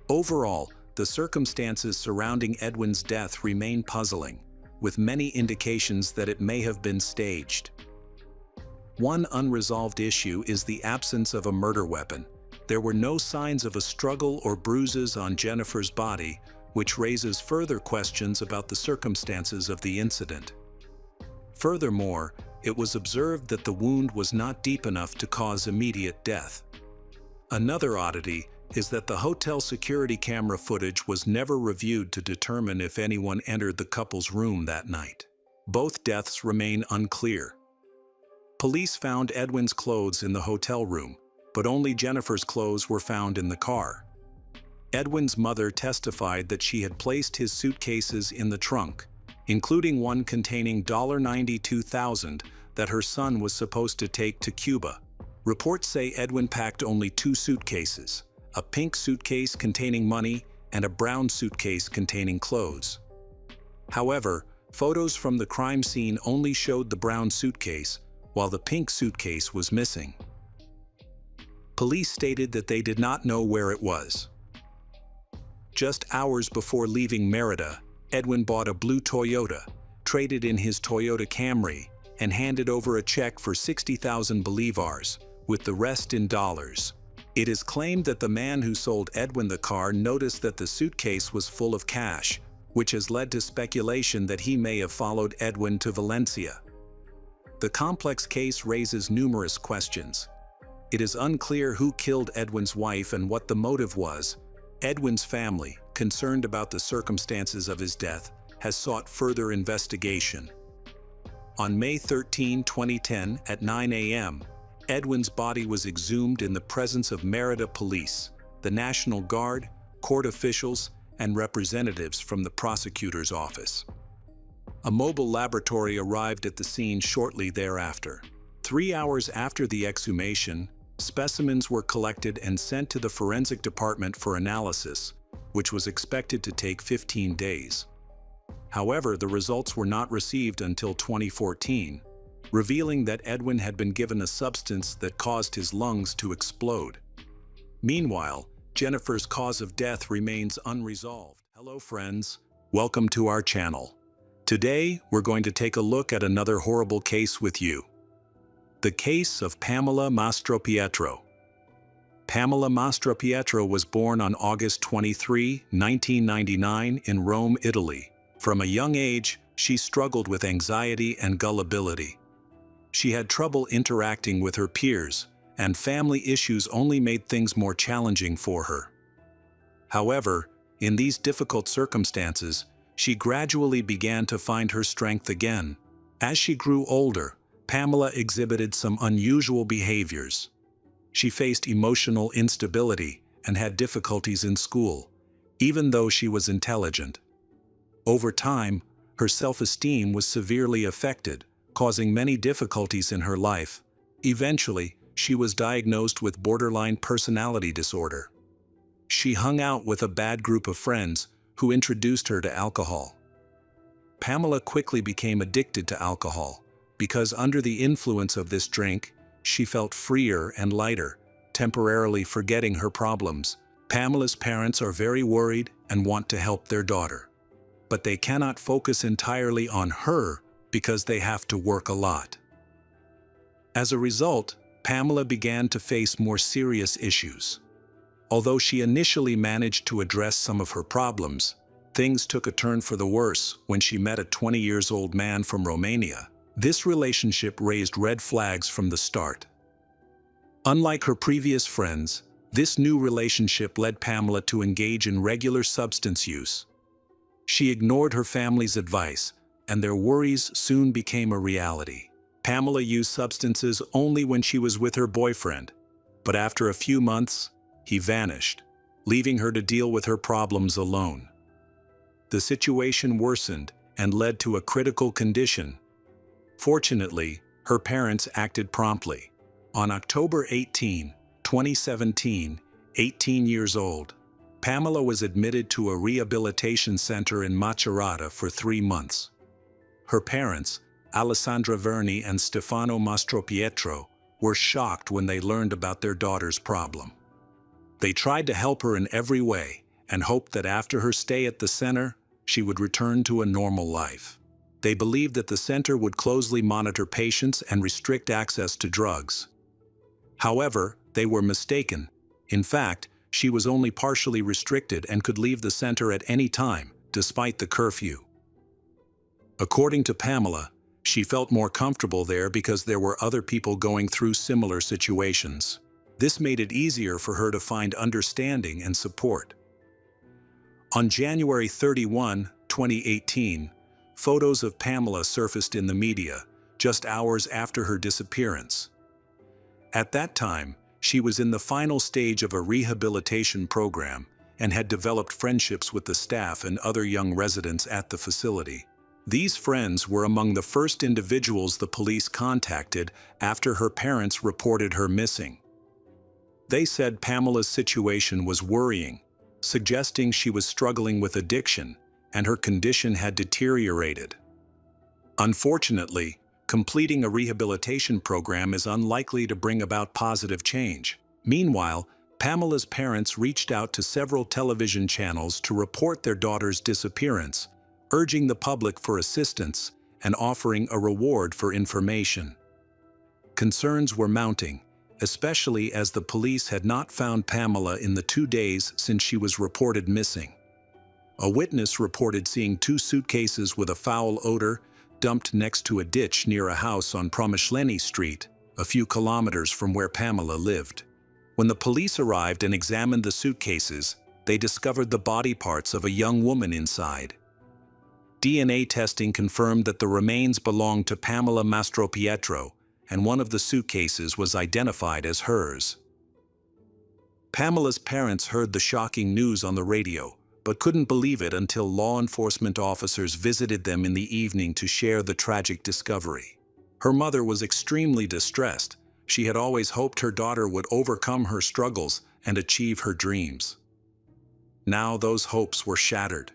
Overall, the circumstances surrounding Edwin's death remain puzzling, with many indications that it may have been staged. One unresolved issue is the absence of a murder weapon. There were no signs of a struggle or bruises on Jennifer's body, which raises further questions about the circumstances of the incident. Furthermore, it was observed that the wound was not deep enough to cause immediate death. Another oddity is that the hotel security camera footage was never reviewed to determine if anyone entered the couple's room that night. Both deaths remain unclear. Police found Edwin's clothes in the hotel room, but only Jennifer's clothes were found in the car. Edwin's mother testified that she had placed his suitcases in the trunk, including one containing $92,000 that her son was supposed to take to Cuba. Reports say Edwin packed only 2 suitcases, a pink suitcase containing money and a brown suitcase containing clothes. However, photos from the crime scene only showed the brown suitcase, while the pink suitcase was missing. Police stated that they did not know where it was. Just hours before leaving Mérida, Edwin bought a blue Toyota, traded in his Toyota Camry, and handed over a check for 60,000 bolivars, with the rest in dollars. It is claimed that the man who sold Edwin the car noticed that the suitcase was full of cash, which has led to speculation that he may have followed Edwin to Valencia. The complex case raises numerous questions. It is unclear who killed Edwin's wife and what the motive was. Edwin's family, concerned about the circumstances of his death, has sought further investigation. On May 13, 2010, at 9 a.m., Edwin's body was exhumed in the presence of Merida Police, the National Guard, court officials, and representatives from the prosecutor's office. A mobile laboratory arrived at the scene shortly thereafter. 3 hours after the exhumation, specimens were collected and sent to the forensic department for analysis, which was expected to take 15 days. However, the results were not received until 2014, revealing that Edwin had been given a substance that caused his lungs to explode. Meanwhile, Jennifer's cause of death remains unresolved. Hello friends, welcome to our channel. Today, we're going to take a look at another horrible case with you. The case of Pamela Mastropietro. Pamela Mastropietro was born on August 23, 1999 in Rome, Italy. From a young age, she struggled with anxiety and gullibility. She had trouble interacting with her peers, and family issues only made things more challenging for her. However, in these difficult circumstances, she gradually began to find her strength again. As she grew older, Pamela exhibited some unusual behaviors. She faced emotional instability and had difficulties in school, even though she was intelligent. Over time, her self-esteem was severely affected, causing many difficulties in her life. Eventually, she was diagnosed with borderline personality disorder. She hung out with a bad group of friends who introduced her to alcohol. Pamela quickly became addicted to alcohol because under the influence of this drink, she felt freer and lighter, temporarily forgetting her problems. Pamela's parents are very worried and want to help their daughter. But they cannot focus entirely on her because they have to work a lot. As a result, Pamela began to face more serious issues. Although she initially managed to address some of her problems, things took a turn for the worse when she met a 20-year-old man from Romania. This relationship raised red flags from the start. Unlike her previous friends, this new relationship led Pamela to engage in regular substance use. She ignored her family's advice, and their worries soon became a reality. Pamela used substances only when she was with her boyfriend, but after a few months, he vanished, leaving her to deal with her problems alone. The situation worsened and led to a critical condition. Fortunately, her parents acted promptly. On October 18, 2017, 18 years old, Pamela was admitted to a rehabilitation center in Macerata for 3 months. Her parents, Alessandra Verni and Stefano Mastropietro, were shocked when they learned about their daughter's problem. They tried to help her in every way and hoped that after her stay at the center, she would return to a normal life. They believed that the center would closely monitor patients and restrict access to drugs. However, they were mistaken. In fact, she was only partially restricted and could leave the center at any time, despite the curfew. According to Pamela, she felt more comfortable there because there were other people going through similar situations. This made it easier for her to find understanding and support. On January 31, 2018, photos of Pamela surfaced in the media, just hours after her disappearance. At that time, she was in the final stage of a rehabilitation program and had developed friendships with the staff and other young residents at the facility. These friends were among the first individuals the police contacted after her parents reported her missing. They said Pamela's situation was worrying, suggesting she was struggling with addiction and her condition had deteriorated. Unfortunately, completing a rehabilitation program is unlikely to bring about positive change. Meanwhile, Pamela's parents reached out to several television channels to report their daughter's disappearance, urging the public for assistance and offering a reward for information. Concerns were mounting, especially as the police had not found Pamela in the 2 days since she was reported missing. A witness reported seeing 2 suitcases with a foul odor dumped next to a ditch near a house on Promyślenie Street, a few kilometers from where Pamela lived. When the police arrived and examined the suitcases, they discovered the body parts of a young woman inside. DNA testing confirmed that the remains belonged to Pamela Mastropietro, and one of the suitcases was identified as hers. Pamela's parents heard the shocking news on the radio, but couldn't believe it until law enforcement officers visited them in the evening to share the tragic discovery. Her mother was extremely distressed. She had always hoped her daughter would overcome her struggles and achieve her dreams. Now those hopes were shattered.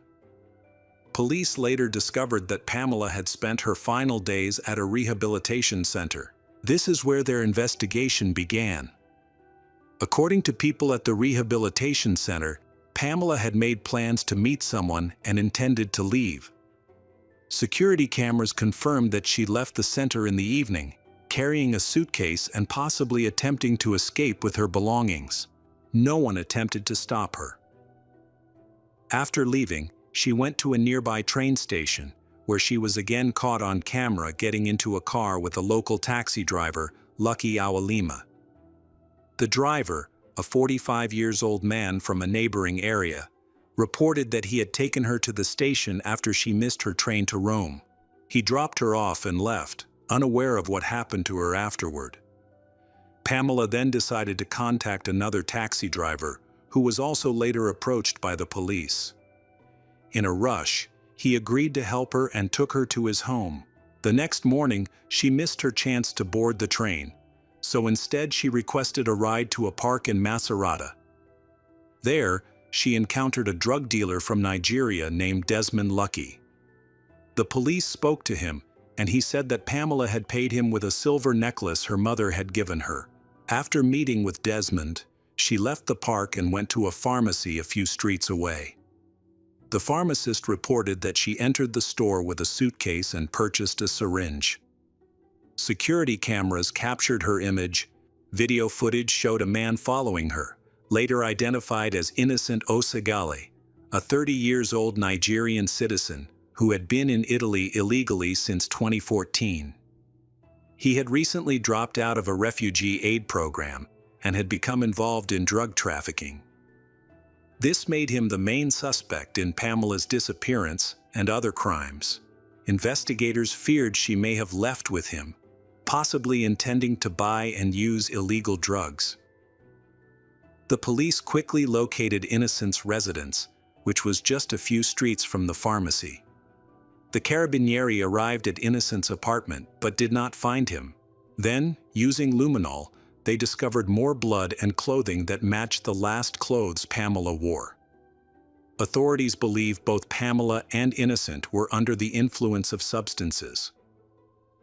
Police later discovered that Pamela had spent her final days at a rehabilitation center. This is where their investigation began. According to people at the rehabilitation center, Pamela had made plans to meet someone and intended to leave. Security cameras confirmed that she left the center in the evening, carrying a suitcase and possibly attempting to escape with her belongings. No one attempted to stop her. After leaving, she went to a nearby train station, where she was again caught on camera getting into a car with a local taxi driver, Lucky Awalima. The driver, a 45-year-old man from a neighboring area, reported that he had taken her to the station after she missed her train to Rome. He dropped her off and left, unaware of what happened to her afterward. Pamela then decided to contact another taxi driver, who was also later approached by the police. In a rush, he agreed to help her and took her to his home. The next morning, she missed her chance to board the train, so instead she requested a ride to a park in Macerata. There, she encountered a drug dealer from Nigeria named Desmond Lucky. The police spoke to him, and he said that Pamela had paid him with a silver necklace her mother had given her. After meeting with Desmond, she left the park and went to a pharmacy a few streets away. The pharmacist reported that she entered the store with a suitcase and purchased a syringe. Security cameras captured her image. Video footage showed a man following her, later identified as Innocent Osagale, a 30-year-old Nigerian citizen who had been in Italy illegally since 2014. He had recently dropped out of a refugee aid program and had become involved in drug trafficking. This made him the main suspect in Pamela's disappearance and other crimes. Investigators feared she may have left with him, possibly intending to buy and use illegal drugs. The police quickly located Innocent's residence, which was just a few streets from the pharmacy. The Carabinieri arrived at Innocent's apartment but did not find him. Then, using luminol, they discovered more blood and clothing that matched the last clothes Pamela wore. Authorities believe both Pamela and Innocent were under the influence of substances.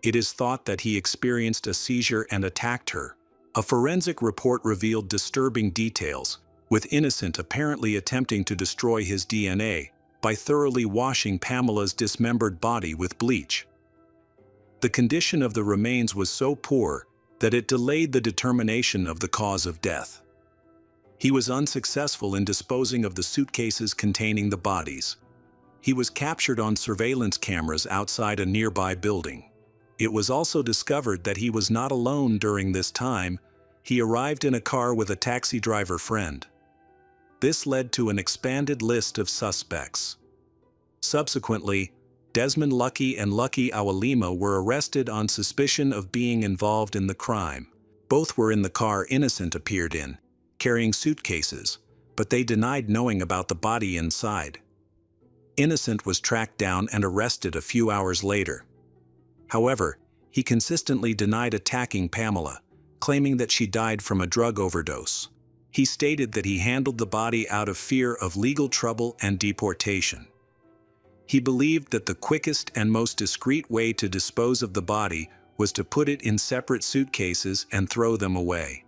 It is thought that he experienced a seizure and attacked her. A forensic report revealed disturbing details, with Innocent apparently attempting to destroy his DNA by thoroughly washing Pamela's dismembered body with bleach. The condition of the remains was so poor that it delayed the determination of the cause of death. He was unsuccessful in disposing of the suitcases containing the bodies. He was captured on surveillance cameras outside a nearby building. It was also discovered that he was not alone during this time. He arrived in a car with a taxi driver friend. This led to an expanded list of suspects. Subsequently, Desmond Lucky and Lucky Awalima were arrested on suspicion of being involved in the crime. Both were in the car Innocent appeared in, carrying suitcases, but they denied knowing about the body inside. Innocent was tracked down and arrested a few hours later. However, he consistently denied attacking Pamela, claiming that she died from a drug overdose. He stated that he handled the body out of fear of legal trouble and deportation. He believed that the quickest and most discreet way to dispose of the body was to put it in separate suitcases and throw them away.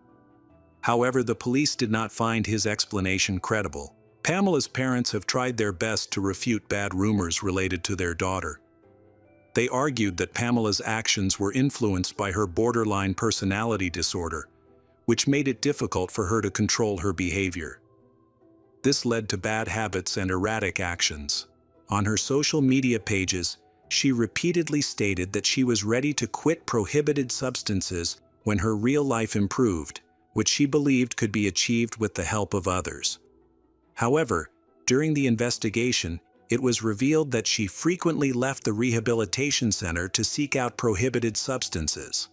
However, the police did not find his explanation credible. Pamela's parents have tried their best to refute bad rumors related to their daughter. They argued that Pamela's actions were influenced by her borderline personality disorder, which made it difficult for her to control her behavior. This led to bad habits and erratic actions. On her social media pages, she repeatedly stated that she was ready to quit prohibited substances when her real life improved, which she believed could be achieved with the help of others. However, during the investigation, it was revealed that she frequently left the rehabilitation center to seek out prohibited substances.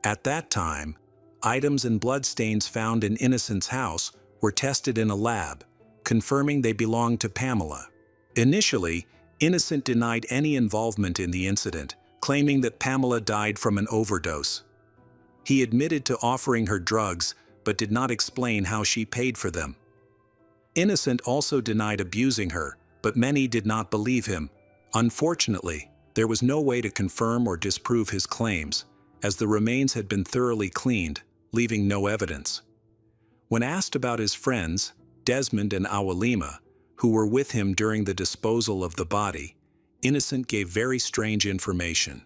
At that time, items and bloodstains found in Innocent's house were tested in a lab, confirming they belonged to Pamela. Initially, Innocent denied any involvement in the incident, claiming that Pamela died from an overdose. He admitted to offering her drugs, but did not explain how she paid for them. Innocent also denied abusing her, but many did not believe him. Unfortunately, there was no way to confirm or disprove his claims, as the remains had been thoroughly cleaned, leaving no evidence. When asked about his friends, Desmond and Awalima, who were with him during the disposal of the body, Innocent gave very strange information.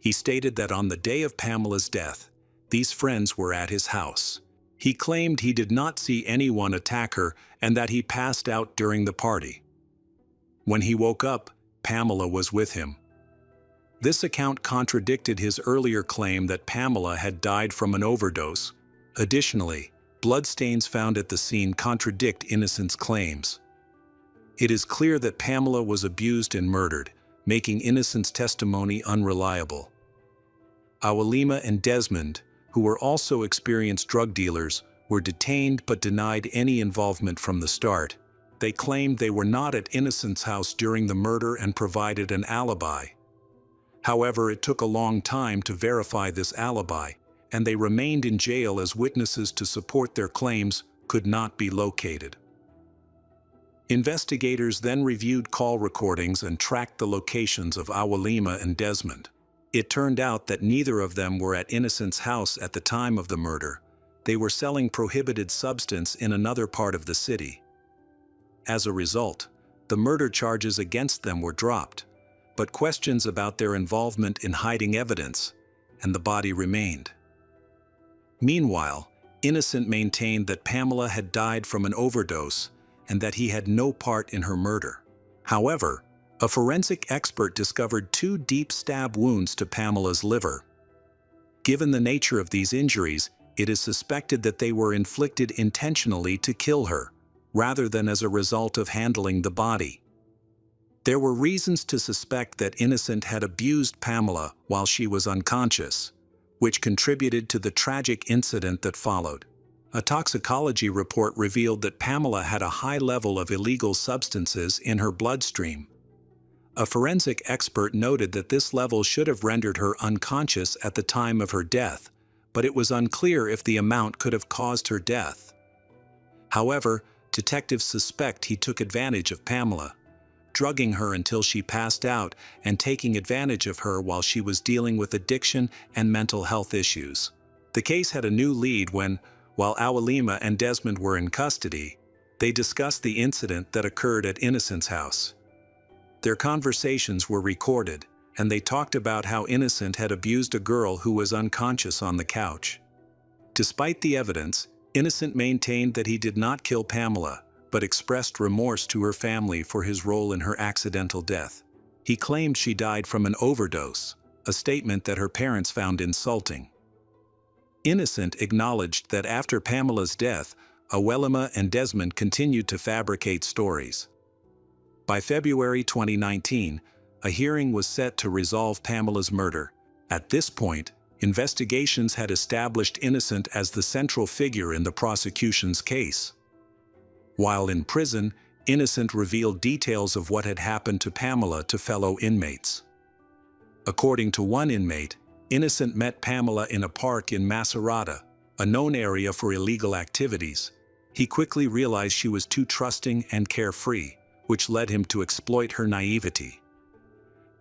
He stated that on the day of Pamela's death, these friends were at his house. He claimed he did not see anyone attack her and that he passed out during the party. When he woke up, Pamela was with him. This account contradicted his earlier claim that Pamela had died from an overdose. Additionally, bloodstains found at the scene contradict Innocent's claims. It is clear that Pamela was abused and murdered, making Innocent's testimony unreliable. Awalima and Desmond, who were also experienced drug dealers, were detained but denied any involvement from the start. They claimed they were not at Innocent's house during the murder and provided an alibi. However, it took a long time to verify this alibi, and they remained in jail as witnesses to support their claims could not be located. Investigators then reviewed call recordings and tracked the locations of Awalima and Desmond. It turned out that neither of them were at Innocent's house at the time of the murder. They were selling prohibited substance in another part of the city. As a result, the murder charges against them were dropped, but questions about their involvement in hiding evidence, and the body remained. Meanwhile, Innocent maintained that Pamela had died from an overdose and that he had no part in her murder. However, a forensic expert discovered 2 deep stab wounds to Pamela's liver. Given the nature of these injuries, it is suspected that they were inflicted intentionally to kill her, rather than as a result of handling the body. There were reasons to suspect that Innocent had abused Pamela while she was unconscious, which contributed to the tragic incident that followed. A toxicology report revealed that Pamela had a high level of illegal substances in her bloodstream. A forensic expert noted that this level should have rendered her unconscious at the time of her death, but it was unclear if the amount could have caused her death. However, detectives suspect he took advantage of Pamela, drugging her until she passed out and taking advantage of her while she was dealing with addiction and mental health issues. The case had a new lead when, while Awalima and Desmond were in custody, they discussed the incident that occurred at Innocent's house. Their conversations were recorded, and they talked about how Innocent had abused a girl who was unconscious on the couch. Despite the evidence, Innocent maintained that he did not kill Pamela, but expressed remorse to her family for his role in her accidental death. He claimed she died from an overdose, a statement that her parents found insulting. Innocent acknowledged that after Pamela's death, Awalima and Desmond continued to fabricate stories. By February 2019, a hearing was set to resolve Pamela's murder. At this point, investigations had established Innocent as the central figure in the prosecution's case. While in prison, Innocent revealed details of what had happened to Pamela to fellow inmates. According to one inmate, Innocent met Pamela in a park in Macerata, a known area for illegal activities. He quickly realized she was too trusting and carefree, which led him to exploit her naivety.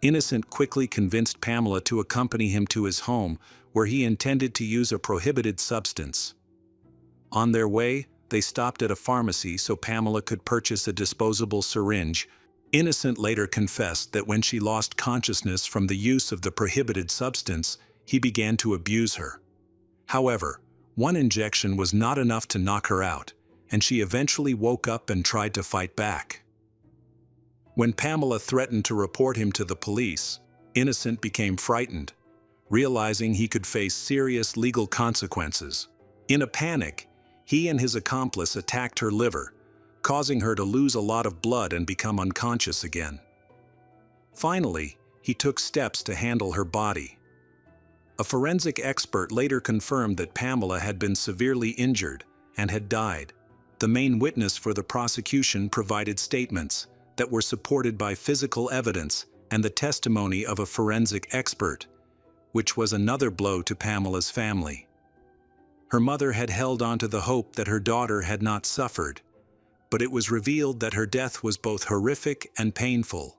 Innocent quickly convinced Pamela to accompany him to his home, where he intended to use a prohibited substance. On their way, they stopped at a pharmacy so Pamela could purchase a disposable syringe. Innocent later confessed that when she lost consciousness from the use of the prohibited substance, he began to abuse her. However, One injection was not enough to knock her out, and she eventually woke up and tried to fight back. When Pamela threatened to report him to the police, Innocent became frightened, realizing he could face serious legal consequences. In a panic, he and his accomplice attacked her liver, causing her to lose a lot of blood and become unconscious again. Finally, he took steps to handle her body. A forensic expert later confirmed that Pamela had been severely injured and had died. The main witness for the prosecution provided statements that were supported by physical evidence and the testimony of a forensic expert, which was another blow to Pamela's family. Her mother had held on to the hope that her daughter had not suffered, but it was revealed that her death was both horrific and painful.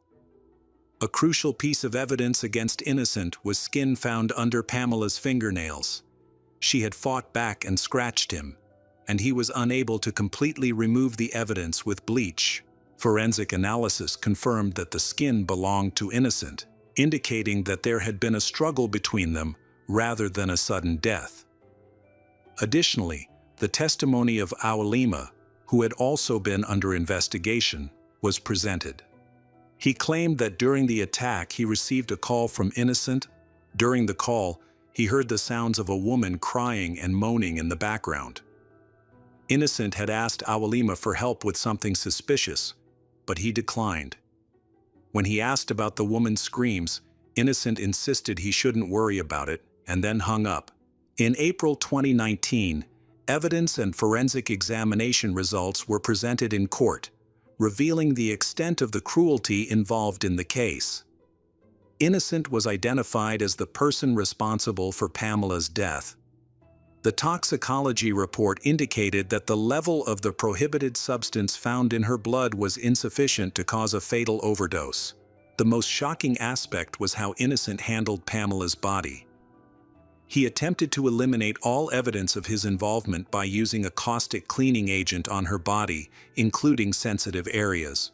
A crucial piece of evidence against Innocent was skin found under Pamela's fingernails. She had fought back and scratched him, and he was unable to completely remove the evidence with bleach. Forensic analysis confirmed that the skin belonged to Innocent, indicating that there had been a struggle between them rather than a sudden death. Additionally, the testimony of Awalima, who had also been under investigation, was presented. He claimed that during the attack he received a call from Innocent. During the call, he heard the sounds of a woman crying and moaning in the background. Innocent had asked Awalima for help with something suspicious, but he declined. When he asked about the woman's screams, Innocent insisted he shouldn't worry about it and then hung up. In April 2019, evidence and forensic examination results were presented in court, revealing the extent of the cruelty involved in the case. Innocent was identified as the person responsible for Pamela's death. The toxicology report indicated that the level of the prohibited substance found in her blood was insufficient to cause a fatal overdose. The most shocking aspect was how Innocent handled Pamela's body. He attempted to eliminate all evidence of his involvement by using a caustic cleaning agent on her body, including sensitive areas.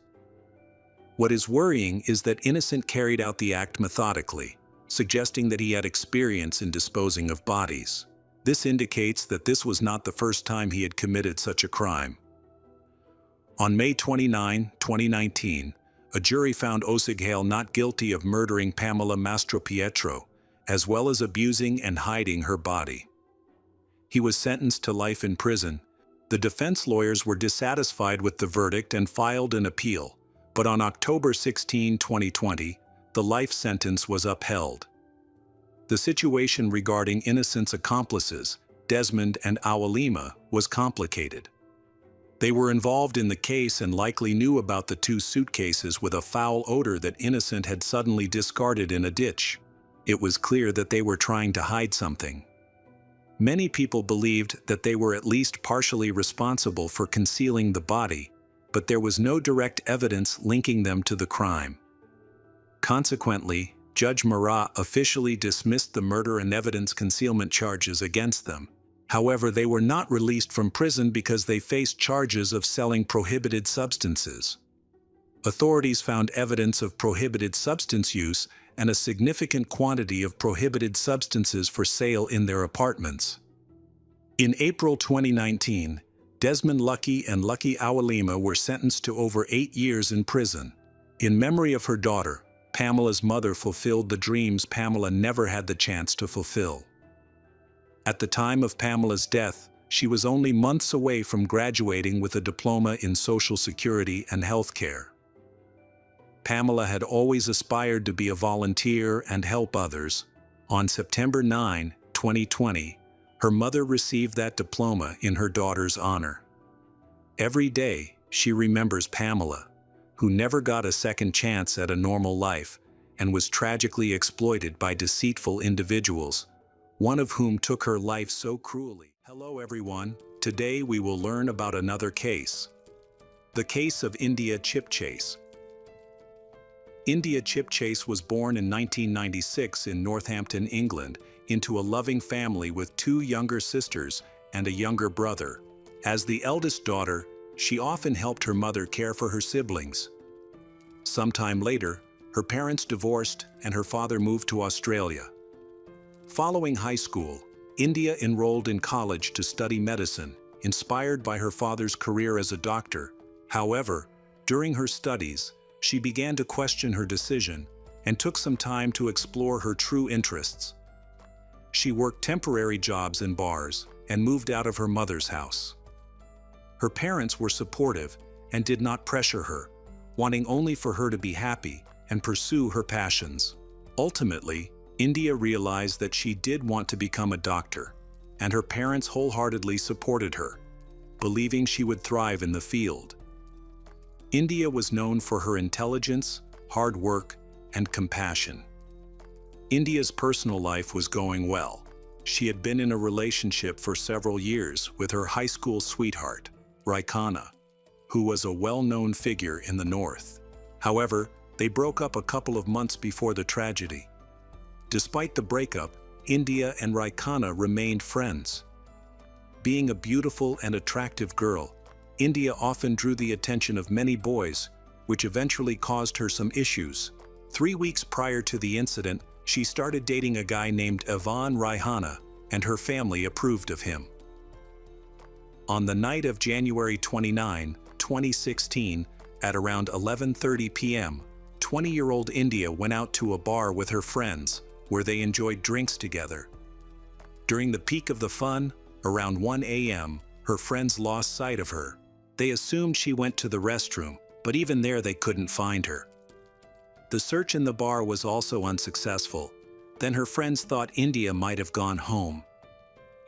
What is worrying is that Innocent carried out the act methodically, suggesting that he had experience in disposing of bodies. This indicates that this was not the first time he had committed such a crime. On May 29, 2019, a jury found Oseghale not guilty of murdering Pamela Mastropietro, as well as abusing and hiding her body. He was sentenced to life in prison. The defense lawyers were dissatisfied with the verdict and filed an appeal, but on October 16, 2020, the life sentence was upheld. The situation regarding Innocent's accomplices, Desmond and Awalima, was complicated. They were involved in the case and likely knew about the two suitcases with a foul odor that Innocent had suddenly discarded in a ditch. It was clear that they were trying to hide something. Many people believed that they were at least partially responsible for concealing the body, but there was no direct evidence linking them to the crime. Consequently, Judge Marat officially dismissed the murder and evidence concealment charges against them. However, they were not released from prison because they faced charges of selling prohibited substances. Authorities found evidence of prohibited substance use and a significant quantity of prohibited substances for sale in their apartments. In April 2019, Desmond Lucky and Lucky Awalima were sentenced to over 8 years in prison. In memory of her daughter, Pamela's mother fulfilled the dreams Pamela never had the chance to fulfill. At the time of Pamela's death, she was only months away from graduating with a diploma in Social Security and healthcare. Pamela had always aspired to be a volunteer and help others. On September 9, 2020, her mother received that diploma in her daughter's honor. Every day, she remembers Pamela, who never got a second chance at a normal life and was tragically exploited by deceitful individuals, one of whom took her life so cruelly. Hello everyone, today we will learn about another case. The case of India Chipchase. India Chipchase was born in 1996 in Northampton, England, into a loving family with 2 younger sisters and a younger brother. As the eldest daughter, she often helped her mother care for her siblings. Sometime later, her parents divorced and her father moved to Australia. Following high school, India enrolled in college to study medicine, inspired by her father's career as a doctor. However, during her studies, she began to question her decision and took some time to explore her true interests. She worked temporary jobs in bars and moved out of her mother's house. Her parents were supportive and did not pressure her, wanting only for her to be happy and pursue her passions. Ultimately, India realized that she did want to become a doctor, and her parents wholeheartedly supported her, believing she would thrive in the field. India was known for her intelligence, hard work, and compassion. India's personal life was going well. She had been in a relationship for several years with her high school sweetheart, Raikana, who was a well-known figure in the north. However, they broke up a couple of months before the tragedy. Despite the breakup, India and Raikana remained friends. Being a beautiful and attractive girl, India often drew the attention of many boys, which eventually caused her some issues. 3 weeks prior to the incident, she started dating a guy named Ivan Raihana, and her family approved of him. On the night of January 29, 2016, at around 11:30 p.m., 20-year-old India went out to a bar with her friends, where they enjoyed drinks together. During the peak of the fun, around 1 a.m., her friends lost sight of her. They assumed she went to the restroom, but even there they couldn't find her. The search in the bar was also unsuccessful. Then her friends thought India might have gone home.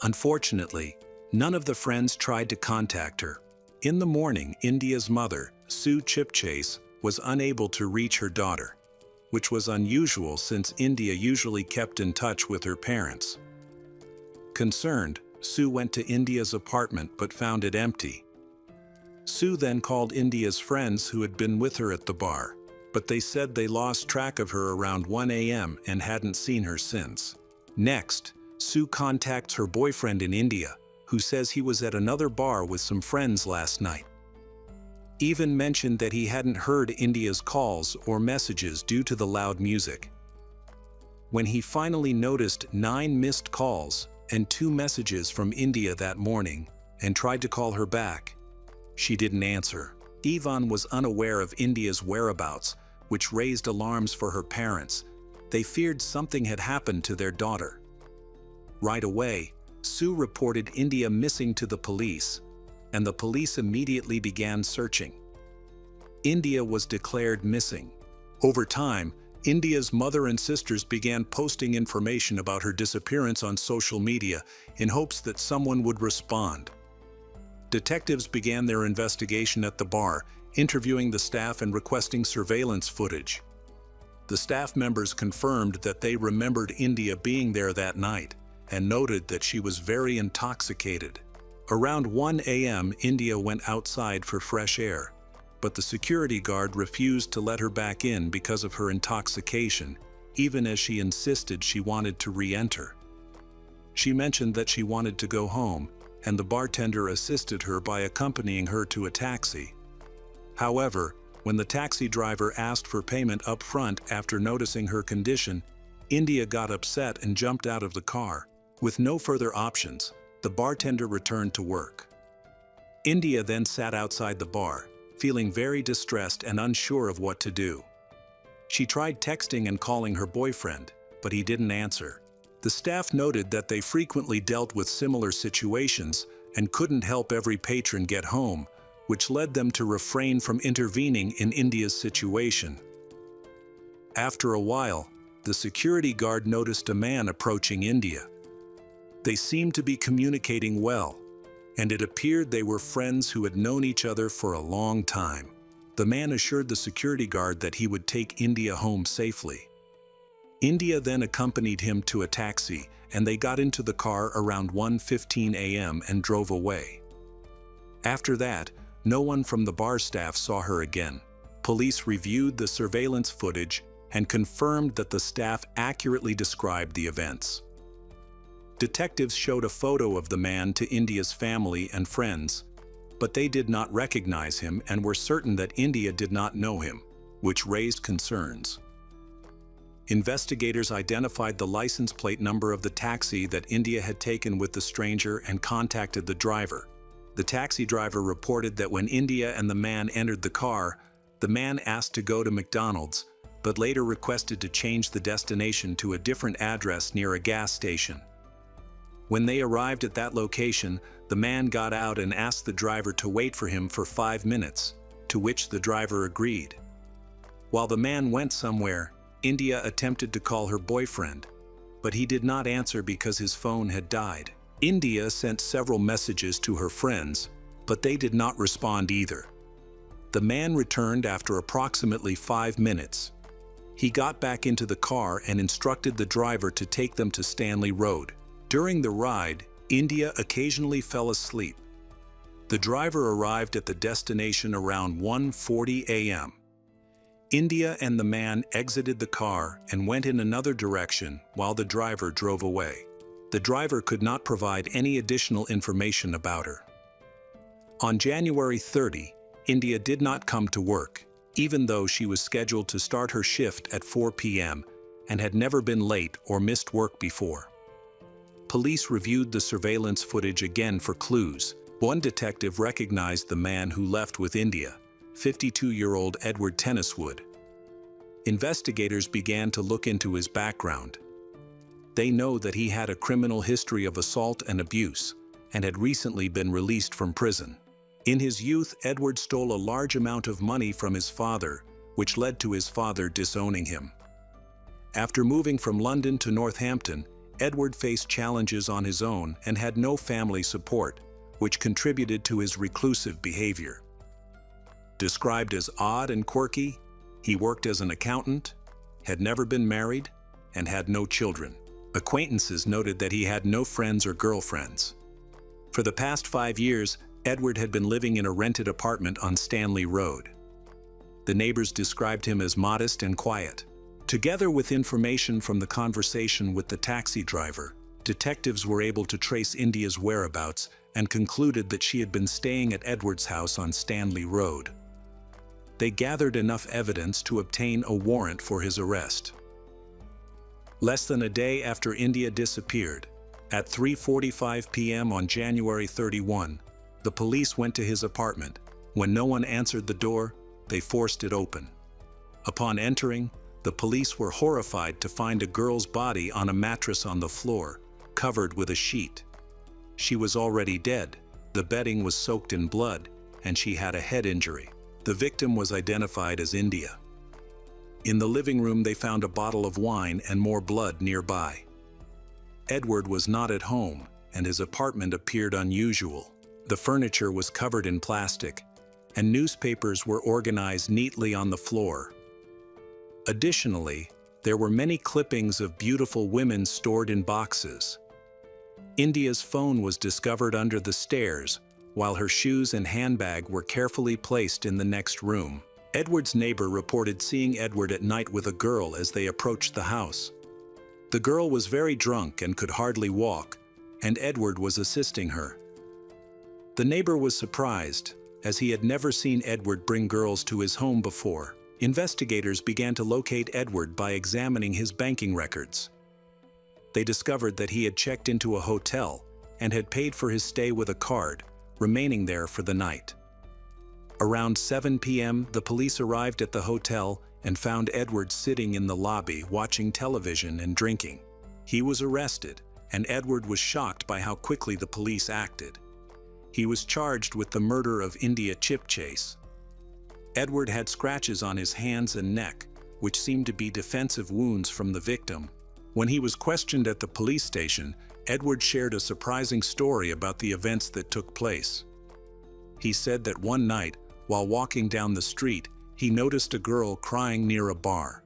Unfortunately, none of the friends tried to contact her. In the morning, India's mother, Sue Chipchase, was unable to reach her daughter, which was unusual since India usually kept in touch with her parents. Concerned, Sue went to India's apartment but found it empty. Sue then called India's friends who had been with her at the bar, but they said they lost track of her around 1 a.m. and hadn't seen her since. Next, Sue contacts her boyfriend in India, who says he was at another bar with some friends last night. Even mentioned that he hadn't heard India's calls or messages due to the loud music. When he finally noticed 9 missed calls and 2 messages from India that morning and tried to call her back, she didn't answer. Ivan was unaware of India's whereabouts, which raised alarms for her parents. They feared something had happened to their daughter. Right away, Sue reported India missing to the police, and the police immediately began searching. India was declared missing. Over time, India's mother and sisters began posting information about her disappearance on social media in hopes that someone would respond. Detectives began their investigation at the bar, interviewing the staff and requesting surveillance footage. The staff members confirmed that they remembered India being there that night and noted that she was very intoxicated. Around 1 a.m., India went outside for fresh air, but the security guard refused to let her back in because of her intoxication, even as she insisted she wanted to re-enter. She mentioned that she wanted to go home, and the bartender assisted her by accompanying her to a taxi. However, when the taxi driver asked for payment up front after noticing her condition, India got upset and jumped out of the car. With no further options, the bartender returned to work. India then sat outside the bar, feeling very distressed and unsure of what to do. She tried texting and calling her boyfriend, but he didn't answer. The staff noted that they frequently dealt with similar situations and couldn't help every patron get home, which led them to refrain from intervening in India's situation. After a while, the security guard noticed a man approaching India. They seemed to be communicating well, and it appeared they were friends who had known each other for a long time. The man assured the security guard that he would take India home safely. India then accompanied him to a taxi, and they got into the car around 1:15 a.m. and drove away. After that, no one from the bar staff saw her again. Police reviewed the surveillance footage and confirmed that the staff accurately described the events. Detectives showed a photo of the man to India's family and friends, but they did not recognize him and were certain that India did not know him, which raised concerns. Investigators identified the license plate number of the taxi that India had taken with the stranger and contacted the driver. The taxi driver reported that when India and the man entered the car, the man asked to go to McDonald's, but later requested to change the destination to a different address near a gas station. When they arrived at that location, the man got out and asked the driver to wait for him for 5 minutes, to which the driver agreed. While the man went somewhere, India attempted to call her boyfriend, but he did not answer because his phone had died. India sent several messages to her friends, but they did not respond either. The man returned after approximately 5 minutes. He got back into the car and instructed the driver to take them to Stanley Road. During the ride, India occasionally fell asleep. The driver arrived at the destination around 1:40 a.m. India and the man exited the car and went in another direction while the driver drove away. The driver could not provide any additional information about her. On January 30, India did not come to work, even though she was scheduled to start her shift at 4 p.m. and had never been late or missed work before. Police reviewed the surveillance footage again for clues. One detective recognized the man who left with India, 52-year-old Edward Tenniswood. Investigators began to look into his background. They know that he had a criminal history of assault and abuse, and had recently been released from prison. In his youth, Edward stole a large amount of money from his father, which led to his father disowning him. After moving from London to Northampton, Edward faced challenges on his own and had no family support, which contributed to his reclusive behavior. Described as odd and quirky, he worked as an accountant, had never been married, and had no children. Acquaintances noted that he had no friends or girlfriends. For the past 5 years, Edward had been living in a rented apartment on Stanley Road. The neighbors described him as modest and quiet. Together with information from the conversation with the taxi driver, detectives were able to trace India's whereabouts and concluded that she had been staying at Edward's house on Stanley Road. They gathered enough evidence to obtain a warrant for his arrest. Less than a day after India disappeared, at 3:45 p.m. on January 31, the police went to his apartment. When no one answered the door, they forced it open. Upon entering, the police were horrified to find a girl's body on a mattress on the floor, covered with a sheet. She was already dead, the bedding was soaked in blood, and she had a head injury. The victim was identified as India. In the living room they found a bottle of wine and more blood nearby. Edward was not at home, and his apartment appeared unusual. The furniture was covered in plastic, and newspapers were organized neatly on the floor. Additionally, there were many clippings of beautiful women stored in boxes. India's phone was discovered under the stairs, while her shoes and handbag were carefully placed in the next room. Edward's neighbor reported seeing Edward at night with a girl as they approached the house. The girl was very drunk and could hardly walk, and Edward was assisting her. The neighbor was surprised, as he had never seen Edward bring girls to his home before. Investigators began to locate Edward by examining his banking records. They discovered that he had checked into a hotel and had paid for his stay with a card, remaining there for the night. Around 7 p.m., the police arrived at the hotel and found Edward sitting in the lobby watching television and drinking. He was arrested, and Edward was shocked by how quickly the police acted. He was charged with the murder of India Chipchase. Edward had scratches on his hands and neck, which seemed to be defensive wounds from the victim. When he was questioned at the police station, Edward shared a surprising story about the events that took place. He said that one night, while walking down the street, he noticed a girl crying near a bar.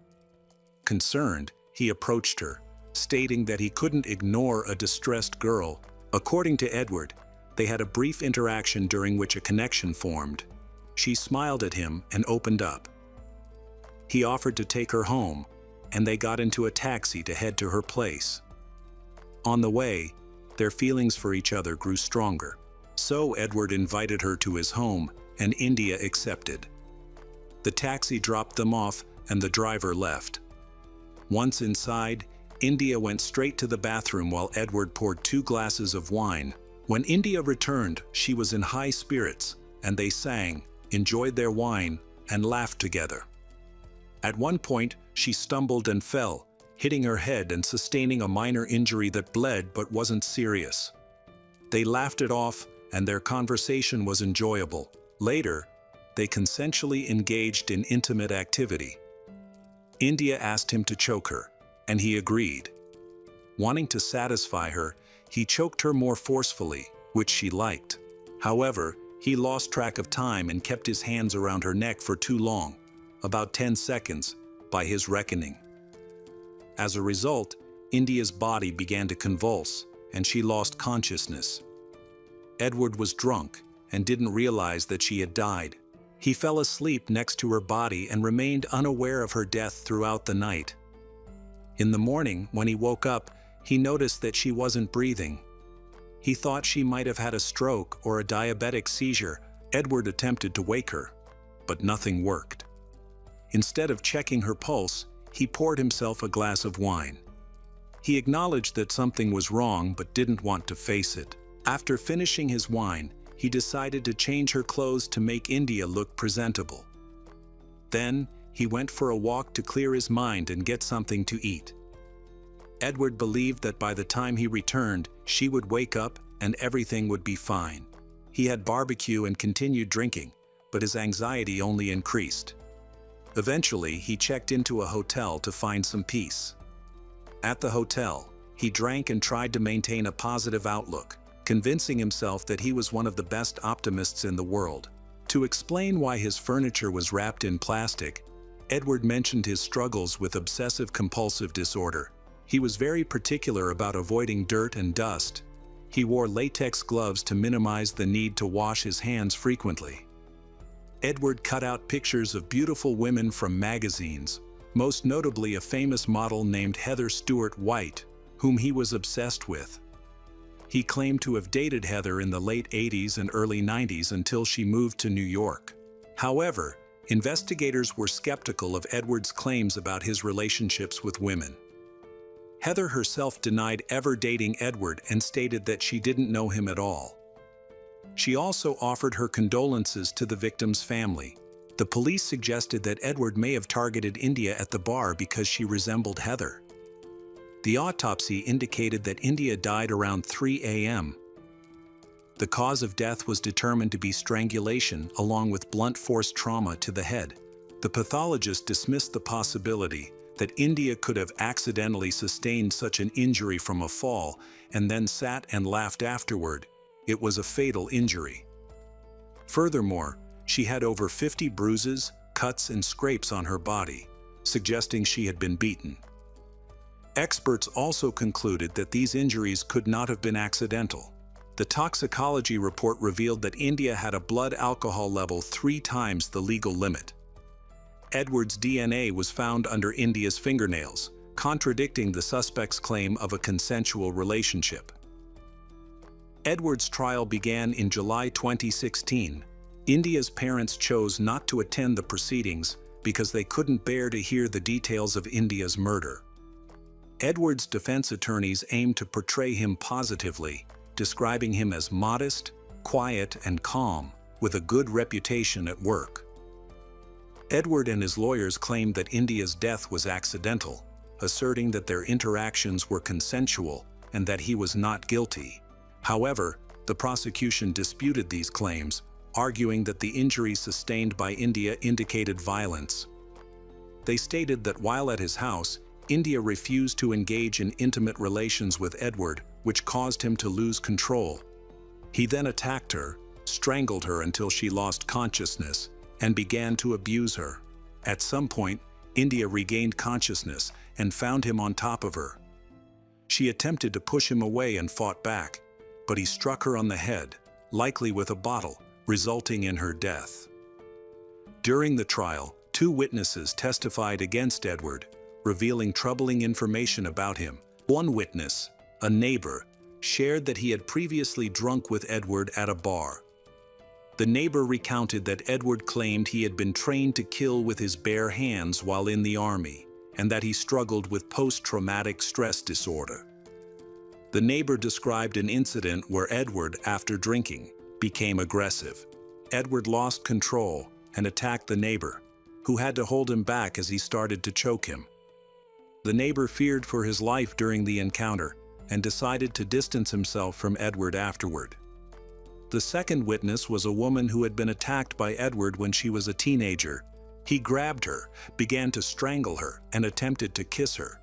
Concerned, he approached her, stating that he couldn't ignore a distressed girl. According to Edward, they had a brief interaction during which a connection formed. She smiled at him and opened up. He offered to take her home, and they got into a taxi to head to her place. On the way, their feelings for each other grew stronger. So Edward invited her to his home, and India accepted. The taxi dropped them off, and the driver left. Once inside, India went straight to the bathroom while Edward poured 2 glasses of wine. When India returned, she was in high spirits, and they sang, enjoyed their wine, and laughed together. At one point, she stumbled and fell, hitting her head and sustaining a minor injury that bled but wasn't serious. They laughed it off, and their conversation was enjoyable. Later, they consensually engaged in intimate activity. India asked him to choke her, and he agreed. Wanting to satisfy her, he choked her more forcefully, which she liked. However, he lost track of time and kept his hands around her neck for too long, about 10 seconds, by his reckoning. As a result, India's body began to convulse, and she lost consciousness. Edward was drunk and didn't realize that she had died. He fell asleep next to her body and remained unaware of her death throughout the night. In the morning, when he woke up, he noticed that she wasn't breathing. He thought she might have had a stroke or a diabetic seizure. Edward attempted to wake her, but nothing worked. Instead of checking her pulse, he poured himself a glass of wine. He acknowledged that something was wrong but didn't want to face it. After finishing his wine, he decided to change her clothes to make India look presentable. Then, he went for a walk to clear his mind and get something to eat. Edward believed that by the time he returned, she would wake up and everything would be fine. He had barbecue and continued drinking, but his anxiety only increased. Eventually, he checked into a hotel to find some peace. At the hotel, he drank and tried to maintain a positive outlook, convincing himself that he was one of the best optimists in the world. To explain why his furniture was wrapped in plastic, Edward mentioned his struggles with obsessive-compulsive disorder. He was very particular about avoiding dirt and dust. He wore latex gloves to minimize the need to wash his hands frequently. Edward cut out pictures of beautiful women from magazines, most notably a famous model named Heather Stewart White, whom he was obsessed with. He claimed to have dated Heather in the late 80s and early 90s until she moved to New York. However, investigators were skeptical of Edward's claims about his relationships with women. Heather herself denied ever dating Edward and stated that she didn't know him at all. She also offered her condolences to the victim's family. The police suggested that Edward may have targeted India at the bar because she resembled Heather. The autopsy indicated that India died around 3 a.m. The cause of death was determined to be strangulation along with blunt force trauma to the head. The pathologist dismissed the possibility that India could have accidentally sustained such an injury from a fall and then sat and laughed afterward. It was a fatal injury. Furthermore, she had over 50 bruises, cuts, and scrapes on her body, suggesting she had been beaten. Experts also concluded that these injuries could not have been accidental. The toxicology report revealed that India had a blood alcohol level 3 times the legal limit. Edward's DNA was found under India's fingernails, contradicting the suspect's claim of a consensual relationship. Edward's trial began in July 2016. India's parents chose not to attend the proceedings because they couldn't bear to hear the details of India's murder. Edward's defense attorneys aimed to portray him positively, describing him as modest, quiet, and calm, with a good reputation at work. Edward and his lawyers claimed that India's death was accidental, asserting that their interactions were consensual and that he was not guilty. However, the prosecution disputed these claims, arguing that the injuries sustained by India indicated violence. They stated that while at his house, India refused to engage in intimate relations with Edward, which caused him to lose control. He then attacked her, strangled her until she lost consciousness, and began to abuse her. At some point, India regained consciousness and found him on top of her. She attempted to push him away and fought back, but he struck her on the head, likely with a bottle, resulting in her death. During the trial, 2 witnesses testified against Edward, revealing troubling information about him. One witness, a neighbor, shared that he had previously drunk with Edward at a bar. The neighbor recounted that Edward claimed he had been trained to kill with his bare hands while in the army, and that he struggled with post-traumatic stress disorder. The neighbor described an incident where Edward, after drinking, became aggressive. Edward lost control and attacked the neighbor, who had to hold him back as he started to choke him. The neighbor feared for his life during the encounter and decided to distance himself from Edward afterward. The second witness was a woman who had been attacked by Edward when she was a teenager. He grabbed her, began to strangle her, and attempted to kiss her.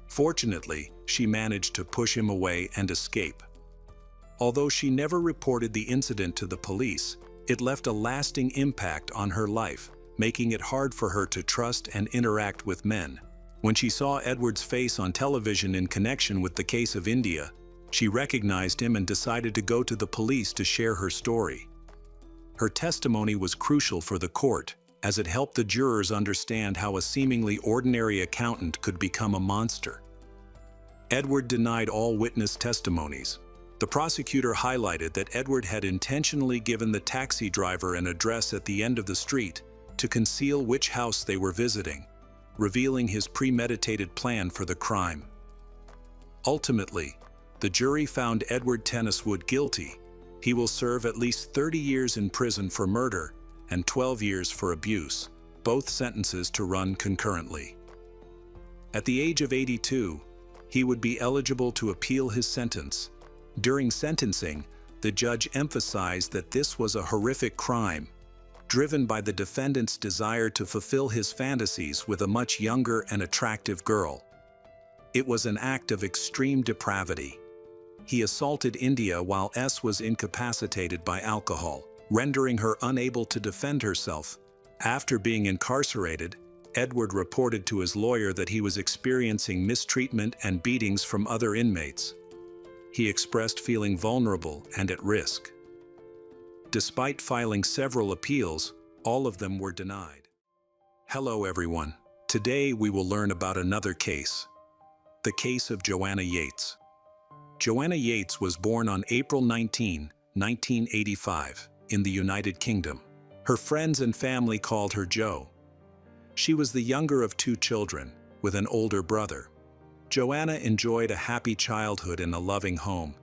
Fortunately, she managed to push him away and escape. Although she never reported the incident to the police, it left a lasting impact on her life, making it hard for her to trust and interact with men. When she saw Edward's face on television in connection with the case of India, she recognized him and decided to go to the police to share her story. Her testimony was crucial for the court, as it helped the jurors understand how a seemingly ordinary accountant could become a monster. Edward denied all witness testimonies. The prosecutor highlighted that Edward had intentionally given the taxi driver an address at the end of the street to conceal which house they were visiting, revealing his premeditated plan for the crime. Ultimately, the jury found Edward Tenniswood guilty. He will serve at least 30 years in prison for murder and 12 years for abuse, both sentences to run concurrently. At the age of 82, he would be eligible to appeal his sentence. During sentencing, the judge emphasized that this was a horrific crime, driven by the defendant's desire to fulfill his fantasies with a much younger and attractive girl. It was an act of extreme depravity. He assaulted India while S was incapacitated by alcohol, rendering her unable to defend herself. After being incarcerated, Edward reported to his lawyer that he was experiencing mistreatment and beatings from other inmates. He expressed feeling vulnerable and at risk. Despite filing several appeals, all of them were denied. Hello everyone. Today we will learn about another case. The case of Joanna Yates. Joanna Yates was born on April 19, 1985, in the United Kingdom. Her friends and family called her Jo. She was the younger of two children, with an older brother. Joanna enjoyed a happy childhood in a loving home,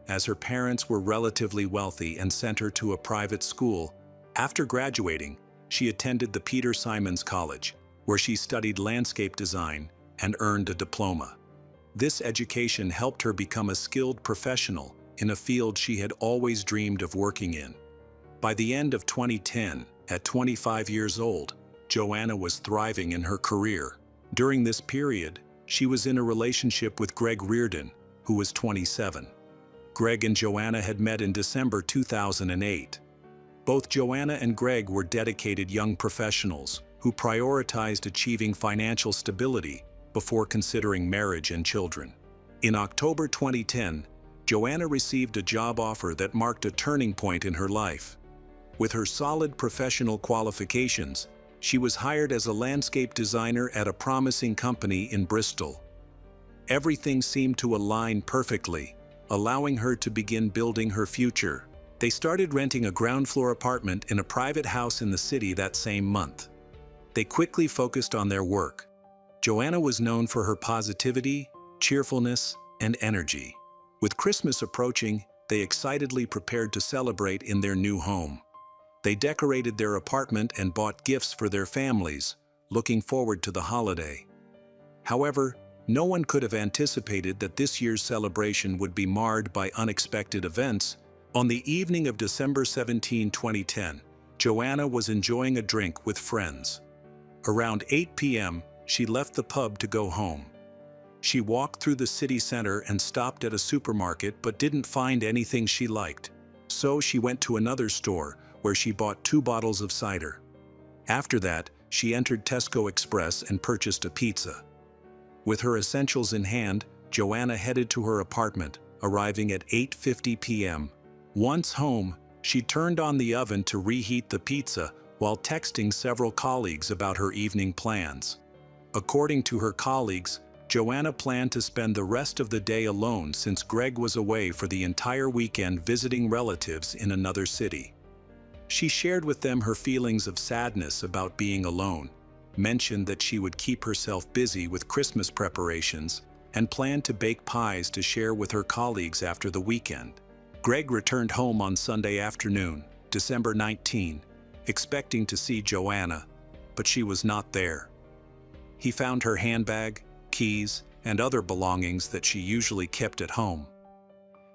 as her parents were relatively wealthy and sent her to a private school. After graduating, she attended the Peter Simons College, where she studied landscape design and earned a diploma. This education helped her become a skilled professional in a field she had always dreamed of working in. By the end of 2010, at 25 years old, Joanna was thriving in her career. During this period, she was in a relationship with Greg Reardon, who was 27. Greg and Joanna had met in December 2008. Both Joanna and Greg were dedicated young professionals who prioritized achieving financial stability before considering marriage and children. In October 2010, Joanna received a job offer that marked a turning point in her life. With her solid professional qualifications, she was hired as a landscape designer at a promising company in Bristol. Everything seemed to align perfectly, allowing her to begin building her future. They started renting a ground-floor apartment in a private house in the city that same month. They quickly focused on their work. Joanna was known for her positivity, cheerfulness, and energy. With Christmas approaching, they excitedly prepared to celebrate in their new home. They decorated their apartment and bought gifts for their families, looking forward to the holiday. However, no one could have anticipated that this year's celebration would be marred by unexpected events. On the evening of December 17, 2010, Joanna was enjoying a drink with friends. Around 8 p.m., she left the pub to go home. She walked through the city center and stopped at a supermarket but didn't find anything she liked. So she went to another store, where she bought 2 bottles of cider. After that, she entered Tesco Express and purchased a pizza. With her essentials in hand, Joanna headed to her apartment, arriving at 8:50 p.m. Once home, she turned on the oven to reheat the pizza while texting several colleagues about her evening plans. According to her colleagues, Joanna planned to spend the rest of the day alone since Greg was away for the entire weekend visiting relatives in another city. She shared with them her feelings of sadness about being alone, mentioned that she would keep herself busy with Christmas preparations and planned to bake pies to share with her colleagues after the weekend. Greg returned home on Sunday afternoon, December 19, expecting to see Joanna, but she was not there. He found her handbag, keys, and other belongings that she usually kept at home.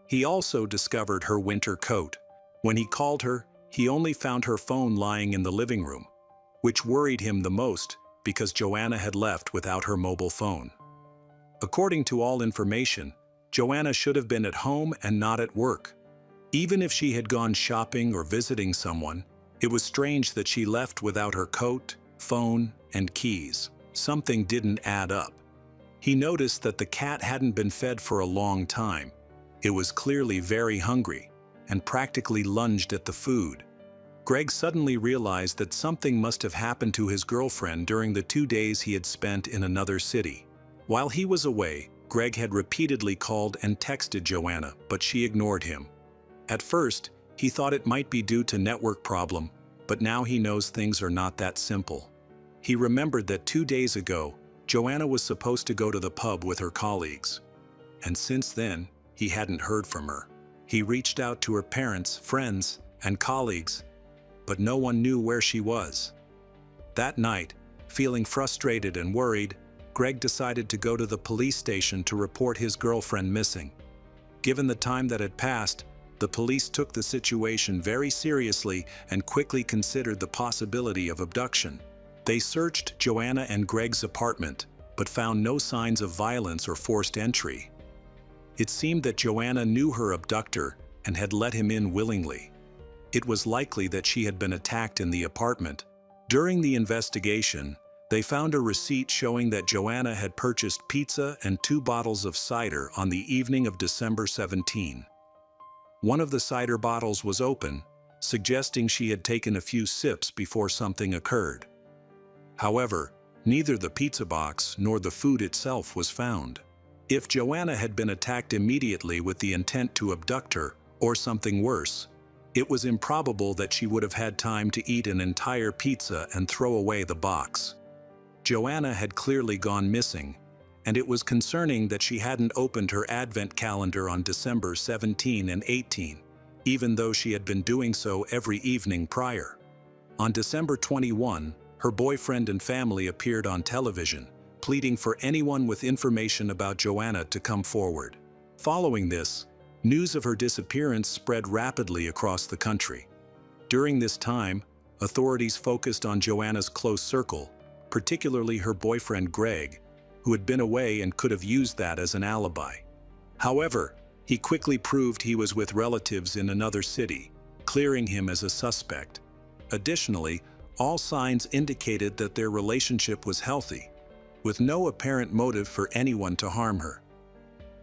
He also discovered her winter coat. When he called her, he only found her phone lying in the living room, which worried him the most because Joanna had left without her mobile phone. According to all information, Joanna should have been at home and not at work. Even if she had gone shopping or visiting someone, it was strange that she left without her coat, phone, and keys. Something didn't add up. He noticed that the cat hadn't been fed for a long time. It was clearly very hungry and practically lunged at the food. Greg suddenly realized that something must have happened to his girlfriend during the 2 days he had spent in another city. While he was away, Greg had repeatedly called and texted Joanna, but she ignored him. At first, he thought it might be due to network problem, but now he knows things are not that simple. He remembered that 2 days ago, Joanna was supposed to go to the pub with her colleagues. And since then, he hadn't heard from her. He reached out to her parents, friends, and colleagues, but no one knew where she was. That night, feeling frustrated and worried, Greg decided to go to the police station to report his girlfriend missing. Given the time that had passed, the police took the situation very seriously and quickly considered the possibility of abduction. They searched Joanna and Greg's apartment, but found no signs of violence or forced entry. It seemed that Joanna knew her abductor and had let him in willingly. It was likely that she had been attacked in the apartment. During the investigation, they found a receipt showing that Joanna had purchased pizza and 2 bottles of cider on the evening of December 17. One of the cider bottles was open, suggesting she had taken a few sips before something occurred. However, neither the pizza box nor the food itself was found. If Joanna had been attacked immediately with the intent to abduct her, or something worse, it was improbable that she would have had time to eat an entire pizza and throw away the box. Joanna had clearly gone missing, and it was concerning that she hadn't opened her advent calendar on December 17 and 18, even though she had been doing so every evening prior. On December 21, her boyfriend and family appeared on television, pleading for anyone with information about Joanna to come forward. Following this, news of her disappearance spread rapidly across the country. During this time, authorities focused on Joanna's close circle, particularly her boyfriend Greg, who had been away and could have used that as an alibi. However, he quickly proved he was with relatives in another city, clearing him as a suspect. Additionally, all signs indicated that their relationship was healthy, with no apparent motive for anyone to harm her.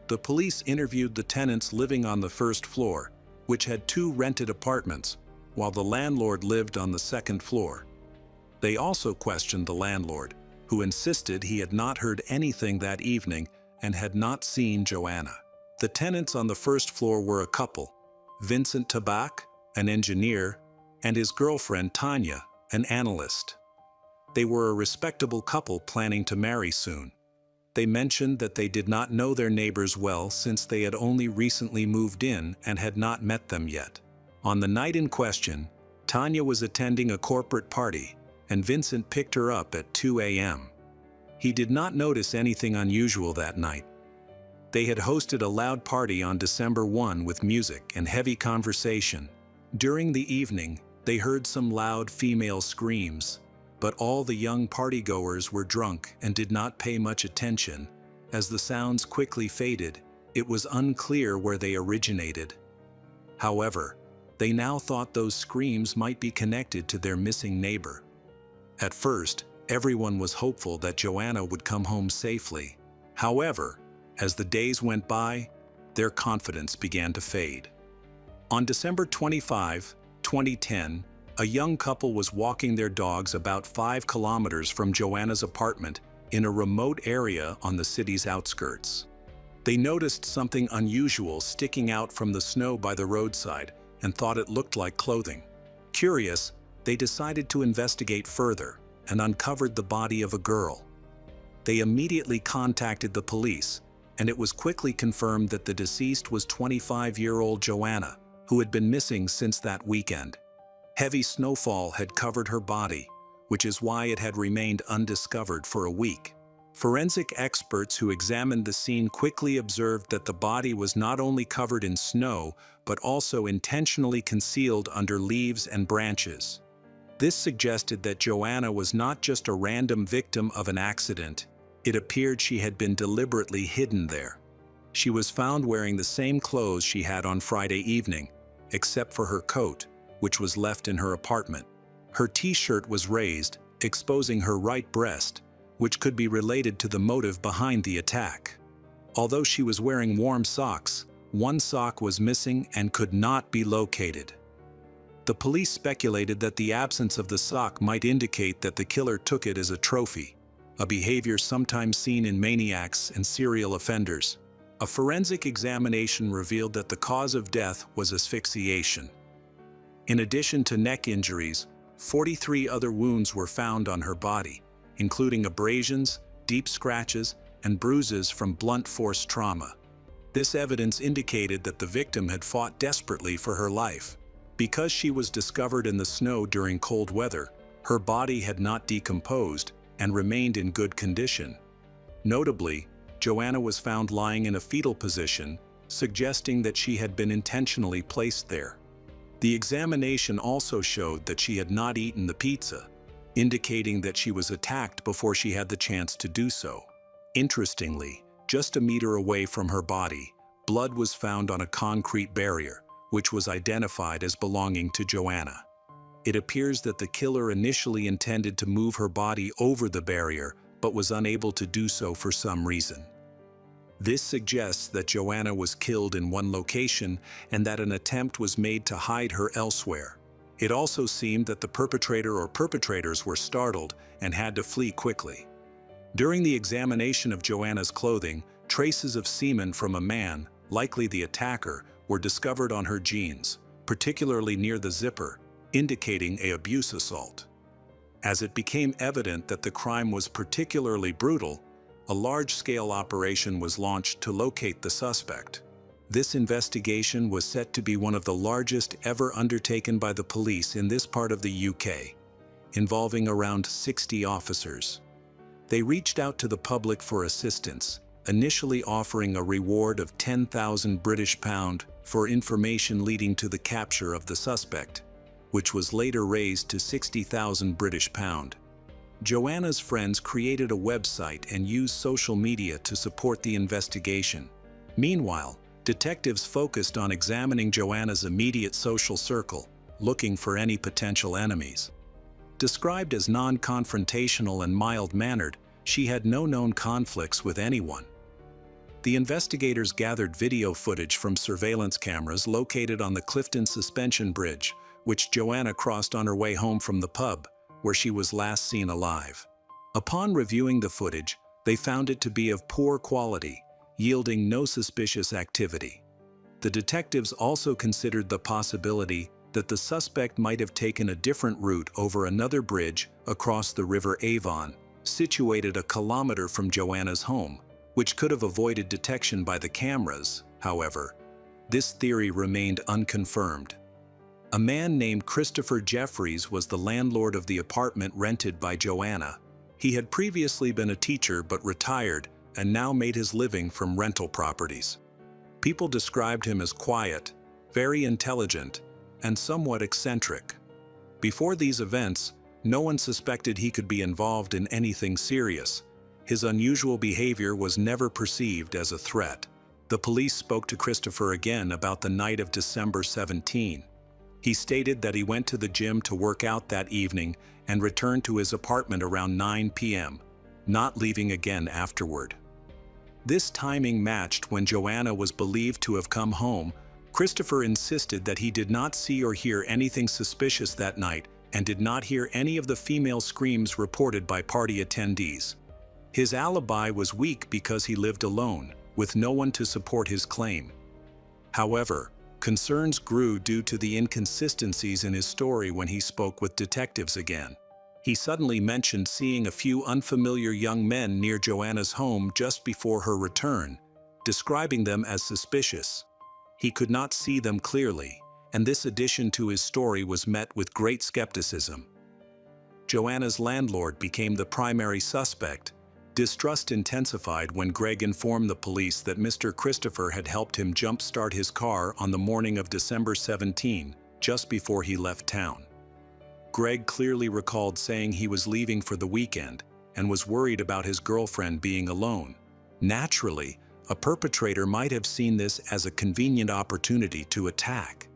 The police interviewed the tenants living on the first floor, which had 2 rented apartments, while the landlord lived on the second floor. They also questioned the landlord, who insisted he had not heard anything that evening and had not seen Joanna. The tenants on the first floor were a couple, Vincent Tabak, an engineer, and his girlfriend Tanya, an analyst. They were a respectable couple planning to marry soon. They mentioned that they did not know their neighbors well since they had only recently moved in and had not met them yet. On the night in question, Tanya was attending a corporate party, and Vincent picked her up at 2 a.m. He did not notice anything unusual that night. They had hosted a loud party on December 1 with music and heavy conversation. During the evening, they heard some loud female screams, but all the young partygoers were drunk and did not pay much attention. As the sounds quickly faded, it was unclear where they originated. However, they now thought those screams might be connected to their missing neighbor. At first, everyone was hopeful that Joanna would come home safely. However, as the days went by, their confidence began to fade. On December 25, 2010, a young couple was walking their dogs about 5 kilometers from Joanna's apartment in a remote area on the city's outskirts. They noticed something unusual sticking out from the snow by the roadside and thought it looked like clothing. Curious, they decided to investigate further. and uncovered the body of a girl. They immediately contacted the police, and it was quickly confirmed that the deceased was 25-year-old Joanna, who had been missing since that weekend. Heavy snowfall had covered her body, which is why it had remained undiscovered for a week. Forensic experts who examined the scene quickly observed that the body was not only covered in snow, but also intentionally concealed under leaves and branches. This suggested that Joanna was not just a random victim of an accident. It appeared she had been deliberately hidden there. She was found wearing the same clothes she had on Friday evening, except for her coat, which was left in her apartment. Her t-shirt was raised, exposing her right breast, which could be related to the motive behind the attack. Although she was wearing warm socks, one sock was missing and could not be located. The police speculated that the absence of the sock might indicate that the killer took it as a trophy, a behavior sometimes seen in maniacs and serial offenders. A forensic examination revealed that the cause of death was asphyxiation. In addition to neck injuries, 43 other wounds were found on her body, including abrasions, deep scratches, and bruises from blunt force trauma. This evidence indicated that the victim had fought desperately for her life. Because she was discovered in the snow during cold weather, her body had not decomposed and remained in good condition. Notably, Joanna was found lying in a fetal position, suggesting that she had been intentionally placed there. The examination also showed that she had not eaten the pizza, indicating that she was attacked before she had the chance to do so. Interestingly, just a meter away from her body, blood was found on a concrete barrier, which was identified as belonging to Joanna. It appears that the killer initially intended to move her body over the barrier, but was unable to do so for some reason. This suggests that Joanna was killed in one location and that an attempt was made to hide her elsewhere. It also seemed that the perpetrator or perpetrators were startled and had to flee quickly. During the examination of Joanna's clothing, traces of semen from a man, likely the attacker, were discovered on her jeans, particularly near the zipper, indicating an abuse assault. As it became evident that the crime was particularly brutal, a large-scale operation was launched to locate the suspect. This investigation was set to be one of the largest ever undertaken by the police in this part of the UK, involving around 60 officers. They reached out to the public for assistance, initially offering a reward of £10,000 for information leading to the capture of the suspect, which was later raised to £60,000. Joanna's friends created a website and used social media to support the investigation. Meanwhile, detectives focused on examining Joanna's immediate social circle, looking for any potential enemies. Described as non-confrontational and mild-mannered, she had no known conflicts with anyone. The investigators gathered video footage from surveillance cameras located on the Clifton Suspension Bridge, which Joanna crossed on her way home from the pub, where she was last seen alive. Upon reviewing the footage, they found it to be of poor quality, yielding no suspicious activity. The detectives also considered the possibility that the suspect might have taken a different route over another bridge across the River Avon, situated a kilometer from Joanna's home, which could have avoided detection by the cameras. However, this theory remained unconfirmed. A man named Christopher Jeffries was the landlord of the apartment rented by Joanna. He had previously been a teacher but retired and now made his living from rental properties. People described him as quiet, very intelligent, and somewhat eccentric. Before these events, no one suspected he could be involved in anything serious. His unusual behavior was never perceived as a threat. The police spoke to Christopher again about the night of December 17. He stated that he went to the gym to work out that evening and returned to his apartment around 9 p.m., not leaving again afterward. This timing matched when Joanna was believed to have come home. Christopher insisted that he did not see or hear anything suspicious that night and did not hear any of the female screams reported by party attendees. His alibi was weak because he lived alone, with no one to support his claim. However, concerns grew due to the inconsistencies in his story when he spoke with detectives again. He suddenly mentioned seeing a few unfamiliar young men near Joanna's home just before her return, describing them as suspicious. He could not see them clearly, and this addition to his story was met with great skepticism. Joanna's landlord became the primary suspect. Distrust intensified when Greg informed the police that Mr. Christopher had helped him jump-start his car on the morning of December 17, just before he left town. Greg clearly recalled saying he was leaving for the weekend and was worried about his girlfriend being alone. Naturally, a perpetrator might have seen this as a convenient opportunity to attack.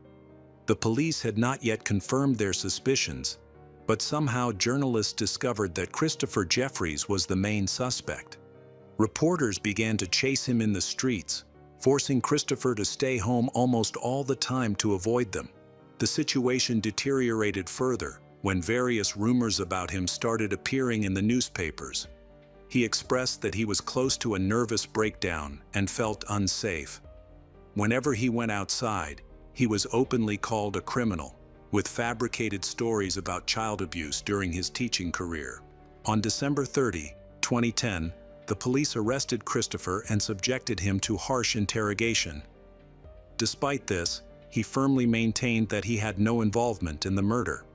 The police had not yet confirmed their suspicions, but somehow journalists discovered that Christopher Jeffries was the main suspect. Reporters began to chase him in the streets, forcing Christopher to stay home almost all the time to avoid them. The situation deteriorated further when various rumors about him started appearing in the newspapers. He expressed that he was close to a nervous breakdown and felt unsafe. Whenever he went outside, he was openly called a criminal, with fabricated stories about child abuse during his teaching career. On December 30, 2010, the police arrested Christopher and subjected him to harsh interrogation. Despite this, he firmly maintained that he had no involvement in the murder.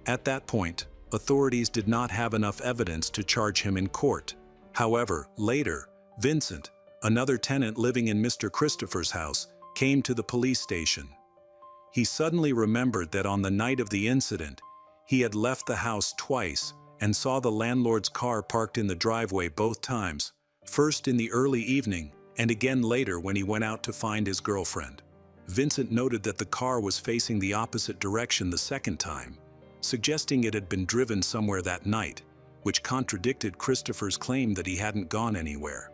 At that point, authorities did not have enough evidence to charge him in court. However, later, Vincent, another tenant living in Mr. Christopher's house, came to the police station. He suddenly remembered that on the night of the incident, he had left the house twice and saw the landlord's car parked in the driveway both times, first in the early evening and again later when he went out to find his girlfriend. Vincent noted that the car was facing the opposite direction the second time, suggesting it had been driven somewhere that night, which contradicted Christopher's claim that he hadn't gone anywhere.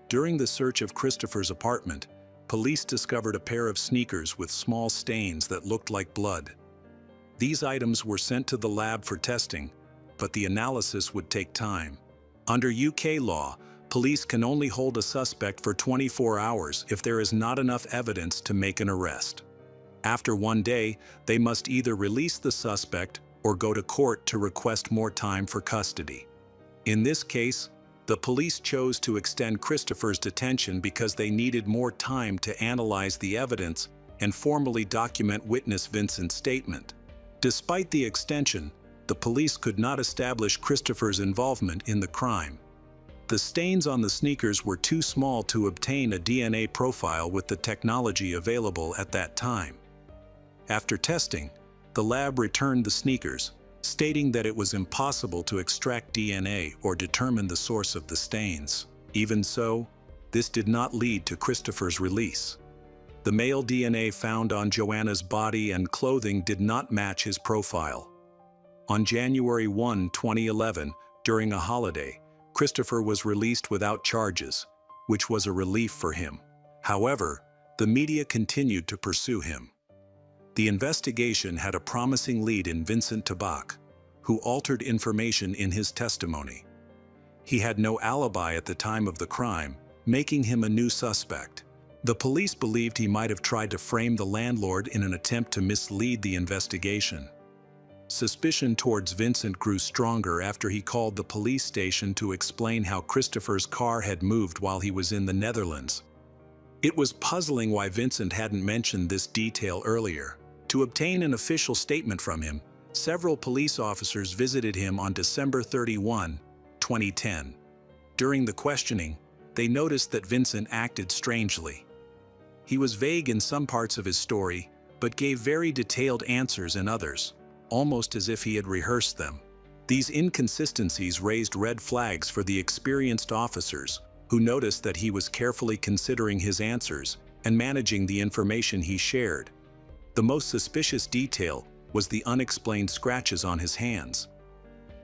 During the search of Christopher's apartment, police discovered a pair of sneakers with small stains that looked like blood. These items were sent to the lab for testing, but the analysis would take time. Under UK law, police can only hold a suspect for 24 hours if there is not enough evidence to make an arrest. After one day, they must either release the suspect or go to court to request more time for custody. In this case, the police chose to extend Christopher's detention because they needed more time to analyze the evidence and formally document witness Vincent's statement. Despite the extension, the police could not establish Christopher's involvement in the crime. The stains on the sneakers were too small to obtain a DNA profile with the technology available at that time. After testing, the lab returned the sneakers, stating that it was impossible to extract DNA or determine the source of the stains. Even so, this did not lead to Christopher's release. The male DNA found on Joanna's body and clothing did not match his profile. On January 1, 2011, during a holiday, Christopher was released without charges, which was a relief for him. However, the media continued to pursue him. The investigation had a promising lead in Vincent Tabak, who altered information in his testimony. He had no alibi at the time of the crime, making him a new suspect. The police believed he might have tried to frame the landlord in an attempt to mislead the investigation. Suspicion towards Vincent grew stronger after he called the police station to explain how Christopher's car had moved while he was in the Netherlands. It was puzzling why Vincent hadn't mentioned this detail earlier. To obtain an official statement from him, several police officers visited him on December 31, 2010. During the questioning, they noticed that Vincent acted strangely. He was vague in some parts of his story, but gave very detailed answers in others, almost as if he had rehearsed them. These inconsistencies raised red flags for the experienced officers, who noticed that he was carefully considering his answers and managing the information he shared. The most suspicious detail was the unexplained scratches on his hands.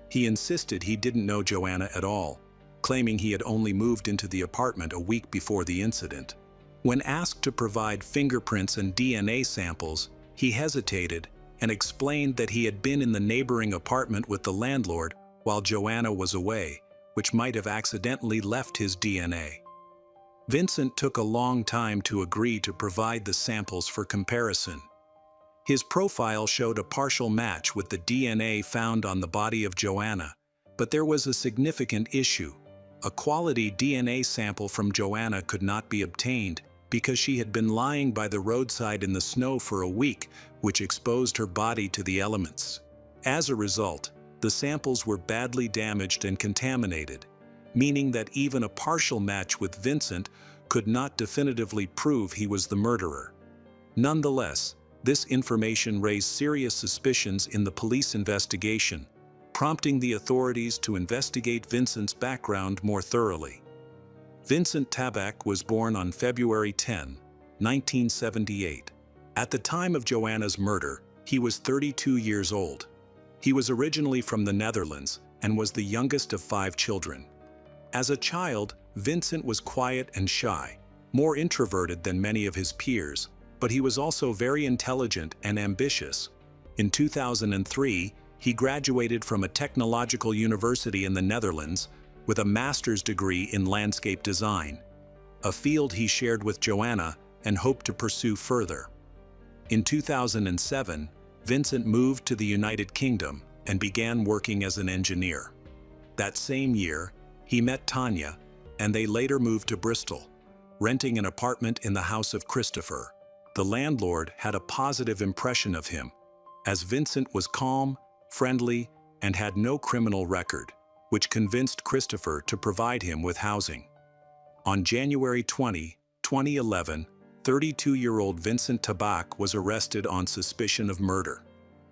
He insisted he didn't know Joanna at all, claiming he had only moved into the apartment a week before the incident. When asked to provide fingerprints and DNA samples, he hesitated and explained that he had been in the neighboring apartment with the landlord while Joanna was away, which might have accidentally left his DNA. Vincent took a long time to agree to provide the samples for comparison. His profile showed a partial match with the DNA found on the body of Joanna, but there was a significant issue. A quality DNA sample from Joanna could not be obtained because she had been lying by the roadside in the snow for a week, which exposed her body to the elements. As a result, the samples were badly damaged and contaminated, meaning that even a partial match with Vincent could not definitively prove he was the murderer. Nonetheless, this information raised serious suspicions in the police investigation, prompting the authorities to investigate Vincent's background more thoroughly. Vincent Tabak was born on February 10, 1978. At the time of Joanna's murder, he was 32 years old. He was originally from the Netherlands and was the youngest of 5 children. As a child, Vincent was quiet and shy, more introverted than many of his peers, but he was also very intelligent and ambitious. In 2003, he graduated from a technological university in the Netherlands with a master's degree in landscape design, a field he shared with Joanna and hoped to pursue further. In 2007, Vincent moved to the United Kingdom and began working as an engineer. That same year, he met Tanya, and they later moved to Bristol, renting an apartment in the house of Christopher. The landlord had a positive impression of him, as Vincent was calm, friendly, and had no criminal record, which convinced Christopher to provide him with housing. On January 20, 2011, 32-year-old Vincent Tabak was arrested on suspicion of murder.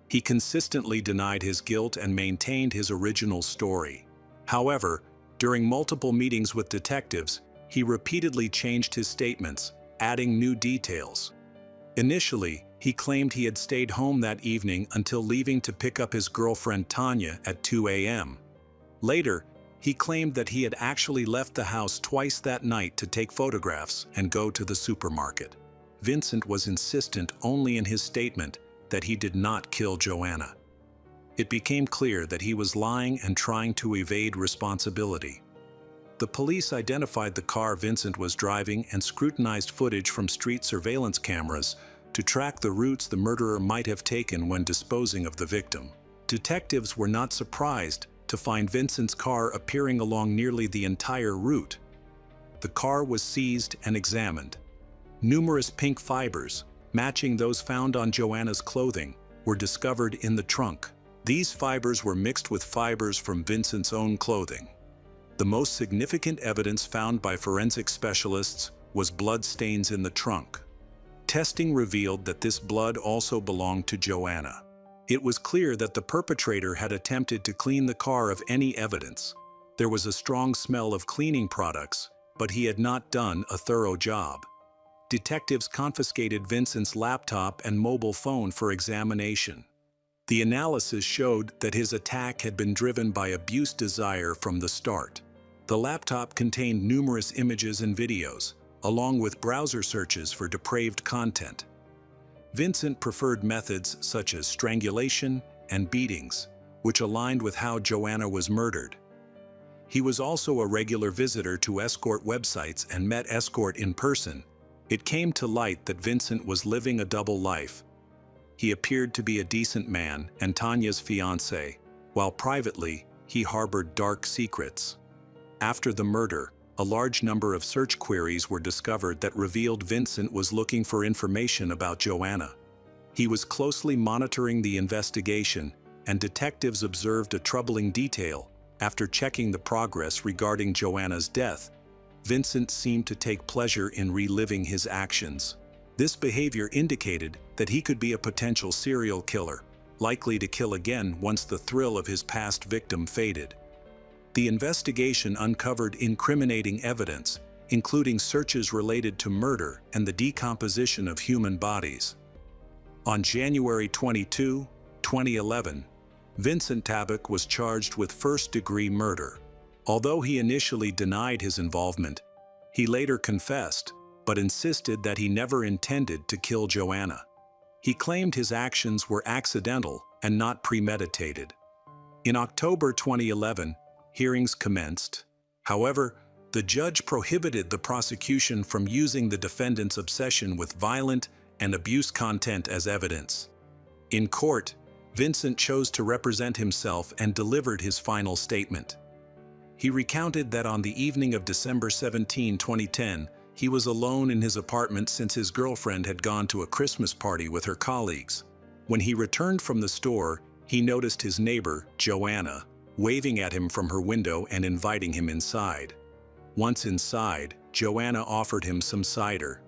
He consistently denied his guilt and maintained his original story. However, during multiple meetings with detectives, he repeatedly changed his statements, adding new details. Initially, he claimed he had stayed home that evening until leaving to pick up his girlfriend Tanya at 2 a.m. Later, he claimed that he had actually left the house twice that night to take photographs and go to the supermarket. Vincent was insistent only in his statement that he did not kill Joanna. It became clear that he was lying and trying to evade responsibility. The police identified the car Vincent was driving and scrutinized footage from street surveillance cameras to track the routes the murderer might have taken when disposing of the victim. Detectives were not surprised to find Vincent's car appearing along nearly the entire route. The car was seized and examined. Numerous pink fibers, matching those found on Joanna's clothing, were discovered in the trunk. These fibers were mixed with fibers from Vincent's own clothing. The most significant evidence found by forensic specialists was blood stains in the trunk. Testing revealed that this blood also belonged to Joanna. It was clear that the perpetrator had attempted to clean the car of any evidence. There was a strong smell of cleaning products, but he had not done a thorough job. Detectives confiscated Vincent's laptop and mobile phone for examination. The analysis showed that his attack had been driven by abuse desire from the start. The laptop contained numerous images and videos, along with browser searches for depraved content. Vincent preferred methods such as strangulation and beatings, which aligned with how Joanna was murdered. He was also a regular visitor to escort websites and met escort in person. It came to light that Vincent was living a double life. He appeared to be a decent man and Tanya's fiancé, while privately, he harbored dark secrets. After the murder, a large number of search queries were discovered that revealed Vincent was looking for information about Joanna. He was closely monitoring the investigation, and detectives observed a troubling detail. After checking the progress regarding Joanna's death, Vincent seemed to take pleasure in reliving his actions. This behavior indicated that he could be a potential serial killer, likely to kill again once the thrill of his past victim faded. The investigation uncovered incriminating evidence, including searches related to murder and the decomposition of human bodies. On January 22, 2011, Vincent Tabak was charged with first-degree murder. Although he initially denied his involvement, he later confessed, but insisted that he never intended to kill Joanna. He claimed his actions were accidental and not premeditated. In October 2011, hearings commenced. However, the judge prohibited the prosecution from using the defendant's obsession with violent and abuse content as evidence. In court, Vincent chose to represent himself and delivered his final statement. He recounted that on the evening of December 17, 2010, he was alone in his apartment since his girlfriend had gone to a Christmas party with her colleagues. When he returned from the store, he noticed his neighbor, Joanna, waving at him from her window and inviting him inside. Once inside, Joanna offered him some cider.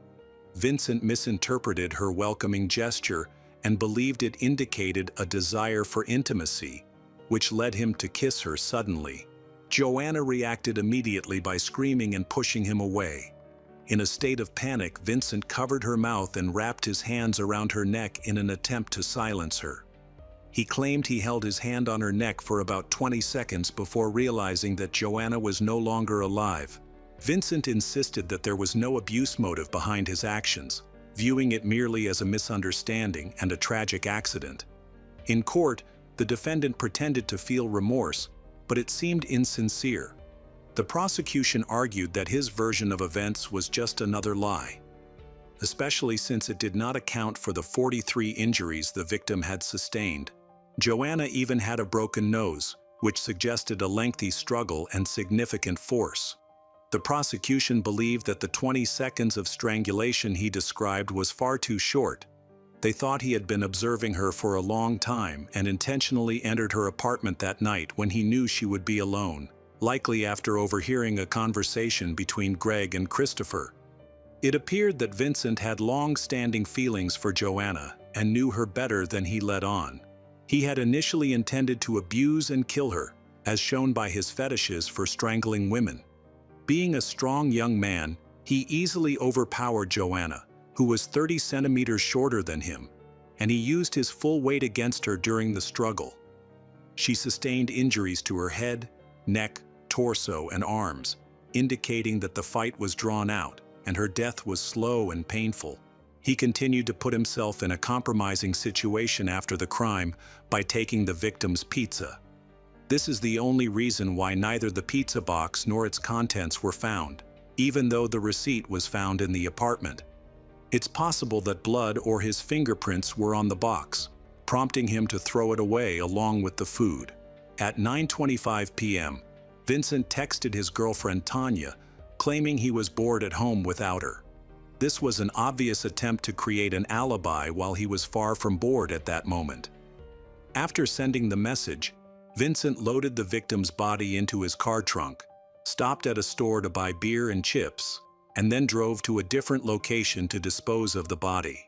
Vincent misinterpreted her welcoming gesture and believed it indicated a desire for intimacy, which led him to kiss her suddenly. Joanna reacted immediately by screaming and pushing him away. In a state of panic, Vincent covered her mouth and wrapped his hands around her neck in an attempt to silence her. He claimed he held his hand on her neck for about 20 seconds before realizing that Joanna was no longer alive. Vincent insisted that there was no abuse motive behind his actions, viewing it merely as a misunderstanding and a tragic accident. In court, the defendant pretended to feel remorse, but it seemed insincere. The prosecution argued that his version of events was just another lie, especially since it did not account for the 43 injuries the victim had sustained. Joanna even had a broken nose, which suggested a lengthy struggle and significant force. The prosecution believed that the 20 seconds of strangulation he described was far too short. They thought he had been observing her for a long time and intentionally entered her apartment that night when he knew she would be alone, likely after overhearing a conversation between Greg and Christopher. It appeared that Vincent had long-standing feelings for Joanna and knew her better than he let on. He had initially intended to abuse and kill her, as shown by his fetishes for strangling women. Being a strong young man, he easily overpowered Joanna, who was 30 centimeters shorter than him, and he used his full weight against her during the struggle. She sustained injuries to her head, neck, torso, and arms, indicating that the fight was drawn out, and her death was slow and painful. He continued to put himself in a compromising situation after the crime by taking the victim's pizza. This is the only reason why neither the pizza box nor its contents were found, even though the receipt was found in the apartment. It's possible that blood or his fingerprints were on the box, prompting him to throw it away along with the food. At 9:25 p.m., Vincent texted his girlfriend Tanya, claiming he was bored at home without her. This was an obvious attempt to create an alibi while he was far from bored at that moment. After sending the message, Vincent loaded the victim's body into his car trunk, stopped at a store to buy beer and chips, and then drove to a different location to dispose of the body.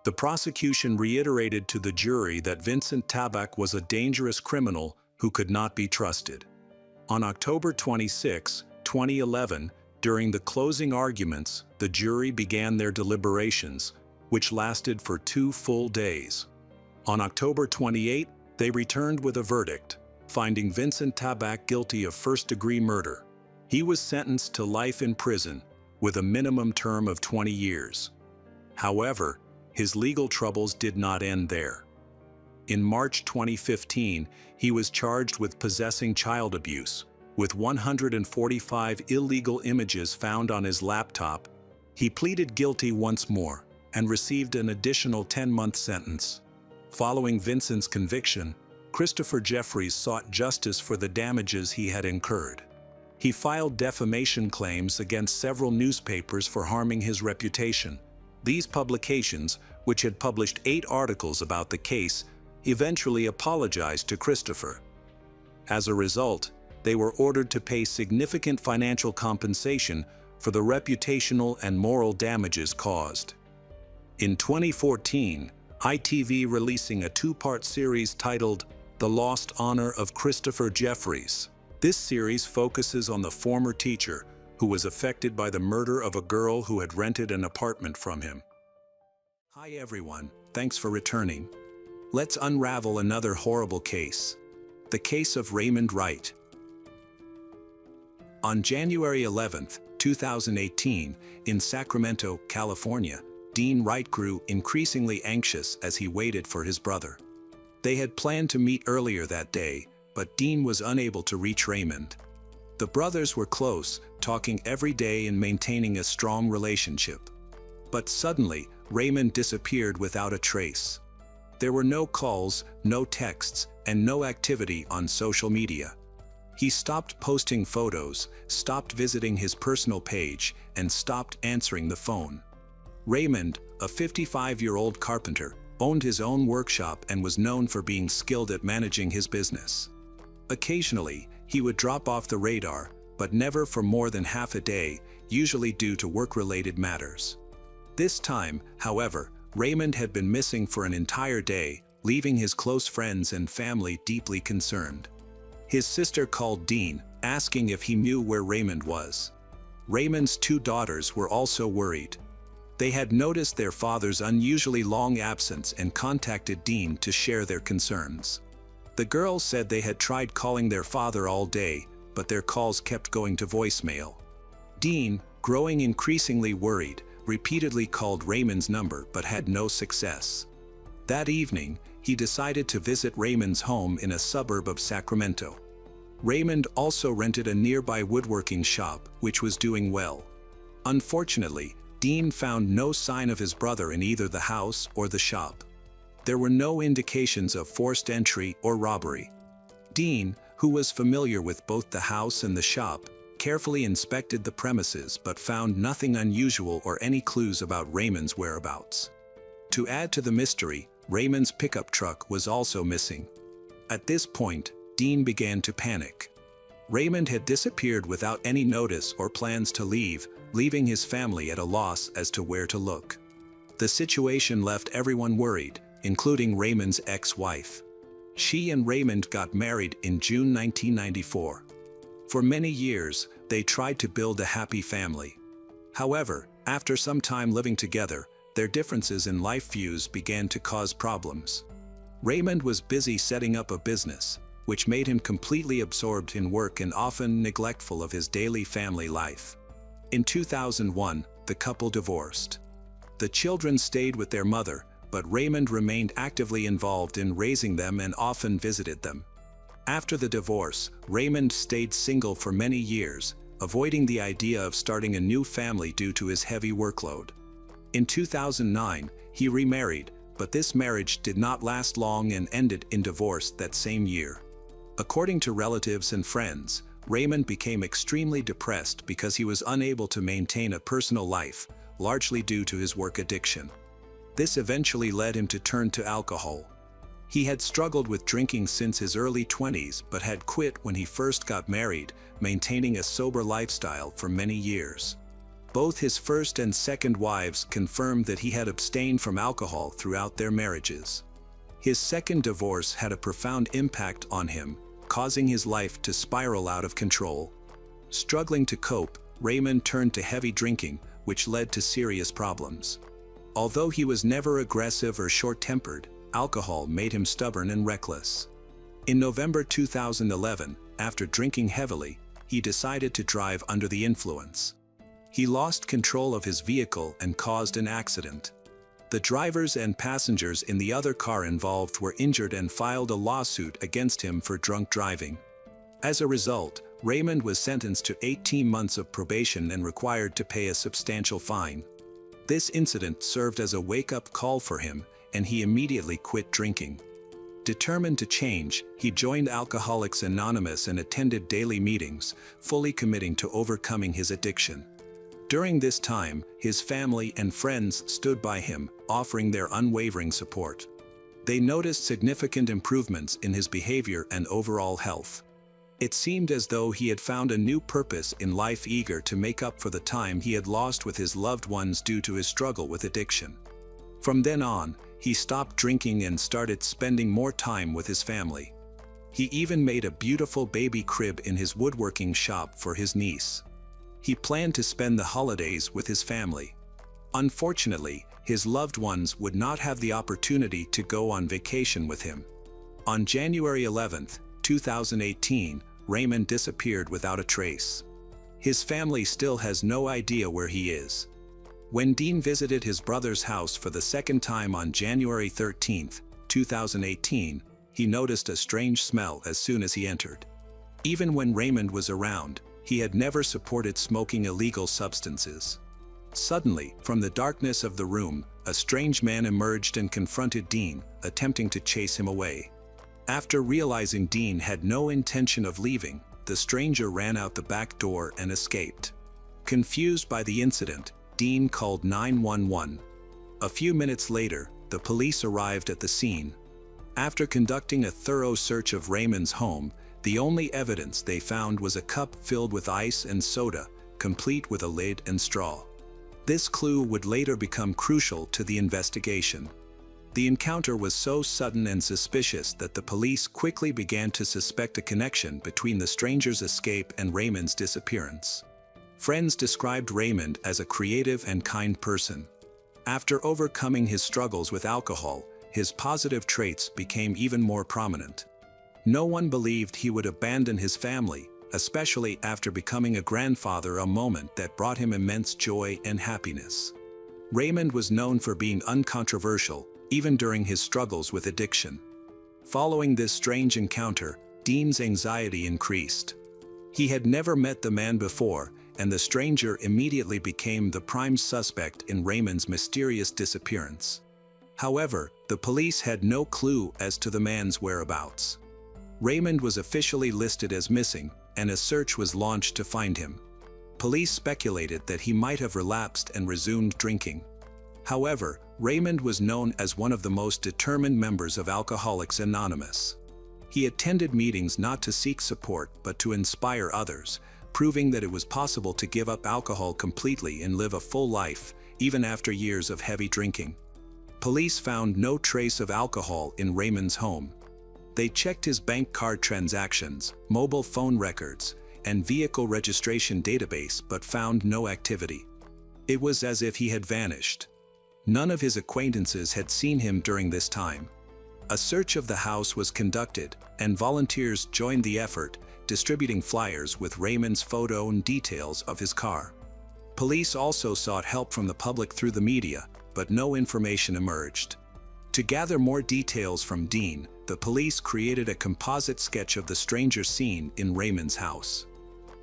The prosecution reiterated to the jury that Vincent Tabak was a dangerous criminal who could not be trusted. On October 26, 2011, during the closing arguments, the jury began their deliberations, which lasted for 2 full days. On October 28, they returned with a verdict, finding Vincent Tabak guilty of first-degree murder. He was sentenced to life in prison, with a minimum term of 20 years. However, his legal troubles did not end there. In March 2015, he was charged with possessing child abuse, with 145 illegal images found on his laptop. He pleaded guilty once more and received an additional 10-month sentence. Following Vincent's conviction, Christopher Jeffries sought justice for the damages he had incurred. He filed defamation claims against several newspapers for harming his reputation. These publications, which had published 8 articles about the case, eventually apologized to Christopher. As a result, they were ordered to pay significant financial compensation for the reputational and moral damages caused. In 2014, ITV releasing a 2-part series titled The Lost Honor of Christopher Jeffries. This series focuses on the former teacher who was affected by the murder of a girl who had rented an apartment from him. Hi everyone, thanks for returning. Let's unravel another horrible case. The case of Raymond Wright. On January 11, 2018, in Sacramento, California, Dean Wright grew increasingly anxious as he waited for his brother. They had planned to meet earlier that day, but Dean was unable to reach Raymond. The brothers were close, talking every day and maintaining a strong relationship. But suddenly, Raymond disappeared without a trace. There were no calls, no texts, and no activity on social media. He stopped posting photos, stopped visiting his personal page, and stopped answering the phone. Raymond, a 55-year-old carpenter, owned his own workshop and was known for being skilled at managing his business. Occasionally, he would drop off the radar, but never for more than half a day, usually due to work-related matters. This time, however, Raymond had been missing for an entire day, leaving his close friends and family deeply concerned. His sister called Dean, asking if he knew where Raymond was. Raymond's 2 daughters were also worried. They had noticed their father's unusually long absence and contacted Dean to share their concerns. The girls said they had tried calling their father all day, but their calls kept going to voicemail. Dean, growing increasingly worried, repeatedly called Raymond's number but had no success. That evening, he decided to visit Raymond's home in a suburb of Sacramento. Raymond also rented a nearby woodworking shop, which was doing well. Unfortunately, Dean found no sign of his brother in either the house or the shop. There were no indications of forced entry or robbery. Dean, who was familiar with both the house and the shop, carefully inspected the premises but found nothing unusual or any clues about Raymond's whereabouts. To add to the mystery, Raymond's pickup truck was also missing. At this point, Dean began to panic. Raymond had disappeared without any notice or plans to leave, leaving his family at a loss as to where to look. The situation left everyone worried, including Raymond's ex-wife. She and Raymond got married in June 1994. For many years, they tried to build a happy family. However, after some time living together, their differences in life views began to cause problems. Raymond was busy setting up a business, which made him completely absorbed in work and often neglectful of his daily family life. In 2001, the couple divorced. The children stayed with their mother, but Raymond remained actively involved in raising them and often visited them. After the divorce, Raymond stayed single for many years, avoiding the idea of starting a new family due to his heavy workload. In 2009, he remarried, but this marriage did not last long and ended in divorce that same year. According to relatives and friends, Raymond became extremely depressed because he was unable to maintain a personal life, largely due to his work addiction. This eventually led him to turn to alcohol. He had struggled with drinking since his early 20s but had quit when he first got married, maintaining a sober lifestyle for many years. Both his first and second wives confirmed that he had abstained from alcohol throughout their marriages. His second divorce had a profound impact on him, causing his life to spiral out of control. Struggling to cope, Raymond turned to heavy drinking, which led to serious problems. Although he was never aggressive or short-tempered, alcohol made him stubborn and reckless. In November 2011, after drinking heavily, he decided to drive under the influence. He lost control of his vehicle and caused an accident. The drivers and passengers in the other car involved were injured and filed a lawsuit against him for drunk driving. As a result, Raymond was sentenced to 18 months of probation and required to pay a substantial fine. This incident served as a wake-up call for him, and he immediately quit drinking. Determined to change, he joined Alcoholics Anonymous and attended daily meetings, fully committing to overcoming his addiction. During this time, his family and friends stood by him, offering their unwavering support. They noticed significant improvements in his behavior and overall health. It seemed as though he had found a new purpose in life, eager to make up for the time he had lost with his loved ones due to his struggle with addiction. From then on, he stopped drinking and started spending more time with his family. He even made a beautiful baby crib in his woodworking shop for his niece. He planned to spend the holidays with his family. Unfortunately, his loved ones would not have the opportunity to go on vacation with him. On January 11, 2018, Raymond disappeared without a trace. His family still has no idea where he is. When Dean visited his brother's house for the second time on January 13, 2018, he noticed a strange smell as soon as he entered. Even when Raymond was around, he had never supported smoking illegal substances. Suddenly, from the darkness of the room, a strange man emerged and confronted Dean, attempting to chase him away. After realizing Dean had no intention of leaving, the stranger ran out the back door and escaped. Confused by the incident, Dean called 911. A few minutes later, the police arrived at the scene. After conducting a thorough search of Raymond's home, the only evidence they found was a cup filled with ice and soda, complete with a lid and straw. This clue would later become crucial to the investigation. The encounter was so sudden and suspicious that the police quickly began to suspect a connection between the stranger's escape and Raymond's disappearance. Friends described Raymond as a creative and kind person. After overcoming his struggles with alcohol, his positive traits became even more prominent. No one believed he would abandon his family, especially after becoming a grandfather, a moment that brought him immense joy and happiness. Raymond was known for being uncontroversial, even during his struggles with addiction. Following this strange encounter, Dean's anxiety increased. He had never met the man before, and the stranger immediately became the prime suspect in Raymond's mysterious disappearance. However, the police had no clue as to the man's whereabouts. Raymond was officially listed as missing, and a search was launched to find him. Police speculated that he might have relapsed and resumed drinking. However, Raymond was known as one of the most determined members of Alcoholics Anonymous. He attended meetings not to seek support but to inspire others, proving that it was possible to give up alcohol completely and live a full life, even after years of heavy drinking. Police found no trace of alcohol in Raymond's home. They checked his bank card transactions, mobile phone records, and vehicle registration database but found no activity. It was as if he had vanished. None of his acquaintances had seen him during this time. A search of the house was conducted, and volunteers joined the effort, distributing flyers with Raymond's photo and details of his car. Police also sought help from the public through the media, but no information emerged. To gather more details from Dean, the police created a composite sketch of the stranger seen in Raymond's house.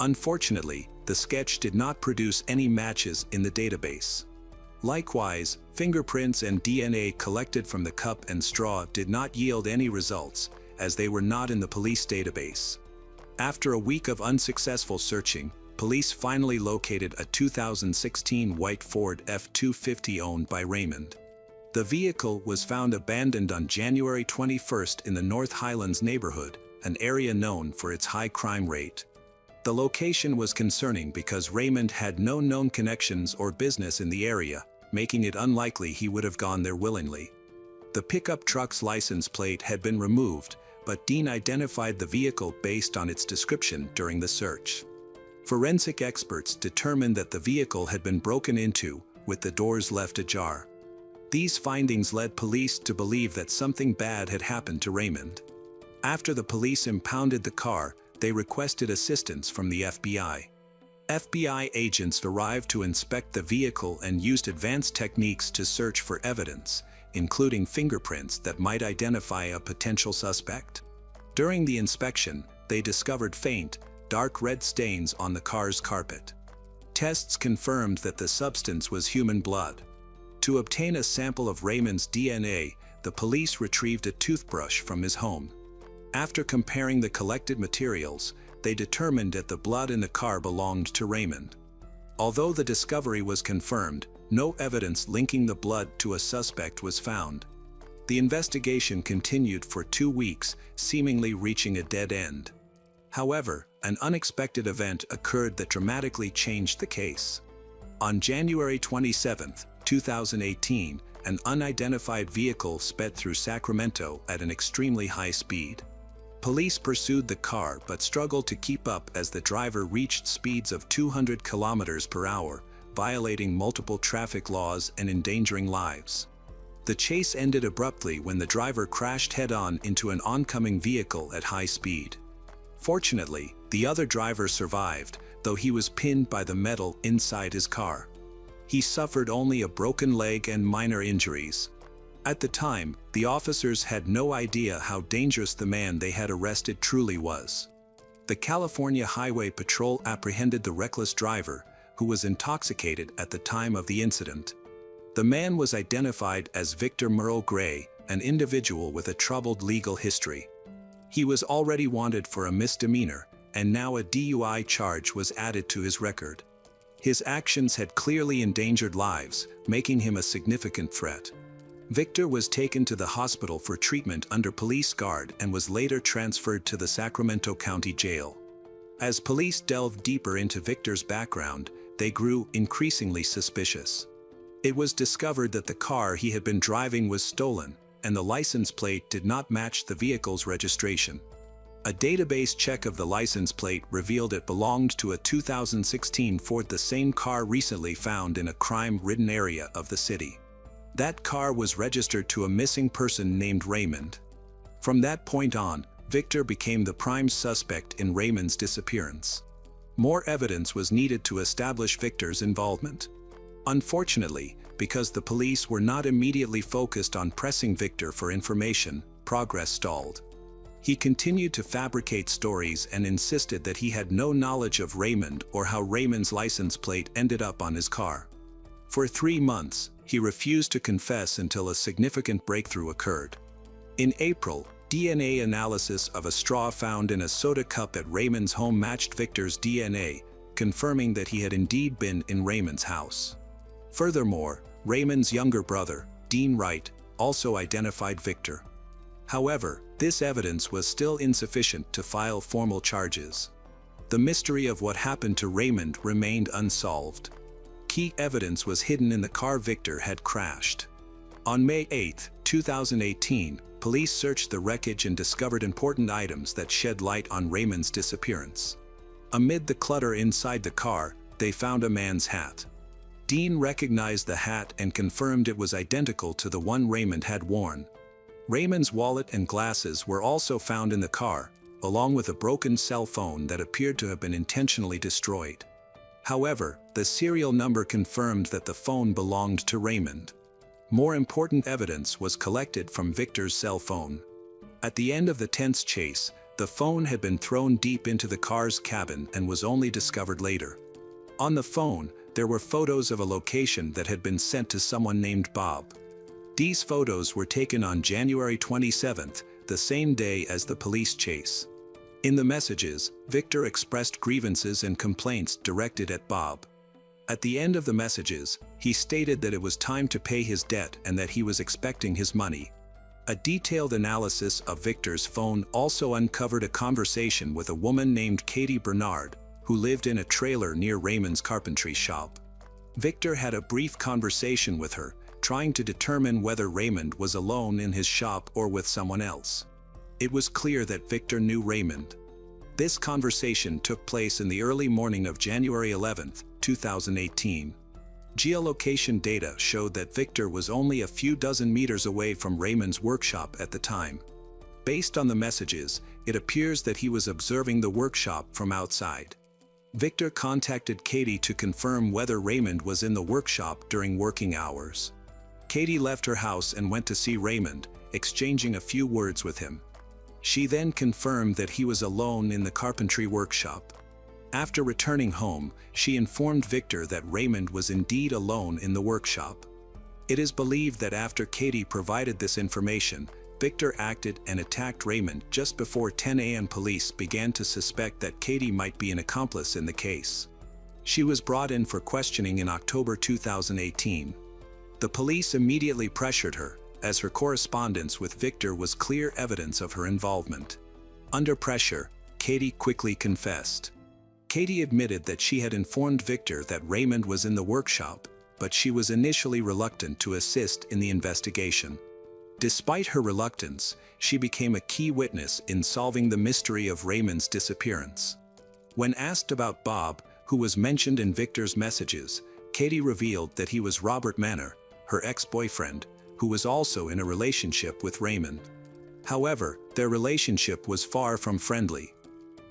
Unfortunately, the sketch did not produce any matches in the database. Likewise, fingerprints and DNA collected from the cup and straw did not yield any results, as they were not in the police database. After a week of unsuccessful searching, police finally located a 2016 white Ford F-250 owned by Raymond. The vehicle was found abandoned on January 21st in the North Highlands neighborhood, an area known for its high crime rate. The location was concerning because Raymond had no known connections or business in the area, making it unlikely he would have gone there willingly. The pickup truck's license plate had been removed, but Dean identified the vehicle based on its description during the search. Forensic experts determined that the vehicle had been broken into, with the doors left ajar. These findings led police to believe that something bad had happened to Raymond. After the police impounded the car, they requested assistance from the FBI. FBI agents arrived to inspect the vehicle and used advanced techniques to search for evidence, including fingerprints that might identify a potential suspect. During the inspection, they discovered faint, dark red stains on the car's carpet. Tests confirmed that the substance was human blood. To obtain a sample of Raymond's DNA, the police retrieved a toothbrush from his home. After comparing the collected materials, they determined that the blood in the car belonged to Raymond. Although the discovery was confirmed, no evidence linking the blood to a suspect was found. The investigation continued for 2 weeks, seemingly reaching a dead end. However, an unexpected event occurred that dramatically changed the case. On January 27, 2018, an unidentified vehicle sped through Sacramento at an extremely high speed. Police pursued the car but struggled to keep up as the driver reached speeds of 200 kilometers per hour, violating multiple traffic laws and endangering lives. The chase ended abruptly when the driver crashed head-on into an oncoming vehicle at high speed. Fortunately, the other driver survived, though he was pinned by the metal inside his car. He suffered only a broken leg and minor injuries. At the time, the officers had no idea how dangerous the man they had arrested truly was. The California Highway Patrol apprehended the reckless driver, who was intoxicated at the time of the incident. The man was identified as Victor Merle Gray, an individual with a troubled legal history. He was already wanted for a misdemeanor, and now a DUI charge was added to his record. His actions had clearly endangered lives, making him a significant threat. Victor was taken to the hospital for treatment under police guard and was later transferred to the Sacramento County Jail. As police delved deeper into Victor's background, they grew increasingly suspicious. It was discovered that the car he had been driving was stolen, and the license plate did not match the vehicle's registration. A database check of the license plate revealed it belonged to a 2016 Ford, the same car recently found in a crime-ridden area of the city. That car was registered to a missing person named Raymond. From that point on, Victor became the prime suspect in Raymond's disappearance. More evidence was needed to establish Victor's involvement. Unfortunately, because the police were not immediately focused on pressing Victor for information, progress stalled. He continued to fabricate stories and insisted that he had no knowledge of Raymond or how Raymond's license plate ended up on his car. For 3 months, he refused to confess until a significant breakthrough occurred. In April, DNA analysis of a straw found in a soda cup at Raymond's home matched Victor's DNA, confirming that he had indeed been in Raymond's house. Furthermore, Raymond's younger brother, Dean Wright, also identified Victor. However, this evidence was still insufficient to file formal charges. The mystery of what happened to Raymond remained unsolved. Key evidence was hidden in the car Victor had crashed. On May 8, 2018, police searched the wreckage and discovered important items that shed light on Raymond's disappearance. Amid the clutter inside the car, they found a man's hat. Dean recognized the hat and confirmed it was identical to the one Raymond had worn. Raymond's wallet and glasses were also found in the car, along with a broken cell phone that appeared to have been intentionally destroyed. However, the serial number confirmed that the phone belonged to Raymond. More important evidence was collected from Victor's cell phone. At the end of the tense chase, the phone had been thrown deep into the car's cabin and was only discovered later. On the phone, there were photos of a location that had been sent to someone named Bob. These photos were taken on January 27th, the same day as the police chase. In the messages, Victor expressed grievances and complaints directed at Bob. At the end of the messages, he stated that it was time to pay his debt and that he was expecting his money. A detailed analysis of Victor's phone also uncovered a conversation with a woman named Katie Bernard, who lived in a trailer near Raymond's carpentry shop. Victor had a brief conversation with her, trying to determine whether Raymond was alone in his shop or with someone else. It was clear that Victor knew Raymond. This conversation took place in the early morning of January 11, 2018. Geolocation data showed that Victor was only a few dozen meters away from Raymond's workshop at the time. Based on the messages, it appears that he was observing the workshop from outside. Victor contacted Katie to confirm whether Raymond was in the workshop during working hours. Katie left her house and went to see Raymond, exchanging a few words with him. She then confirmed that he was alone in the carpentry workshop. After returning home, she informed Victor that Raymond was indeed alone in the workshop. It is believed that after Katie provided this information, Victor acted and attacked Raymond just before 10 a.m. Police began to suspect that Katie might be an accomplice in the case. She was brought in for questioning in October 2018. The police immediately pressured her, as her correspondence with Victor was clear evidence of her involvement. Under pressure, Katie quickly confessed. Katie admitted that she had informed Victor that Raymond was in the workshop, but she was initially reluctant to assist in the investigation. Despite her reluctance, she became a key witness in solving the mystery of Raymond's disappearance. When asked about Bob, who was mentioned in Victor's messages, Katie revealed that he was Robert Manor, her ex-boyfriend, who was also in a relationship with Raymond. However, their relationship was far from friendly.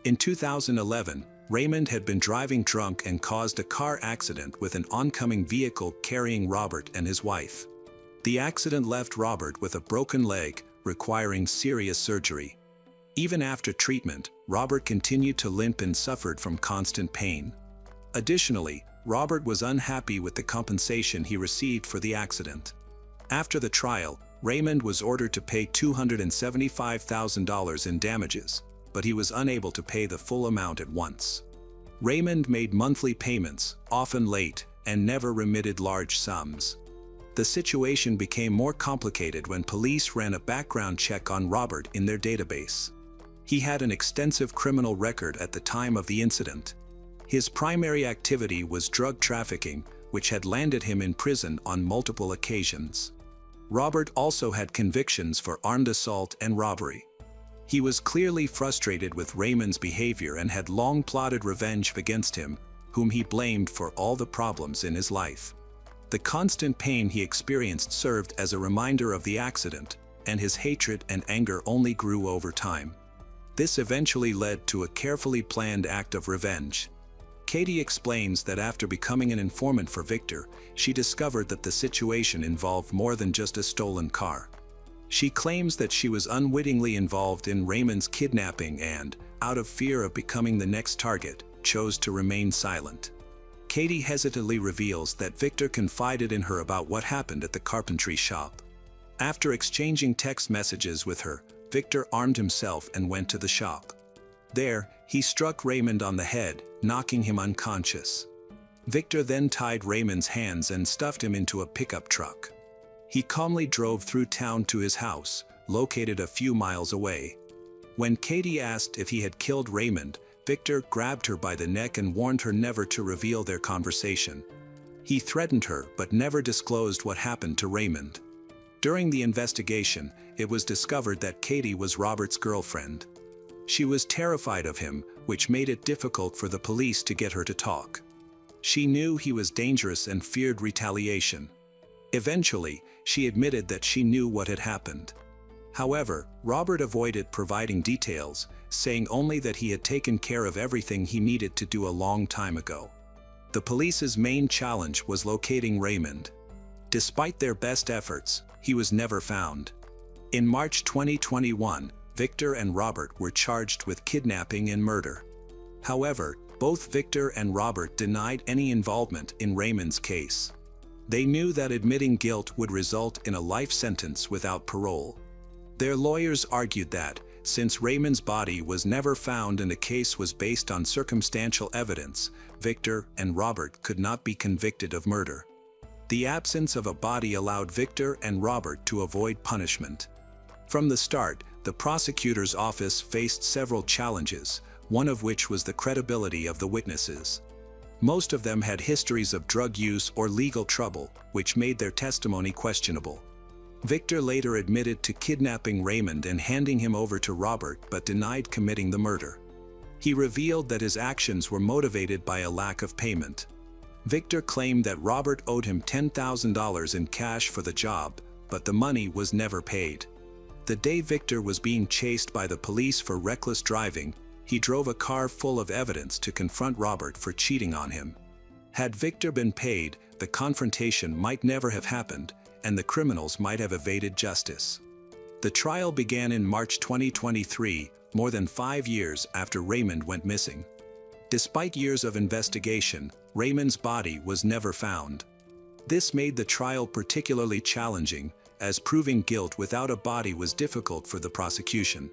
In 2011, Raymond had been driving drunk and caused a car accident with an oncoming vehicle carrying Robert and his wife. The accident left Robert with a broken leg, requiring serious surgery. Even after treatment, Robert continued to limp and suffered from constant pain. Additionally, Robert was unhappy with the compensation he received for the accident. After the trial, Raymond was ordered to pay $275,000 in damages, but he was unable to pay the full amount at once. Raymond made monthly payments, often late, and never remitted large sums. The situation became more complicated when police ran a background check on Robert in their database. He had an extensive criminal record at the time of the incident. His primary activity was drug trafficking, which had landed him in prison on multiple occasions. Robert also had convictions for armed assault and robbery. He was clearly frustrated with Raymond's behavior and had long plotted revenge against him, whom he blamed for all the problems in his life. The constant pain he experienced served as a reminder of the accident, and his hatred and anger only grew over time. This eventually led to a carefully planned act of revenge. Katie explains that after becoming an informant for Victor, she discovered that the situation involved more than just a stolen car. She claims that she was unwittingly involved in Raymond's kidnapping and, out of fear of becoming the next target, chose to remain silent. Katie hesitantly reveals that Victor confided in her about what happened at the carpentry shop. After exchanging text messages with her, Victor armed himself and went to the shop. There, he struck Raymond on the head, knocking him unconscious. Victor then tied Raymond's hands and stuffed him into a pickup truck. He calmly drove through town to his house, located a few miles away. When Katie asked if he had killed Raymond, Victor grabbed her by the neck and warned her never to reveal their conversation. He threatened her but never disclosed what happened to Raymond. During the investigation, it was discovered that Katie was Robert's girlfriend. She was terrified of him, which made it difficult for the police to get her to talk. She knew he was dangerous and feared retaliation. Eventually, she admitted that she knew what had happened. However, Robert avoided providing details, saying only that he had taken care of everything he needed to do a long time ago. The police's main challenge was locating Raymond. Despite their best efforts, he was never found. In March 2021, Victor and Robert were charged with kidnapping and murder. However, both Victor and Robert denied any involvement in Raymond's case. They knew that admitting guilt would result in a life sentence without parole. Their lawyers argued that, since Raymond's body was never found and the case was based on circumstantial evidence, Victor and Robert could not be convicted of murder. The absence of a body allowed Victor and Robert to avoid punishment. From the start, the prosecutor's office faced several challenges, one of which was the credibility of the witnesses. Most of them had histories of drug use or legal trouble, which made their testimony questionable. Victor later admitted to kidnapping Raymond and handing him over to Robert but denied committing the murder. He revealed that his actions were motivated by a lack of payment. Victor claimed that Robert owed him $10,000 in cash for the job, but the money was never paid. The day Victor was being chased by the police for reckless driving, he drove a car full of evidence to confront Robert for cheating on him. Had Victor been paid, the confrontation might never have happened, and the criminals might have evaded justice. The trial began in March 2023, more than 5 years after Raymond went missing. Despite years of investigation, Raymond's body was never found. This made the trial particularly challenging, as proving guilt without a body was difficult for the prosecution.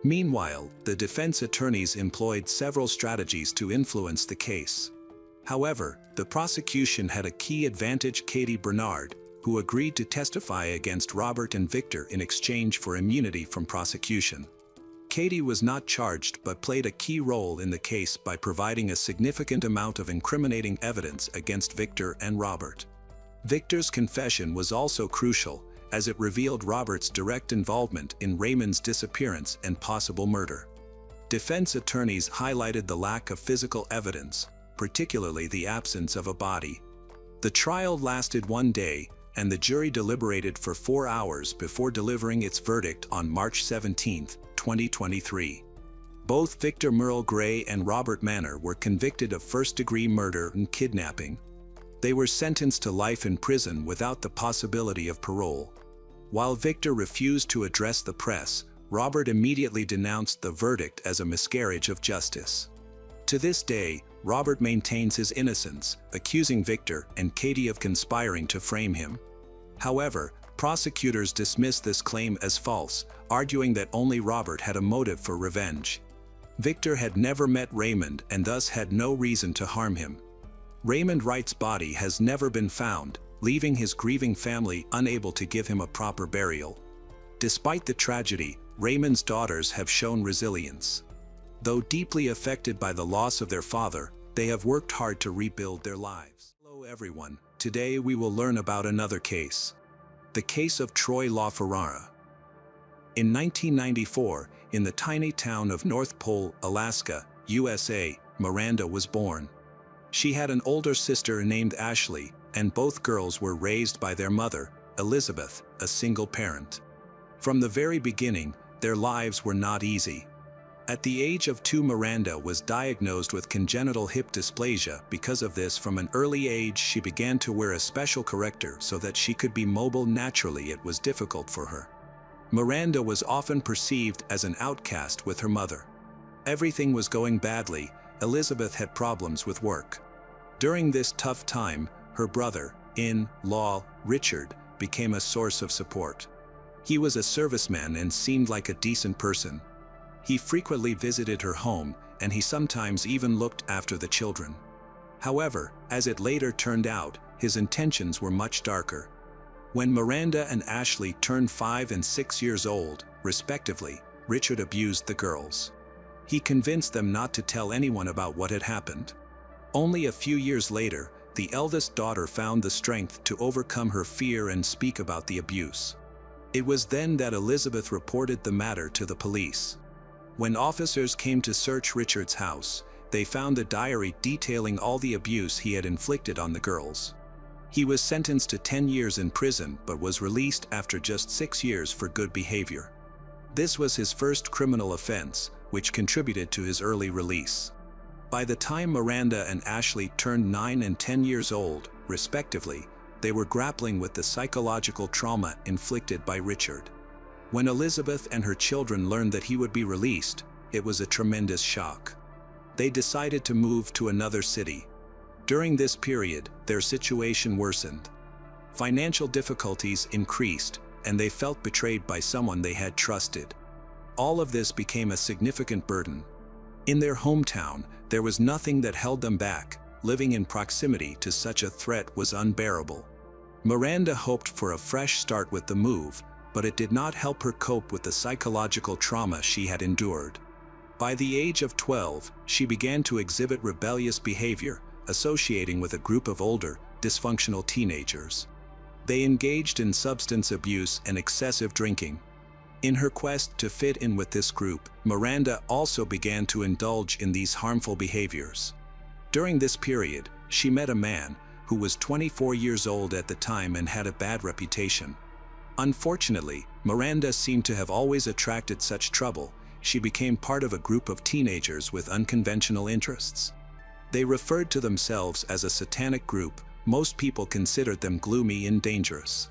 Meanwhile, the defense attorneys employed several strategies to influence the case. However, the prosecution had a key advantage: Katie Bernard, who agreed to testify against Robert and Victor in exchange for immunity from prosecution. Katie was not charged but played a key role in the case by providing a significant amount of incriminating evidence against Victor and Robert. Victor's confession was also crucial, as it revealed Robert's direct involvement in Raymond's disappearance and possible murder. Defense attorneys highlighted the lack of physical evidence, particularly the absence of a body. The trial lasted 1 day, and the jury deliberated for 4 hours before delivering its verdict on March 17, 2023. Both Victor Merle Gray and Robert Manor were convicted of first-degree murder and kidnapping. They were sentenced to life in prison without the possibility of parole. While Victor refused to address the press, Robert immediately denounced the verdict as a miscarriage of justice. To this day, Robert maintains his innocence, accusing Victor and Katie of conspiring to frame him. However, prosecutors dismiss this claim as false, arguing that only Robert had a motive for revenge. Victor had never met Raymond and thus had no reason to harm him. Raymond Wright's body has never been found, leaving his grieving family unable to give him a proper burial. Despite the tragedy, Raymond's daughters have shown resilience. Though deeply affected by the loss of their father, they have worked hard to rebuild their lives. Hello everyone, today we will learn about another case. The case of Troy LaFerrara. In 1994, in the tiny town of North Pole, Alaska, USA, Miranda was born. She had an older sister named Ashley, and both girls were raised by their mother, Elizabeth, a single parent. From the very beginning, their lives were not easy. At the age of 2, Miranda was diagnosed with congenital hip dysplasia. Because of this, from an early age she began to wear a special corrector so that she could be mobile naturally. It was difficult for her. Miranda was often perceived as an outcast with her mother. Everything was going badly. Elizabeth had problems with work. During this tough time, her brother-in-law, Richard, became a source of support. He was a serviceman and seemed like a decent person. He frequently visited her home, and he sometimes even looked after the children. However, as it later turned out, his intentions were much darker. When Miranda and Ashley turned 5 and 6 years old, respectively, Richard abused the girls. He convinced them not to tell anyone about what had happened. Only a few years later, the eldest daughter found the strength to overcome her fear and speak about the abuse. It was then that Elizabeth reported the matter to the police. When officers came to search Richard's house, they found a diary detailing all the abuse he had inflicted on the girls. He was sentenced to 10 years in prison but was released after just 6 years for good behavior. This was his first criminal offense, which contributed to his early release. By the time Miranda and Ashley turned 9 and 10 years old, respectively, they were grappling with the psychological trauma inflicted by Richard. When Elizabeth and her children learned that he would be released, it was a tremendous shock. They decided to move to another city. During this period, their situation worsened. Financial difficulties increased, and they felt betrayed by someone they had trusted. All of this became a significant burden. In their hometown, there was nothing that held them back. Living in proximity to such a threat was unbearable. Miranda hoped for a fresh start with the move, but it did not help her cope with the psychological trauma she had endured. By the age of 12, she began to exhibit rebellious behavior, associating with a group of older, dysfunctional teenagers. They engaged in substance abuse and excessive drinking. In her quest to fit in with this group, Miranda also began to indulge in these harmful behaviors. During this period, she met a man who was 24 years old at the time and had a bad reputation. Unfortunately, Miranda seemed to have always attracted such trouble. She became part of a group of teenagers with unconventional interests. They referred to themselves as a satanic group. Most people considered them gloomy and dangerous.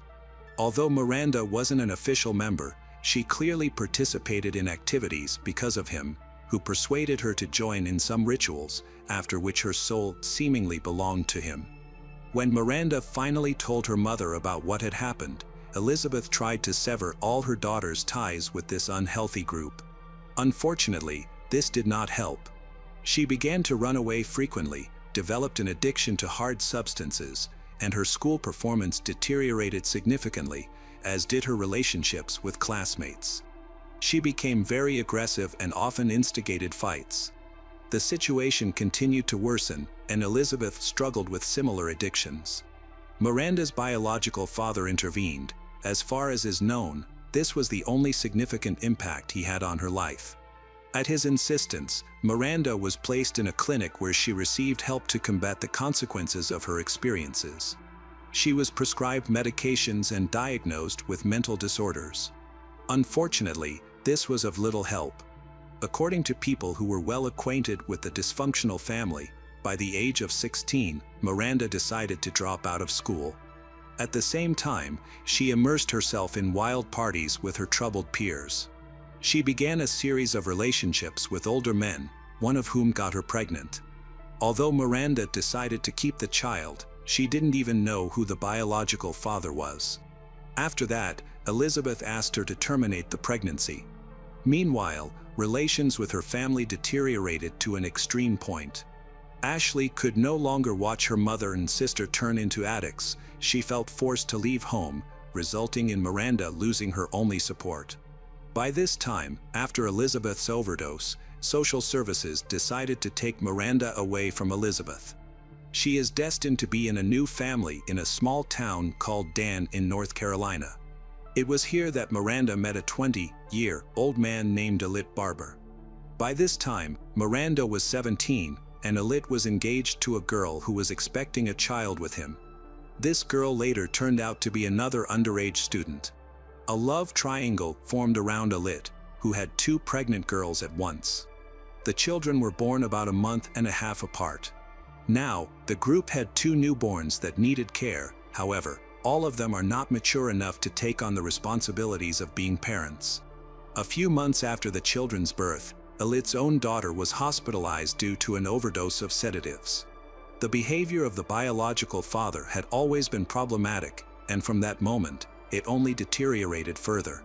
Although Miranda wasn't an official member, she clearly participated in activities because of him, who persuaded her to join in some rituals, after which her soul seemingly belonged to him. When Miranda finally told her mother about what had happened, Elizabeth tried to sever all her daughter's ties with this unhealthy group. Unfortunately, this did not help. She began to run away frequently, developed an addiction to hard substances, and her school performance deteriorated significantly, as did her relationships with classmates. She became very aggressive and often instigated fights. The situation continued to worsen, and Elizabeth struggled with similar addictions. Miranda's biological father intervened. As far as is known, this was the only significant impact he had on her life. At his insistence, Miranda was placed in a clinic where she received help to combat the consequences of her experiences. She was prescribed medications and diagnosed with mental disorders. Unfortunately, this was of little help. According to people who were well acquainted with the dysfunctional family, by the age of 16, Miranda decided to drop out of school. At the same time, she immersed herself in wild parties with her troubled peers. She began a series of relationships with older men, one of whom got her pregnant. Although Miranda decided to keep the child, she didn't even know who the biological father was. After that, Elizabeth asked her to terminate the pregnancy. Meanwhile, relations with her family deteriorated to an extreme point. Ashley could no longer watch her mother and sister turn into addicts. She felt forced to leave home, resulting in Miranda losing her only support. By this time, after Elizabeth's overdose, social services decided to take Miranda away from Elizabeth. She is destined to be in a new family in a small town called Dan in North Carolina. It was here that Miranda met a 20-year-old man named Alit Barber. By this time, Miranda was 17, and Alit was engaged to a girl who was expecting a child with him. This girl later turned out to be another underage student. A love triangle formed around Alit, who had 2 pregnant girls at once. The children were born about a month and a half apart. Now, the group had 2 newborns that needed care. However, all of them are not mature enough to take on the responsibilities of being parents. A few months after the children's birth, Alit's own daughter was hospitalized due to an overdose of sedatives. The behavior of the biological father had always been problematic, and from that moment, it only deteriorated further.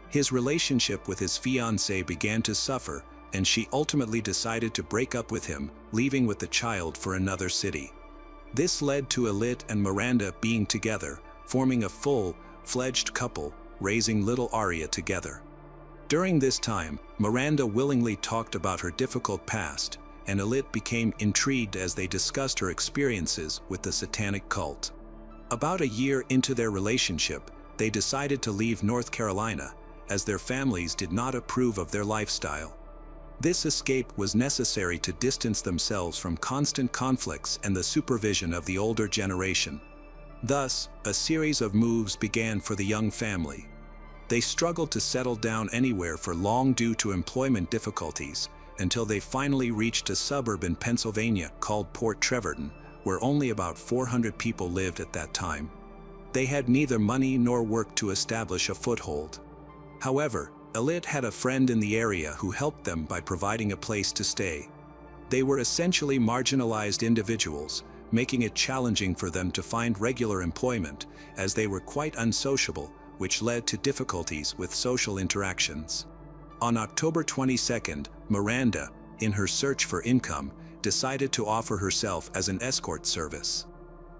His relationship with his fiancée began to suffer, and she ultimately decided to break up with him, leaving with the child for another city. This led to Alit and Miranda being together, forming a full-fledged couple, raising little Aria together. During this time, Miranda willingly talked about her difficult past, and Alit became intrigued as they discussed her experiences with the satanic cult. About a year into their relationship, they decided to leave North Carolina, as their families did not approve of their lifestyle. This escape was necessary to distance themselves from constant conflicts and the supervision of the older generation. Thus, a series of moves began for the young family. They struggled to settle down anywhere for long due to employment difficulties, until they finally reached a suburb in Pennsylvania called Port Trevorton, where only about 400 people lived at that time. They had neither money nor work to establish a foothold. However, Alit had a friend in the area who helped them by providing a place to stay. They were essentially marginalized individuals, making it challenging for them to find regular employment, as they were quite unsociable, which led to difficulties with social interactions. On October 22, Miranda, in her search for income, decided to offer herself as an escort service.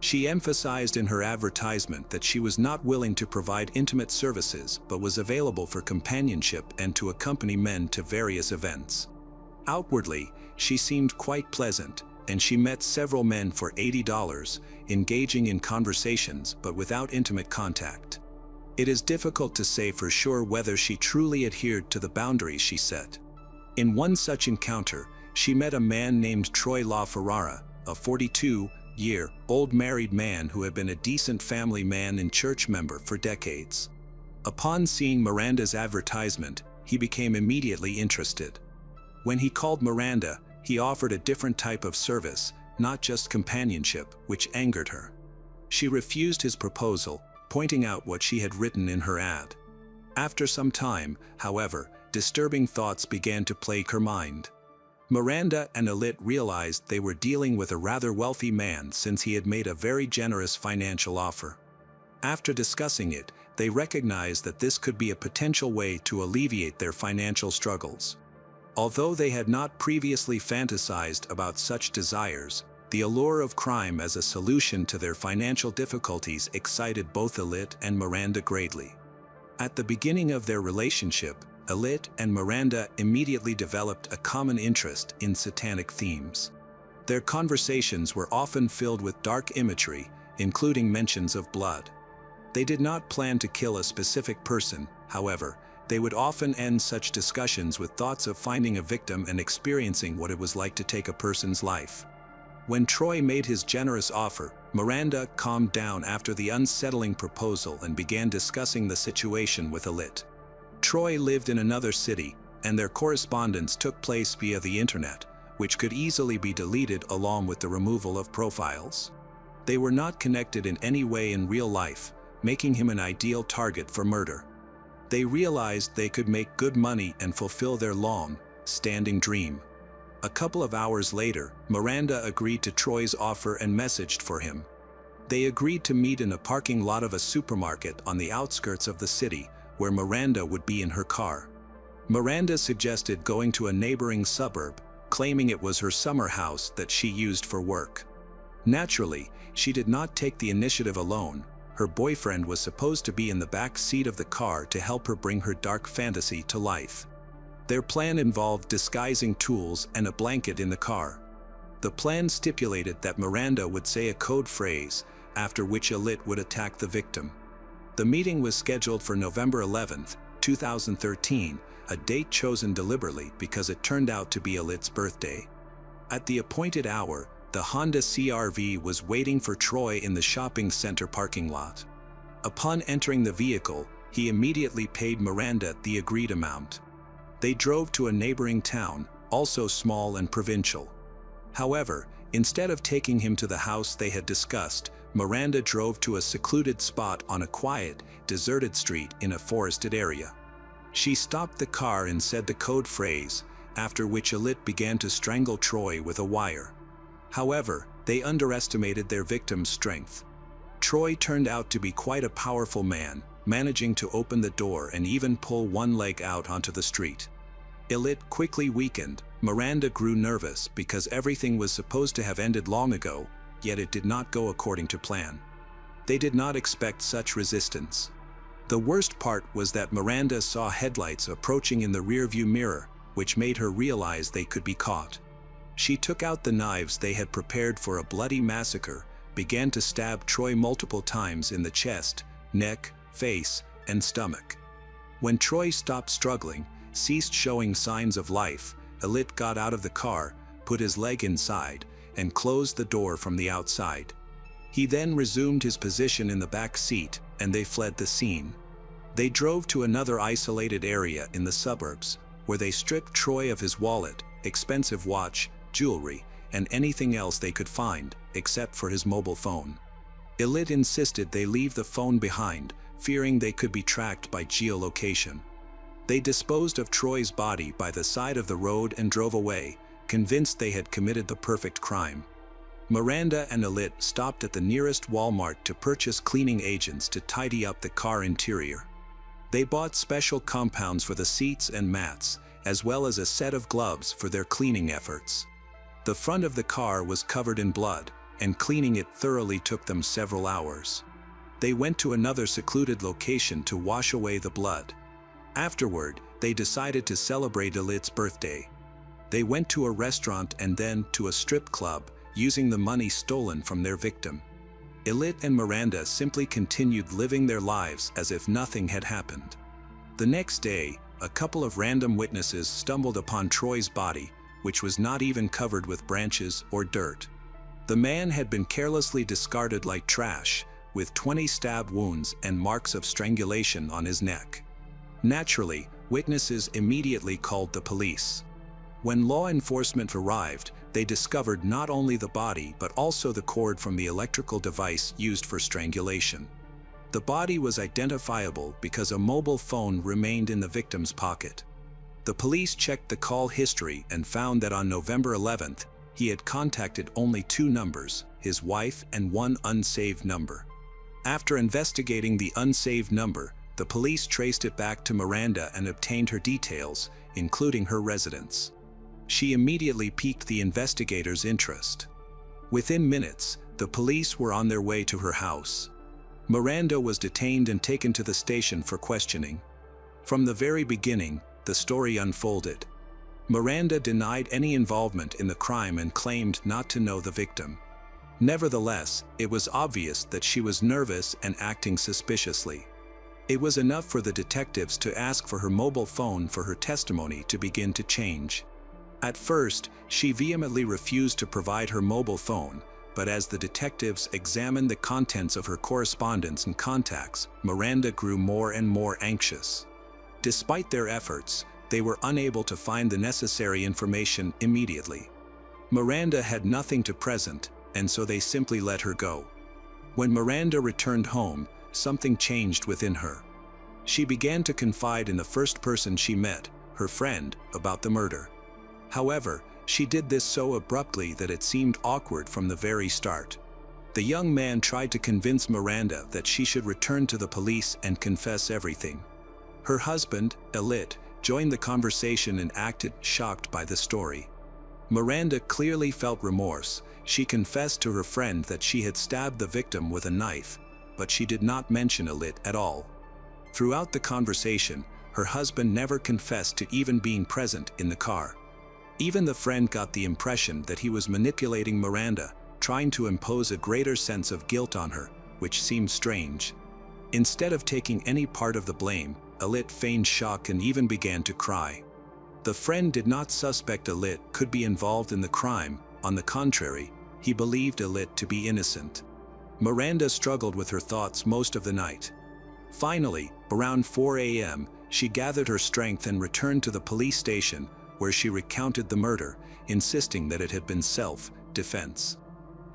She emphasized in her advertisement that she was not willing to provide intimate services but was available for companionship and to accompany men to various events. Outwardly, she seemed quite pleasant, and she met several men for $80, engaging in conversations but without intimate contact. It is difficult to say for sure whether she truly adhered to the boundaries she set. In one such encounter, she met a man named Troy LaFerrara, a 42-year-old married man who had been a decent family man and church member for decades. Upon seeing Miranda's advertisement, he became immediately interested. When he called Miranda, he offered a different type of service, not just companionship, which angered her. She refused his proposal, pointing out what she had written in her ad. After some time, however, disturbing thoughts began to plague her mind. Miranda and Alit realized they were dealing with a rather wealthy man since he had made a very generous financial offer. After discussing it, they recognized that this could be a potential way to alleviate their financial struggles. Although they had not previously fantasized about such desires, the allure of crime as a solution to their financial difficulties excited both Alit and Miranda greatly. At the beginning of their relationship, Alit and Miranda immediately developed a common interest in satanic themes. Their conversations were often filled with dark imagery, including mentions of blood. They did not plan to kill a specific person, however, they would often end such discussions with thoughts of finding a victim and experiencing what it was like to take a person's life. When Troy made his generous offer, Miranda calmed down after the unsettling proposal and began discussing the situation with Alit. Troy lived in another city, and their correspondence took place via the internet, which could easily be deleted along with the removal of profiles. They were not connected in any way in real life, making him an ideal target for murder. They realized they could make good money and fulfill their long-standing dream. A couple of hours later, Miranda agreed to Troy's offer and messaged for him. They agreed to meet in a parking lot of a supermarket on the outskirts of the city, where Miranda would be in her car. Miranda suggested going to a neighboring suburb, claiming it was her summer house that she used for work. Naturally, she did not take the initiative alone. Her boyfriend was supposed to be in the back seat of the car to help her bring her dark fantasy to life. Their plan involved disguising tools and a blanket in the car. The plan stipulated that Miranda would say a code phrase, after which Alit would attack the victim. The meeting was scheduled for November 11, 2013, a date chosen deliberately because it turned out to be Alit's birthday. At the appointed hour, the Honda CR-V was waiting for Troy in the shopping center parking lot. Upon entering the vehicle, he immediately paid Miranda the agreed amount. They drove to a neighboring town, also small and provincial. However, instead of taking him to the house they had discussed, Miranda drove to a secluded spot on a quiet, deserted street in a forested area. She stopped the car and said the code phrase, after which Alit began to strangle Troy with a wire. However, they underestimated their victim's strength. Troy turned out to be quite a powerful man, managing to open the door and even pull one leg out onto the street. Alit quickly weakened. Miranda grew nervous because everything was supposed to have ended long ago, yet it did not go according to plan. They did not expect such resistance. The worst part was that Miranda saw headlights approaching in the rearview mirror, which made her realize they could be caught. She took out the knives they had prepared for a bloody massacre, began to stab Troy multiple times in the chest, neck, face, and stomach. When Troy stopped struggling, ceased showing signs of life, Alit got out of the car, put his leg inside, and closed the door from the outside. He then resumed his position in the back seat, and they fled the scene. They drove to another isolated area in the suburbs, where they stripped Troy of his wallet, expensive watch, jewelry, and anything else they could find, except for his mobile phone. Alit insisted they leave the phone behind, fearing they could be tracked by geolocation. They disposed of Troy's body by the side of the road and drove away, convinced they had committed the perfect crime. Miranda and Alit stopped at the nearest Walmart to purchase cleaning agents to tidy up the car interior. They bought special compounds for the seats and mats, as well as a set of gloves for their cleaning efforts. The front of the car was covered in blood, and cleaning it thoroughly took them several hours. They went to another secluded location to wash away the blood. Afterward, they decided to celebrate Alit's birthday. They went to a restaurant and then to a strip club, using the money stolen from their victim. Alit and Miranda simply continued living their lives as if nothing had happened. The next day, a couple of random witnesses stumbled upon Troy's body, which was not even covered with branches or dirt. The man had been carelessly discarded like trash, with 20 stab wounds and marks of strangulation on his neck. Naturally, witnesses immediately called the police. When law enforcement arrived, they discovered not only the body but also the cord from the electrical device used for strangulation. The body was identifiable because a mobile phone remained in the victim's pocket. The police checked the call history and found that on November 11th, he had contacted only 2 numbers, his wife and one unsaved number. After investigating the unsaved number, the police traced it back to Miranda and obtained her details, including her residence. She immediately piqued the investigators' interest. Within minutes, the police were on their way to her house. Miranda was detained and taken to the station for questioning. From the very beginning, the story unfolded. Miranda denied any involvement in the crime and claimed not to know the victim. Nevertheless, it was obvious that she was nervous and acting suspiciously. It was enough for the detectives to ask for her mobile phone for her testimony to begin to change. At first, she vehemently refused to provide her mobile phone, but as the detectives examined the contents of her correspondence and contacts, Miranda grew more and more anxious. Despite their efforts, they were unable to find the necessary information immediately. Miranda had nothing to present, and so they simply let her go. When Miranda returned home, something changed within her. She began to confide in the first person she met, her friend, about the murder. However, She did this so abruptly that it seemed awkward from the very start. The young man tried to convince Miranda that she should return to the police and confess everything. Her husband, Elit, joined the conversation and acted shocked by the story. Miranda clearly felt remorse. She confessed to her friend that she had stabbed the victim with a knife, but she did not mention Elit at all. Throughout the conversation, her husband never confessed to even being present in the car. Even the friend got the impression that he was manipulating Miranda, trying to impose a greater sense of guilt on her, which seemed strange. Instead of taking any part of the blame, Elit feigned shock and even began to cry. The friend did not suspect Elit could be involved in the crime. On the contrary, he believed Elit to be innocent. Miranda struggled with her thoughts most of the night. Finally, around 4 a.m., she gathered her strength and returned to the police station, where she recounted the murder, insisting that it had been self-defense.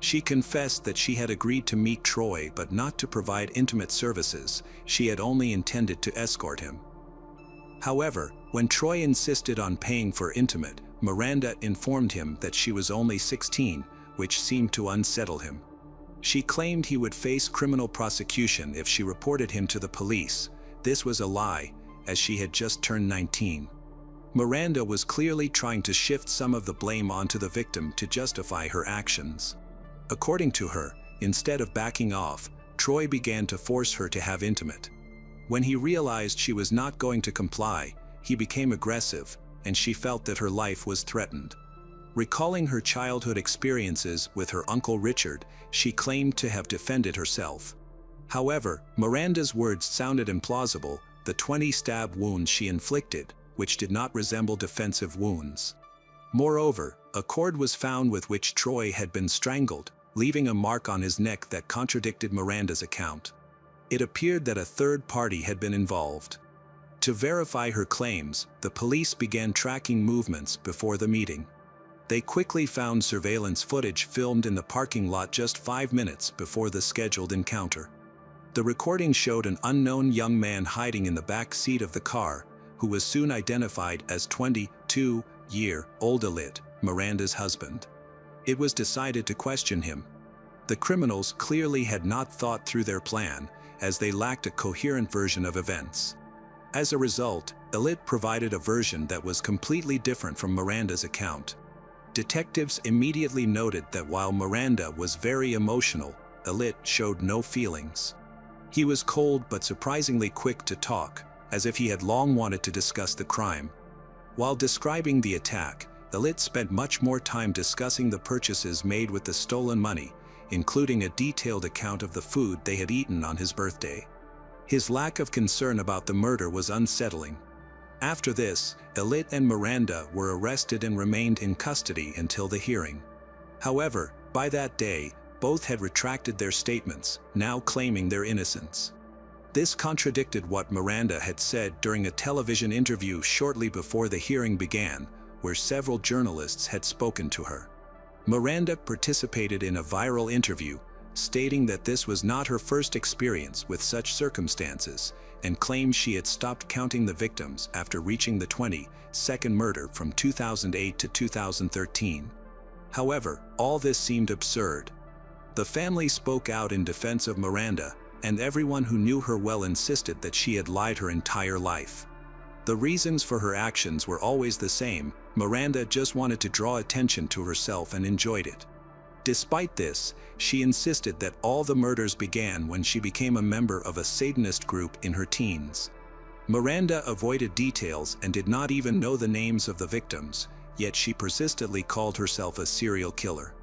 She confessed that she had agreed to meet Troy but not to provide intimate services. She had only intended to escort him. However, when Troy insisted on paying for intimate, Miranda informed him that she was only 16, which seemed to unsettle him. She claimed he would face criminal prosecution if she reported him to the police. This was a lie, as she had just turned 19. Miranda was clearly trying to shift some of the blame onto the victim to justify her actions. According to her, instead of backing off, Troy began to force her to have intimate. When he realized she was not going to comply, he became aggressive, and she felt that her life was threatened. Recalling her childhood experiences with her uncle Richard, she claimed to have defended herself. However, Miranda's words sounded implausible. The 20 stab wounds she inflicted, which did not resemble defensive wounds. Moreover, a cord was found with which Troy had been strangled, leaving a mark on his neck that contradicted Miranda's account. It appeared that a third party had been involved. To verify her claims, the police began tracking movements before the meeting. They quickly found surveillance footage filmed in the parking lot just 5 minutes before the scheduled encounter. The recording showed an unknown young man hiding in the back seat of the car, who was soon identified as 22-year-old Elit, Miranda's husband. It was decided to question him. The criminals clearly had not thought through their plan, as they lacked a coherent version of events. As a result, Elit provided a version that was completely different from Miranda's account. Detectives immediately noted that while Miranda was very emotional, Elit showed no feelings. He was cold but surprisingly quick to talk, as if he had long wanted to discuss the crime. While describing the attack, Elit spent much more time discussing the purchases made with the stolen money, including a detailed account of the food they had eaten on his birthday. His lack of concern about the murder was unsettling. After this, Elit and Miranda were arrested and remained in custody until the hearing. However, by that day, both had retracted their statements, now claiming their innocence. This contradicted what Miranda had said during a television interview shortly before the hearing began, where several journalists had spoken to her. Miranda participated in a viral interview, stating that this was not her first experience with such circumstances, and claimed she had stopped counting the victims after reaching the 22nd murder from 2008 to 2013. However, all this seemed absurd. The family spoke out in defense of Miranda, and everyone who knew her well insisted that she had lied her entire life. The reasons for her actions were always the same. Miranda just wanted to draw attention to herself and enjoyed it. Despite this, she insisted that all the murders began when she became a member of a Satanist group in her teens. Miranda avoided details and did not even know the names of the victims, yet she persistently called herself a serial killer.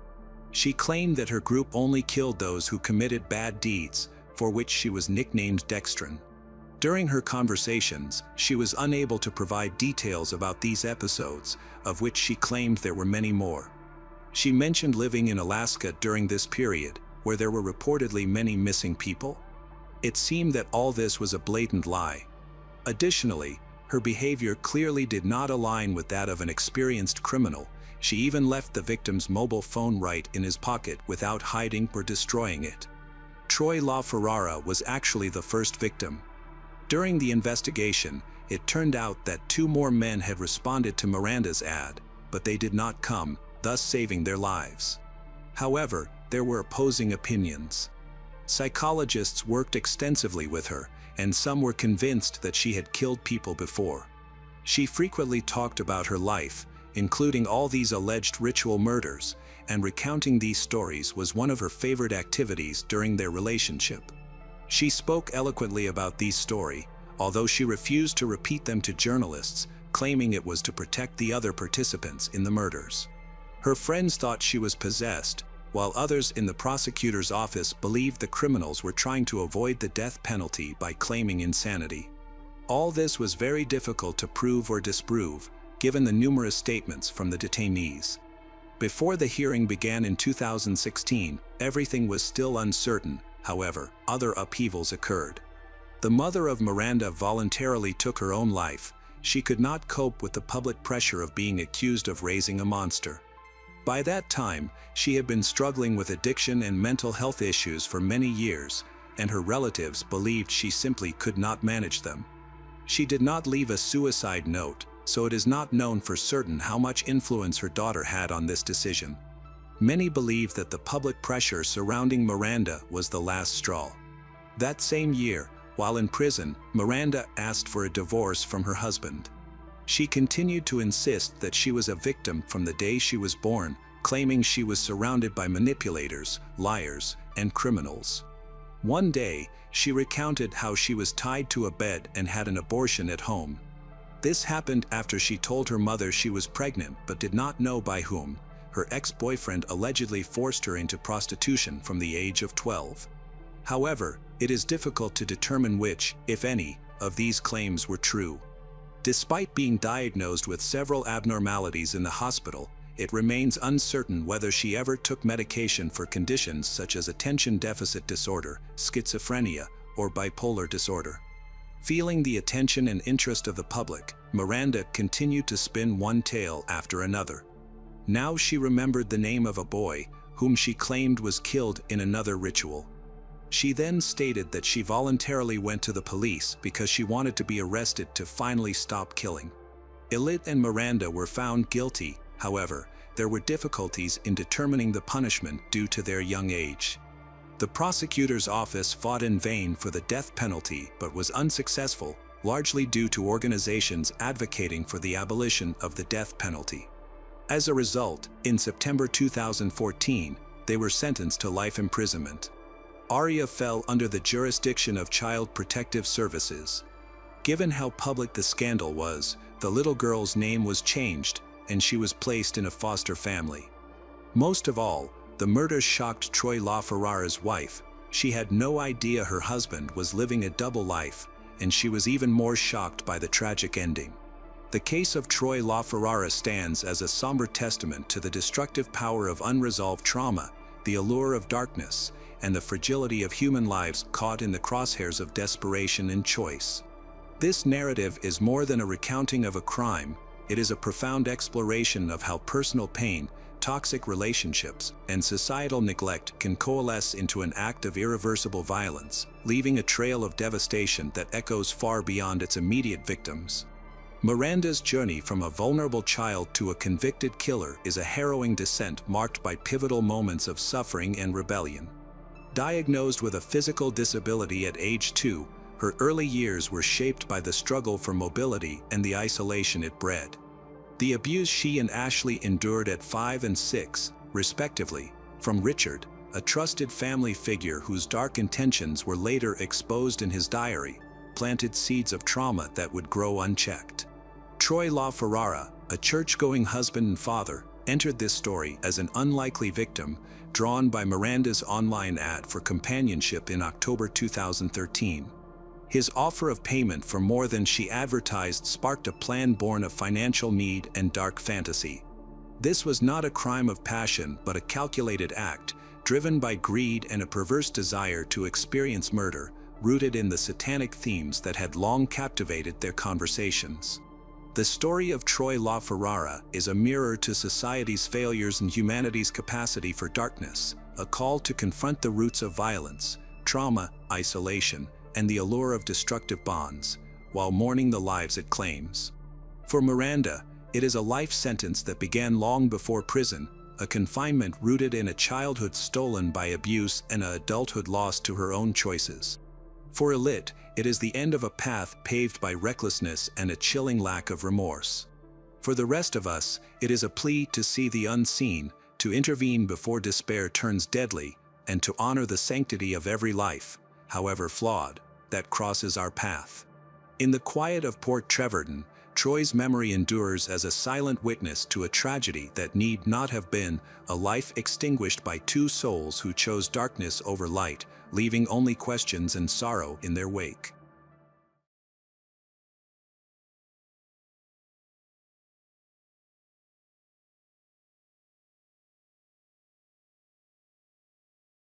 She claimed that her group only killed those who committed bad deeds, for which she was nicknamed Dextrin. During her conversations, she was unable to provide details about these episodes, of which she claimed there were many more. She mentioned living in Alaska during this period, where there were reportedly many missing people. It seemed that all this was a blatant lie. Additionally, her behavior clearly did not align with that of an experienced criminal. She even left the victim's mobile phone right in his pocket without hiding or destroying it. Troy LaFerrara was actually the first victim. During the investigation, it turned out that 2 more men had responded to Miranda's ad, but they did not come, thus saving their lives. However, there were opposing opinions. Psychologists worked extensively with her, and some were convinced that she had killed people before. She frequently talked about her life, including all these alleged ritual murders, and recounting these stories was one of her favorite activities during their relationship. She spoke eloquently about these stories, although she refused to repeat them to journalists, claiming it was to protect the other participants in the murders. Her friends thought she was possessed, while others in the prosecutor's office believed the criminals were trying to avoid the death penalty by claiming insanity. All this was very difficult to prove or disprove, given the numerous statements from the detainees. Before the hearing began in 2016, everything was still uncertain. However, other upheavals occurred. The mother of Miranda voluntarily took her own life. She could not cope with the public pressure of being accused of raising a monster. By that time, she had been struggling with addiction and mental health issues for many years, and her relatives believed she simply could not manage them. She did not leave a suicide note, so it is not known for certain how much influence her daughter had on this decision. Many believe that the public pressure surrounding Miranda was the last straw. That same year, while in prison, Miranda asked for a divorce from her husband. She continued to insist that she was a victim from the day she was born, claiming she was surrounded by manipulators, liars, and criminals. One day, she recounted how she was tied to a bed and had an abortion at home. This happened after she told her mother she was pregnant but did not know by whom. Her ex-boyfriend allegedly forced her into prostitution from the age of 12. However, it is difficult to determine which, if any, of these claims were true. Despite being diagnosed with several abnormalities in the hospital, it remains uncertain whether she ever took medication for conditions such as attention deficit disorder, schizophrenia, or bipolar disorder. Feeling the attention and interest of the public, Miranda continued to spin one tale after another. Now she remembered the name of a boy, whom she claimed was killed in another ritual. She then stated that she voluntarily went to the police because she wanted to be arrested to finally stop killing. Elit and Miranda were found guilty. However, there were difficulties in determining the punishment due to their young age. The prosecutor's office fought in vain for the death penalty but was unsuccessful, largely due to organizations advocating for the abolition of the death penalty. As a result, in September 2014, they were sentenced to life imprisonment. Aria fell under the jurisdiction of Child Protective Services. Given how public the scandal was, the little girl's name was changed, and she was placed in a foster family. Most of all, the murders shocked Troy LaFerrara's wife. She had no idea her husband was living a double life, and she was even more shocked by the tragic ending. The case of Troy LaFerrara stands as a somber testament to the destructive power of unresolved trauma, the allure of darkness, and the fragility of human lives caught in the crosshairs of desperation and choice. This narrative is more than a recounting of a crime. It is a profound exploration of how personal pain, toxic relationships, and societal neglect can coalesce into an act of irreversible violence, leaving a trail of devastation that echoes far beyond its immediate victims. Miranda's journey from a vulnerable child to a convicted killer is a harrowing descent marked by pivotal moments of suffering and rebellion. Diagnosed with a physical disability at age 2, her early years were shaped by the struggle for mobility and the isolation it bred. The abuse she and Ashley endured at 5 and 6, respectively, from Richard, a trusted family figure whose dark intentions were later exposed in his diary, planted seeds of trauma that would grow unchecked. Troy LaFerrara, a church-going husband and father, entered this story as an unlikely victim, drawn by Miranda's online ad for companionship in October 2013. His offer of payment for more than she advertised sparked a plan born of financial need and dark fantasy. This was not a crime of passion but a calculated act, driven by greed and a perverse desire to experience murder, rooted in the satanic themes that had long captivated their conversations. The story of Troy LaFerrara is a mirror to society's failures and humanity's capacity for darkness, a call to confront the roots of violence, trauma, isolation, and the allure of destructive bonds, while mourning the lives it claims. For Miranda, It is a life sentence that began long before prison, a confinement rooted in a childhood stolen by abuse and an adulthood lost to her own choices. For Elit, it is the end of a path paved by recklessness and a chilling lack of remorse. For the rest of us, it is a plea to see the unseen, to intervene before despair turns deadly, and to honor the sanctity of every life, however flawed, that crosses our path. In the quiet of Port Trevorton, Troy's memory endures as a silent witness to a tragedy that need not have been, a life extinguished by two souls who chose darkness over light, leaving only questions and sorrow in their wake.